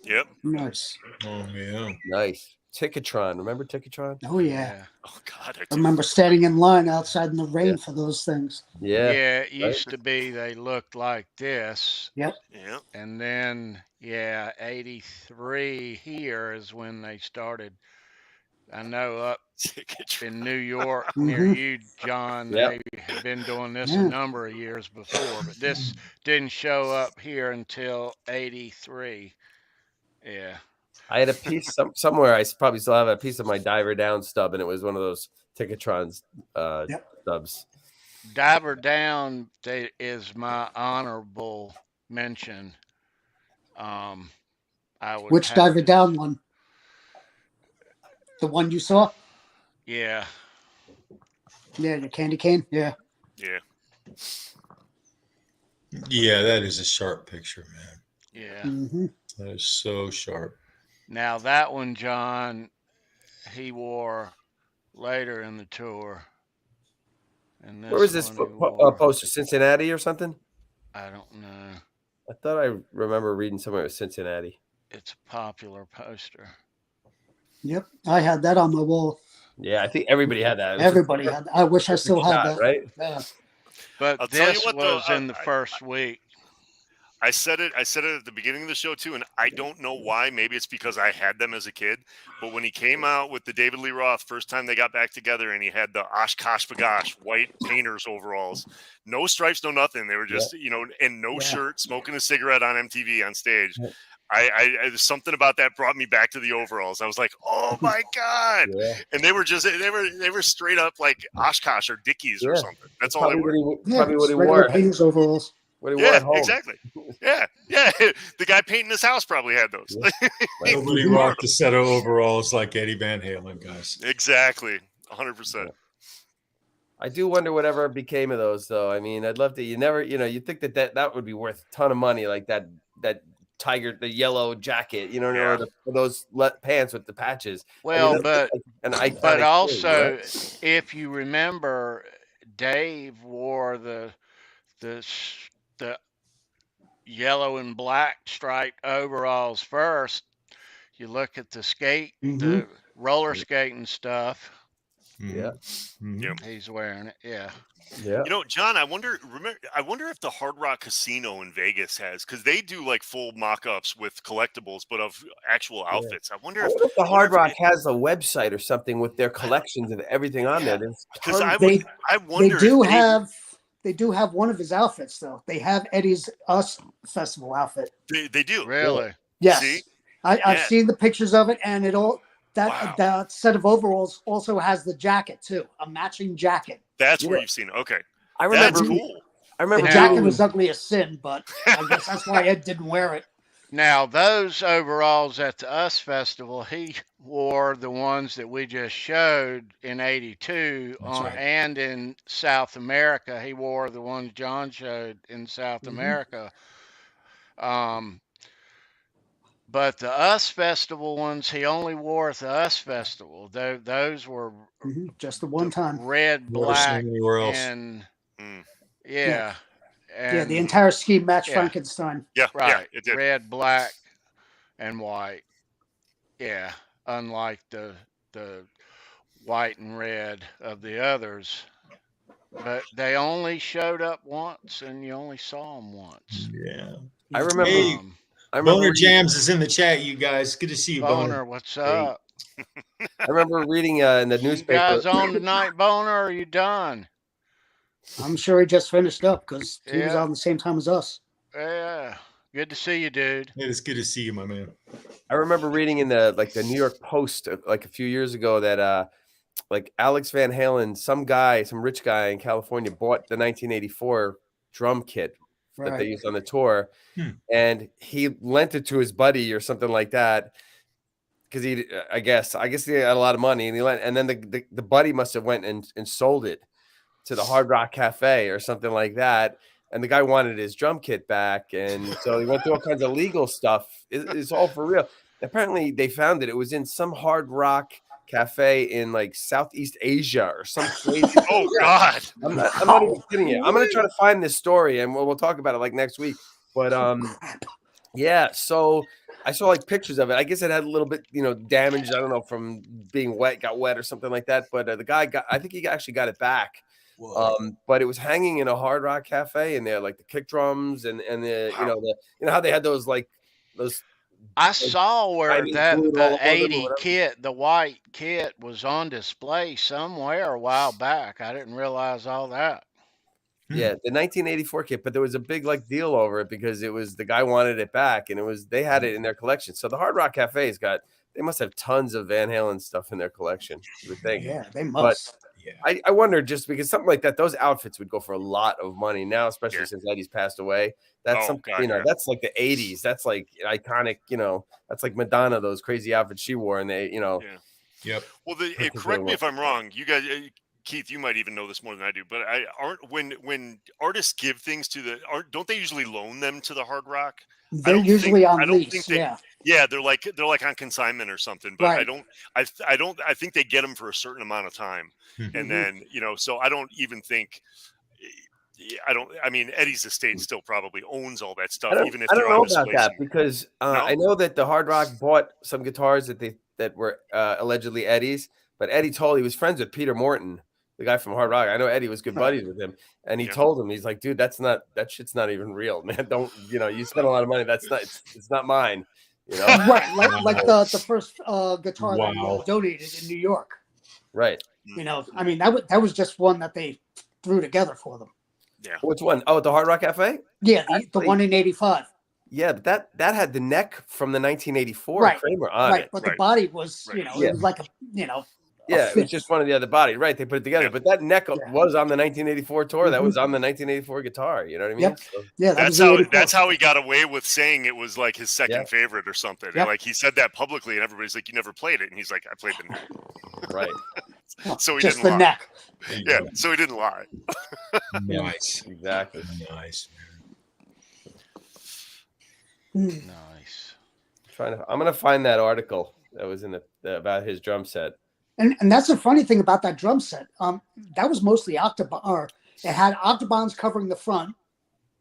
Yep. Nice. Oh yeah. Nice. Ticketron. Remember Ticketron? Oh yeah. Oh God. I remember standing in line outside in the rain for those things. Yeah. Yeah, it used to be they looked like this. Yep. Yeah. And then 83 here is when they started. I know up in New York near you, John, they have been doing this a number of years before, but this didn't show up here until 83. Yeah. I had a piece somewhere. I probably still have a piece of my Diver Down stub, and it was one of those Ticketron stubs. Diver Down is my honorable mention. Which Diver Down one? The one you saw? Yeah. Yeah, the candy cane. Yeah. Yeah. Yeah, that is a sharp picture, man. Yeah. That is so sharp. Now that one, John, he wore later in the tour. And Where was this poster? Cincinnati or something? I don't know. I thought I remember reading somewhere it was Cincinnati. It's a popular poster. Yep, I had that on my wall. Yeah, I think everybody had that. Everybody had that. I wish I still had that. Right? Yeah. But this was in the first week. I said it at the beginning of the show too, and I don't know why. Maybe it's because I had them as a kid. But when he came out with the David Lee Roth first time they got back together, and he had the Oshkosh Bagosh white painters overalls, no stripes, no nothing. They were just and no shirt, smoking a cigarette on MTV on stage. I something about that brought me back to the overalls. I was like, oh my God. And they were straight up like Oshkosh or Dickies or something. That's all they were. Probably what he wore. Painters overalls. What he wore at home. Exactly. Yeah. The guy painting his house probably had those. Nobody rocked a set of overalls like Eddie Van Halen, guys. Exactly. 100%. I do wonder whatever became of those, though. I mean, I'd love to. You never, you'd think that would be worth a ton of money, like that tiger, the yellow jacket, or those pants with the patches. Well, but also, right? If you remember, Dave wore the yellow and black striped overalls first. You look at the the roller skating stuff. Yeah. He's wearing it. Yeah. Yeah. John, I wonder if the Hard Rock Casino in Vegas has, because they do like full mock-ups with collectibles, but of actual outfits. I wonder if the Hard Rock has a website or something with their collections of everything on there. Because I wonder they do have one of his outfits though. They have Eddie's Us Festival outfit. They do. Really? Yes. See? I've seen the pictures of it, and that set of overalls also has the jacket too, a matching jacket. That's where you've seen it. Okay. I remember. That's cool. I remember the jacket was ugly as sin, but I guess that's why Ed didn't wear it. Now, those overalls at the US Festival, he wore the ones that we just showed in 82, and in South America, he wore the ones John showed in South America. But the US Festival ones, he only wore at the US Festival. Those were just the one time. Red, black, and the entire scheme matched Frankenstein. Yeah, right. It did. Red, black, and white. Yeah, unlike the white and red of the others. But they only showed up once, and you only saw them once. Yeah. I remember. Hey, I remember Boner Jams is in the chat, you guys. Good to see you, Boner. Boner, what's up? I remember reading in the You newspaper. guys on tonight, Boner? Or are you done? I'm sure he just finished up because he was Yeah. on the same time as us. Yeah. Good to see you, dude. It is good to see you, my man. I remember reading in the New York Post like a few years ago that like Alex Van Halen, some rich guy in California bought the 1984 drum kit that they used on the tour, and he lent it to his buddy or something like that because I guess he had a lot of money, and then the buddy must have went and sold it to the Hard Rock Cafe or something like that. And the guy wanted his drum kit back. And so he went through all kinds of legal stuff. It's all for real. Apparently they found it was in some Hard Rock Cafe in like Southeast Asia or some crazy. Oh God. I'm not even kidding you. I'm going to try to find this story and we'll talk about it like next week. But yeah, so I saw like pictures of it. I guess it had a little bit, damaged. I don't know, from being got wet or something like that. But the guy I think he actually got it back. But it was hanging in a Hard Rock Cafe, and there like the kick drums and the how they had those I saw where the 80 kit, the white kit, was on display somewhere a while back. I didn't realize all that. Yeah, the 1984 kit, but there was a big deal over it because the guy wanted it back, and they had it in their collection. So the Hard Rock Cafe's they must have tons of Van Halen stuff in their collection, you would think. Yeah, they must. But I wonder, just because something like that, those outfits would go for a lot of money now, especially since Eddie's passed away. That's that's like the 80s. That's like iconic, that's like Madonna, those crazy outfits she wore, and Yep. Well, correct me if I'm wrong. You guys, Keith, you might even know this more than I do, but when artists give things don't they usually loan them to the Hard Rock? They're usually on lease. Yeah, they're like on consignment or something. But I think they get them for a certain amount of time, and then so I don't even think. I mean, Eddie's estate still probably owns all that stuff, even if they're on display. I don't know about that because I know that the Hard Rock bought some guitars that were allegedly Eddie's, but Eddie told he was friends with Peter Morton, the guy from Hard Rock. I know Eddie was good buddies with him, and he told him, he's like, dude, that shit's not even real, man. Don't, you spent a lot of money. It's not mine, Right, like the first guitar that we donated in New York. Right. I mean, that was just one that they threw together for them. Yeah. Which one? Oh, at the Hard Rock Cafe? Yeah, the one in 85. Yeah, but that had the neck from the 1984 Kramer on it. But the body was, it was like it was just one of the other bodies. Right, they put it together. But that neck was on the 1984 tour. That was on the 1984 guitar. You know what I mean? Yep. So, yeah, that's how he got away with saying it was like his second favorite or something. Yep. Like he said that publicly, and everybody's like, "You never played it," and he's like, "I played the neck." Right. So he just didn't the lie. neck. Yeah. So he didn't lie. Nice. Exactly. Nice. Nice. Hmm. I'm gonna find that article that was in about his drum set. And that's the funny thing about that drum set. That was mostly octagon, or it had octagons covering the front.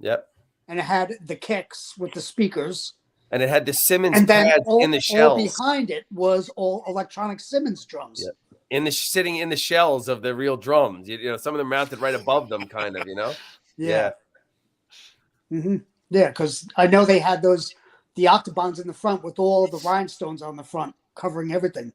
Yep. And it had the kicks with the speakers. And it had the Simmons and then pads in the shells. All behind it was all electronic Simmons drums. Yep. Sitting in the shells of the real drums. Some of them mounted right above them, kind of. Yeah. Mm-hmm. Yeah, because I know they had the octagons in the front with all the rhinestones on the front, covering everything.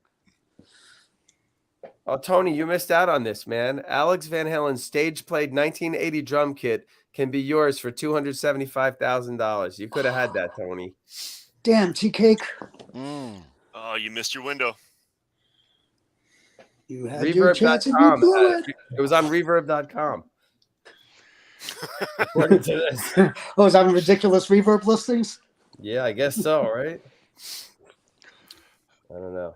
Oh, Tony, you missed out on this, man. Alex Van Halen's stage-played 1980 drum kit can be yours for $275,000. You could have had that, Tony. Damn, Tea-Cake. Oh, you missed your window. You had your chance and you blew it. It was on reverb.com. According to this. Oh, is that on ridiculous reverb listings? Yeah, I guess so, right? I don't know.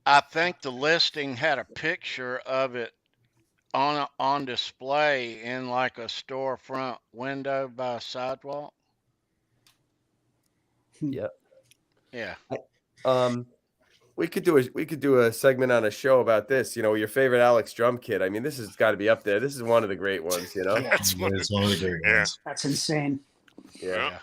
I think the listing had a picture of it on display in like a storefront window by a sidewalk. Yep. Yeah. We could do a segment on a show about this. Your favorite Alex drum kit. I mean, this has got to be up there. This is one of the great ones. It's one of the great ones. That's insane. Yeah.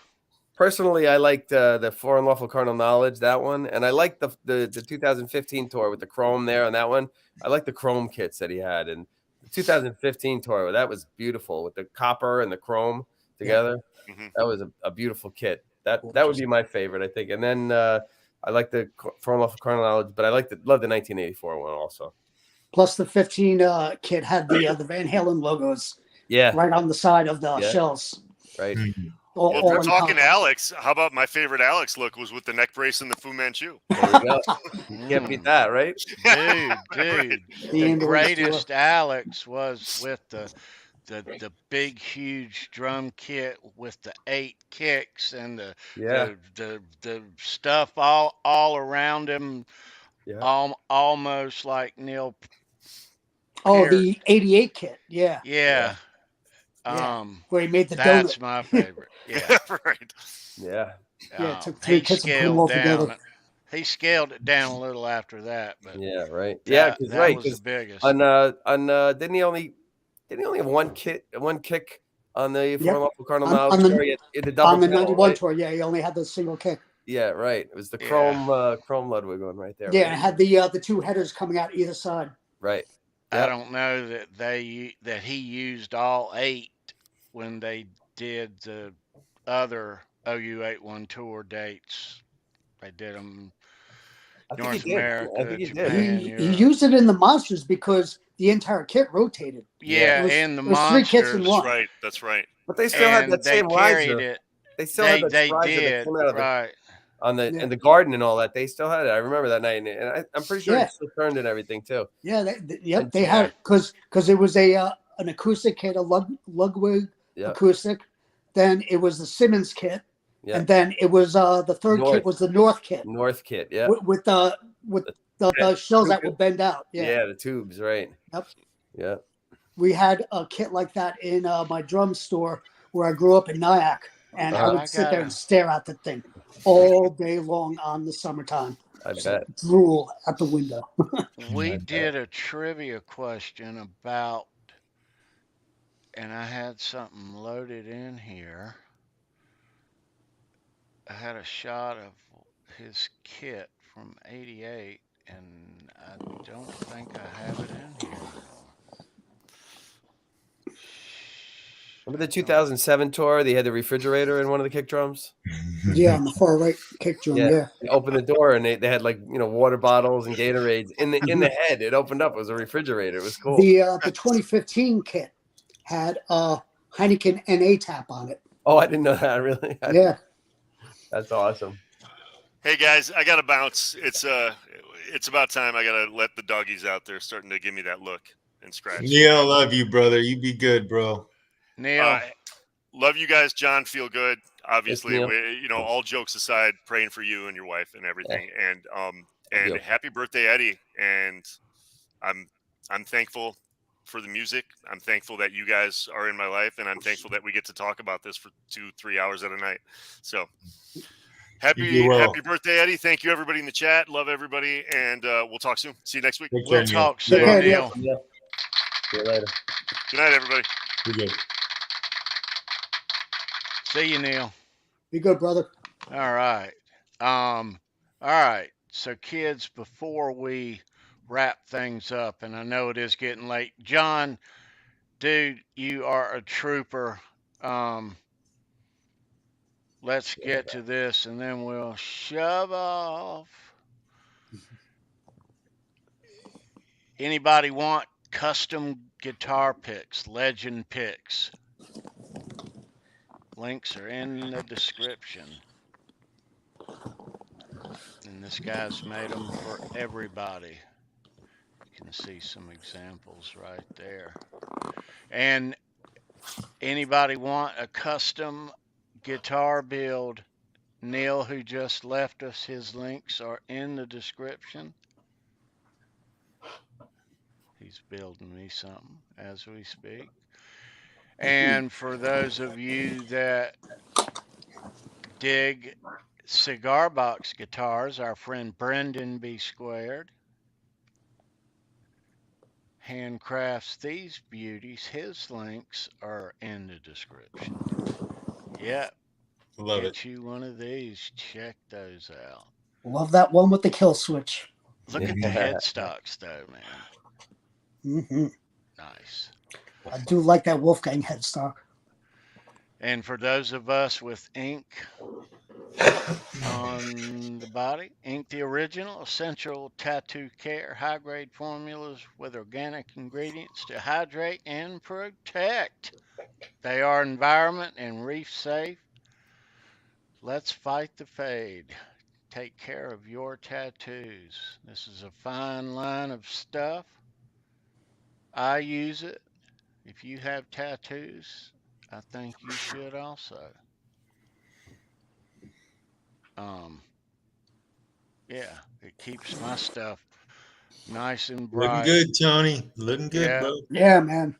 Personally, I liked the For Unlawful Carnal Knowledge, that one, and I liked the 2015 tour with the chrome there on that one. I like the chrome kits that he had, and the 2015 tour that was beautiful with the copper and the chrome. together. Mhm. That was a beautiful kit. That would be my favorite, I think. And then I like the From Off of Chronology, but I love the 1984 one also. Plus the 15 kit had the Van Halen logos right on the side of the shells. Right. All, Well, if all we're in talking copper. Alex, how about my favorite Alex look was with the neck brace and the Fu Manchu? There we go. You can't beat that, right? Dude. The The ambulance greatest tour. Alex was with the big huge drum kit with the 8 kicks and the stuff all around him, almost like Neil Oh, Peart. the 88 kit. Yeah. Yeah. Where he made the That's donut. my favorite. Yeah. Right. Yeah. Yeah, it took 3 kits and put them all together. He scaled it down a little after that, but yeah, right. That Because was the biggest. On didn't he only have one kick on the From Off of Chronology tour? The double on the pedal, 91 right? tour, yeah, he only had the single kick. Yeah, right. It was the chrome Ludwig one right there. Yeah, right? it had the 2 headers coming out either side. Right. I don't know that he used all 8 when they did the other OU81 tour dates. They did them North America, Japan, He Europe. used it in the Monsters because the entire kit rotated. Yeah, it the was 3 kits in Monsters. one. That's right. But they still had that same riser. It. They still had that riser did, that came out of right. on the in the garden and all that. They still had it. I remember that night, and I'm pretty sure it still turned and everything too. Yeah, they had it because it was an acoustic kit, a Ludwig acoustic. Then it was the Simmons kit, and then it was the third kit was the North kit. North kit, yeah, with the shells that would bend out. Yeah, the tubes, right? Yep. Yeah. We had a kit like that in my drum store where I grew up in Nyack, and I would sit there and stare at the thing all day long on the summertime. I bet. Drool at the window. We did a trivia question about, and I had something loaded in here. I had a shot of his kit from '88, and I don't think I have it in here. Remember the 2007 tour? They had the refrigerator in one of the kick drums. Yeah, on the far right kick drum. Yeah. They opened the door and they had like water bottles and Gatorades in the head. It opened up. It was a refrigerator. It was cool. The 2015 kit had a Heineken NA tap on it. Oh, I didn't know that. Really? Yeah. That's awesome. Hey guys, I gotta bounce. It's about time. I gotta let the doggies out there starting to give me that look and scratch. Neil, I love you, brother. You be good, bro. Neil, love you guys. John, feel good. Obviously, Yes, all jokes aside, praying for you and your wife and everything. Yeah. And happy birthday, Eddie. And I'm thankful for the music. I'm thankful that you guys are in my life, and I'm thankful that we get to talk about this for 2-3 hours at a night. So happy birthday, Eddie. Thank you, everybody in the chat. Love everybody, and we'll talk soon. See you next week. We'll talk soon, Neil. Yeah. See you later. Good night, everybody. Be good. See you, Neil. Be good, brother. All right. All right. So, kids, before we wrap things up, and I know it is getting late, John, dude, you are a trooper. Let's get to this, and then we'll shove off. Anybody want custom guitar picks, legend picks? Links are in the description. And this guy's made them for everybody. You can see some examples right there. And anybody want a custom guitar build? Neil, who just left us, his links are in the description. He's building me something as we speak. And for those of you that dig cigar box guitars, our friend Brendan B. Squared handcrafts these beauties. His links are in the description. Yep. Love Get you one of these. Check those out. Love that one with the kill switch. Look at the headstocks, though, man. Mm-hmm. Nice. I do like that Wolfgang headstock. And for those of us with ink on the body, ink the original essential tattoo care, high grade formulas with organic ingredients to hydrate and protect. They are environment and reef safe. Let's fight the fade. Take care of your tattoos. This is a fine line of stuff. I use it. If you have tattoos, I think you should also. Um, yeah, it keeps my stuff nice and Looking bright. good, Tony. Looking good, Yeah. bro. Yeah, man.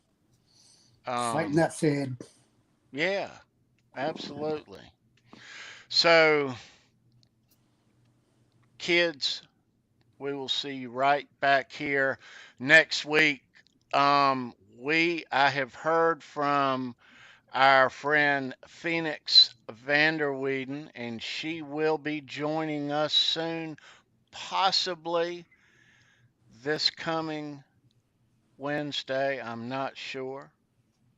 Fighting Um, that fade. yeah, absolutely. So, kids, we will see you right back here next week. I have heard from our friend Phoenix Vanderweeden, and she will be joining us soon, possibly this coming Wednesday. I'm not sure.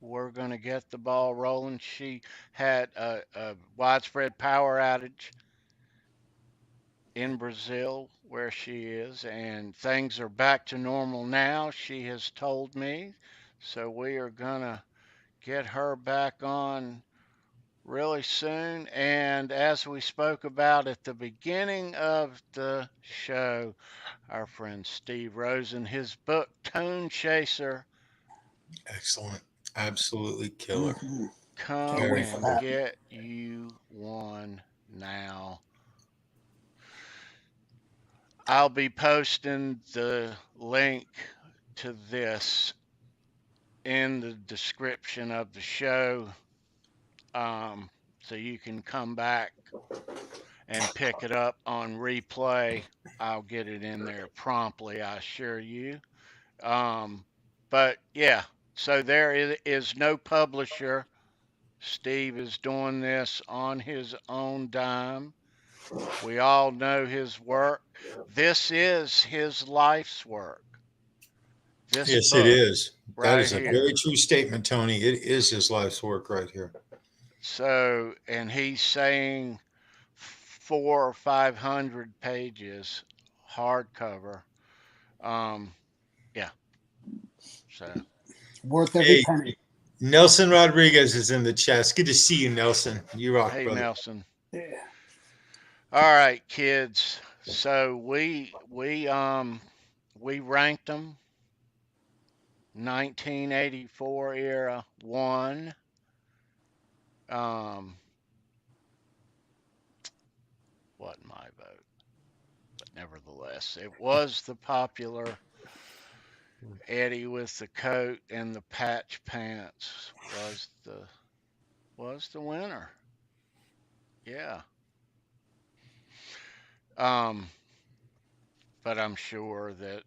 We're going to get the ball rolling. She had a widespread power outage in Brazil where she is, and things are back to normal now, she has told me. So we are going to get her back on really soon. And as we spoke about at the beginning of the show, our friend Steve Rosen, his book, Tone Chaser, Excellent. Absolutely killer. Mm-hmm. Can't come Very wait for and cool. that. get you one now. I'll be posting the link to this in the description of the show, so you can come back and pick it up on replay. I'll get it in there promptly, I assure you. But yeah, so there is no publisher. Steve is doing this on his own dime. We all know his work. This is his life's work. This Yes, it book is. That right is a very here. true statement, Tony. It is his life's work right here. So, and he's saying 400 or 500 pages, hardcover. Um, yeah. So, Worth every Hey, penny. Nelson Rodriguez is in the chat. It's good to see you, Nelson. You rock, hey, brother. Nelson. Yeah. All right, kids. So we ranked them. 1984 era one. Um, wasn't my vote, but nevertheless, it was the popular Eddie with the coat and the patch pants was the winner. Yeah. Um, but I'm sure that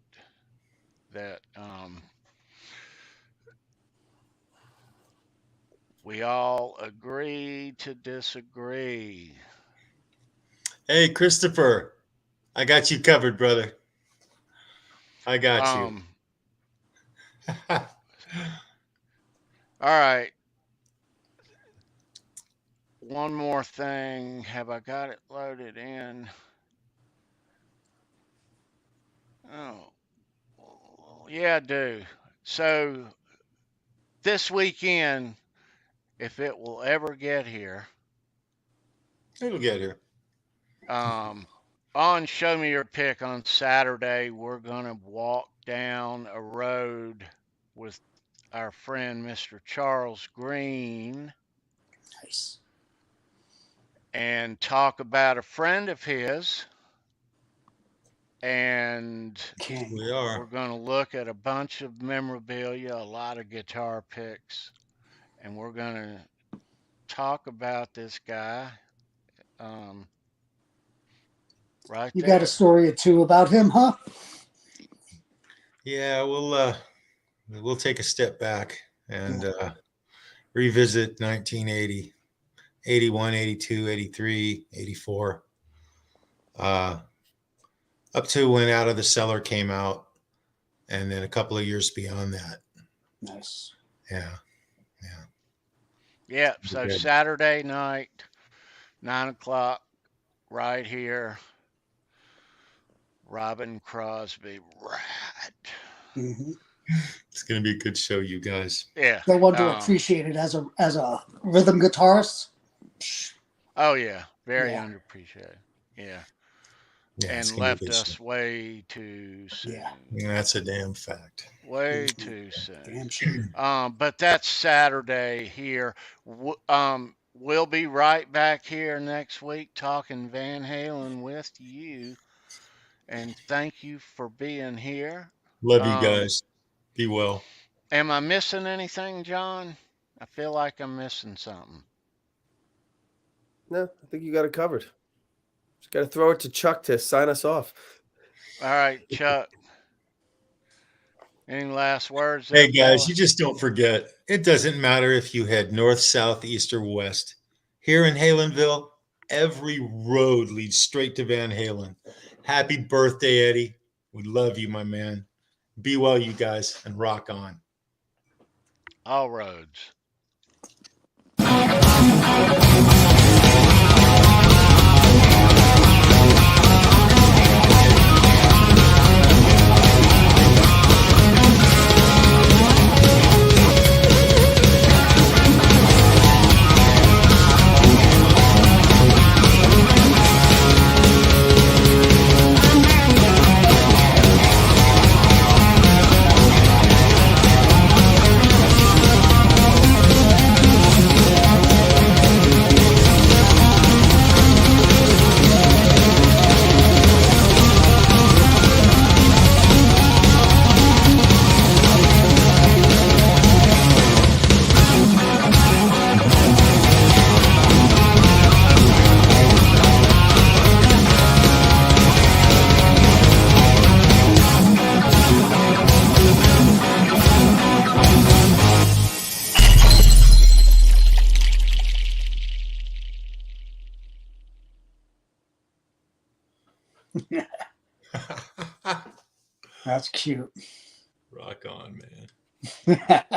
we all agree to disagree. Hey, Christopher. I got you covered, brother. I got you. All right. One more thing. Have I got it loaded in? Oh, yeah, I do. So this weekend, if it will ever get here, It'll get here. on Show Me Your Pick on Saturday, we're going to walk down a road with our friend Mr. Charles Green Nice. and talk about a friend of his. And King. We are. we're going to look at a bunch of memorabilia, a lot of guitar picks, and we're going to talk about this guy right You got a there. story or two about him, huh? Yeah, we'll take a step back and revisit 1980, 81, 82, 83, 84. Up to when Out of the Cellar came out, and then a couple of years beyond that. Nice. Yeah, yeah. Yep. So Good. Saturday night, 9 o'clock, right here. Robin Crosby. Right. Mm-hmm. It's gonna be a good show, you guys. Yeah. The one to appreciate it as a rhythm guitarist. Oh yeah. Very Yeah. underappreciated. Yeah. Yeah, it's And gonna be a left good show. us way too soon. Yeah, that's a damn fact. Way too soon. Damn sure. But that's Saturday here. We'll be right back here next week talking Van Halen with you. And thank you for being here. Love you guys. Be well. Am I missing anything, John? I feel like I'm missing something. No, I think you got it covered. Just got to throw it to Chuck to sign us off. All right, Chuck. Any last words there, Hey guys, fella? you just don't forget. It doesn't matter if you head north, south, east, or west. Here in Halenville, every road leads straight to Van Halen. Happy birthday, Eddie. We love you, my man. Be well, you guys, and rock on. All roads. That's cute. Rock on, man.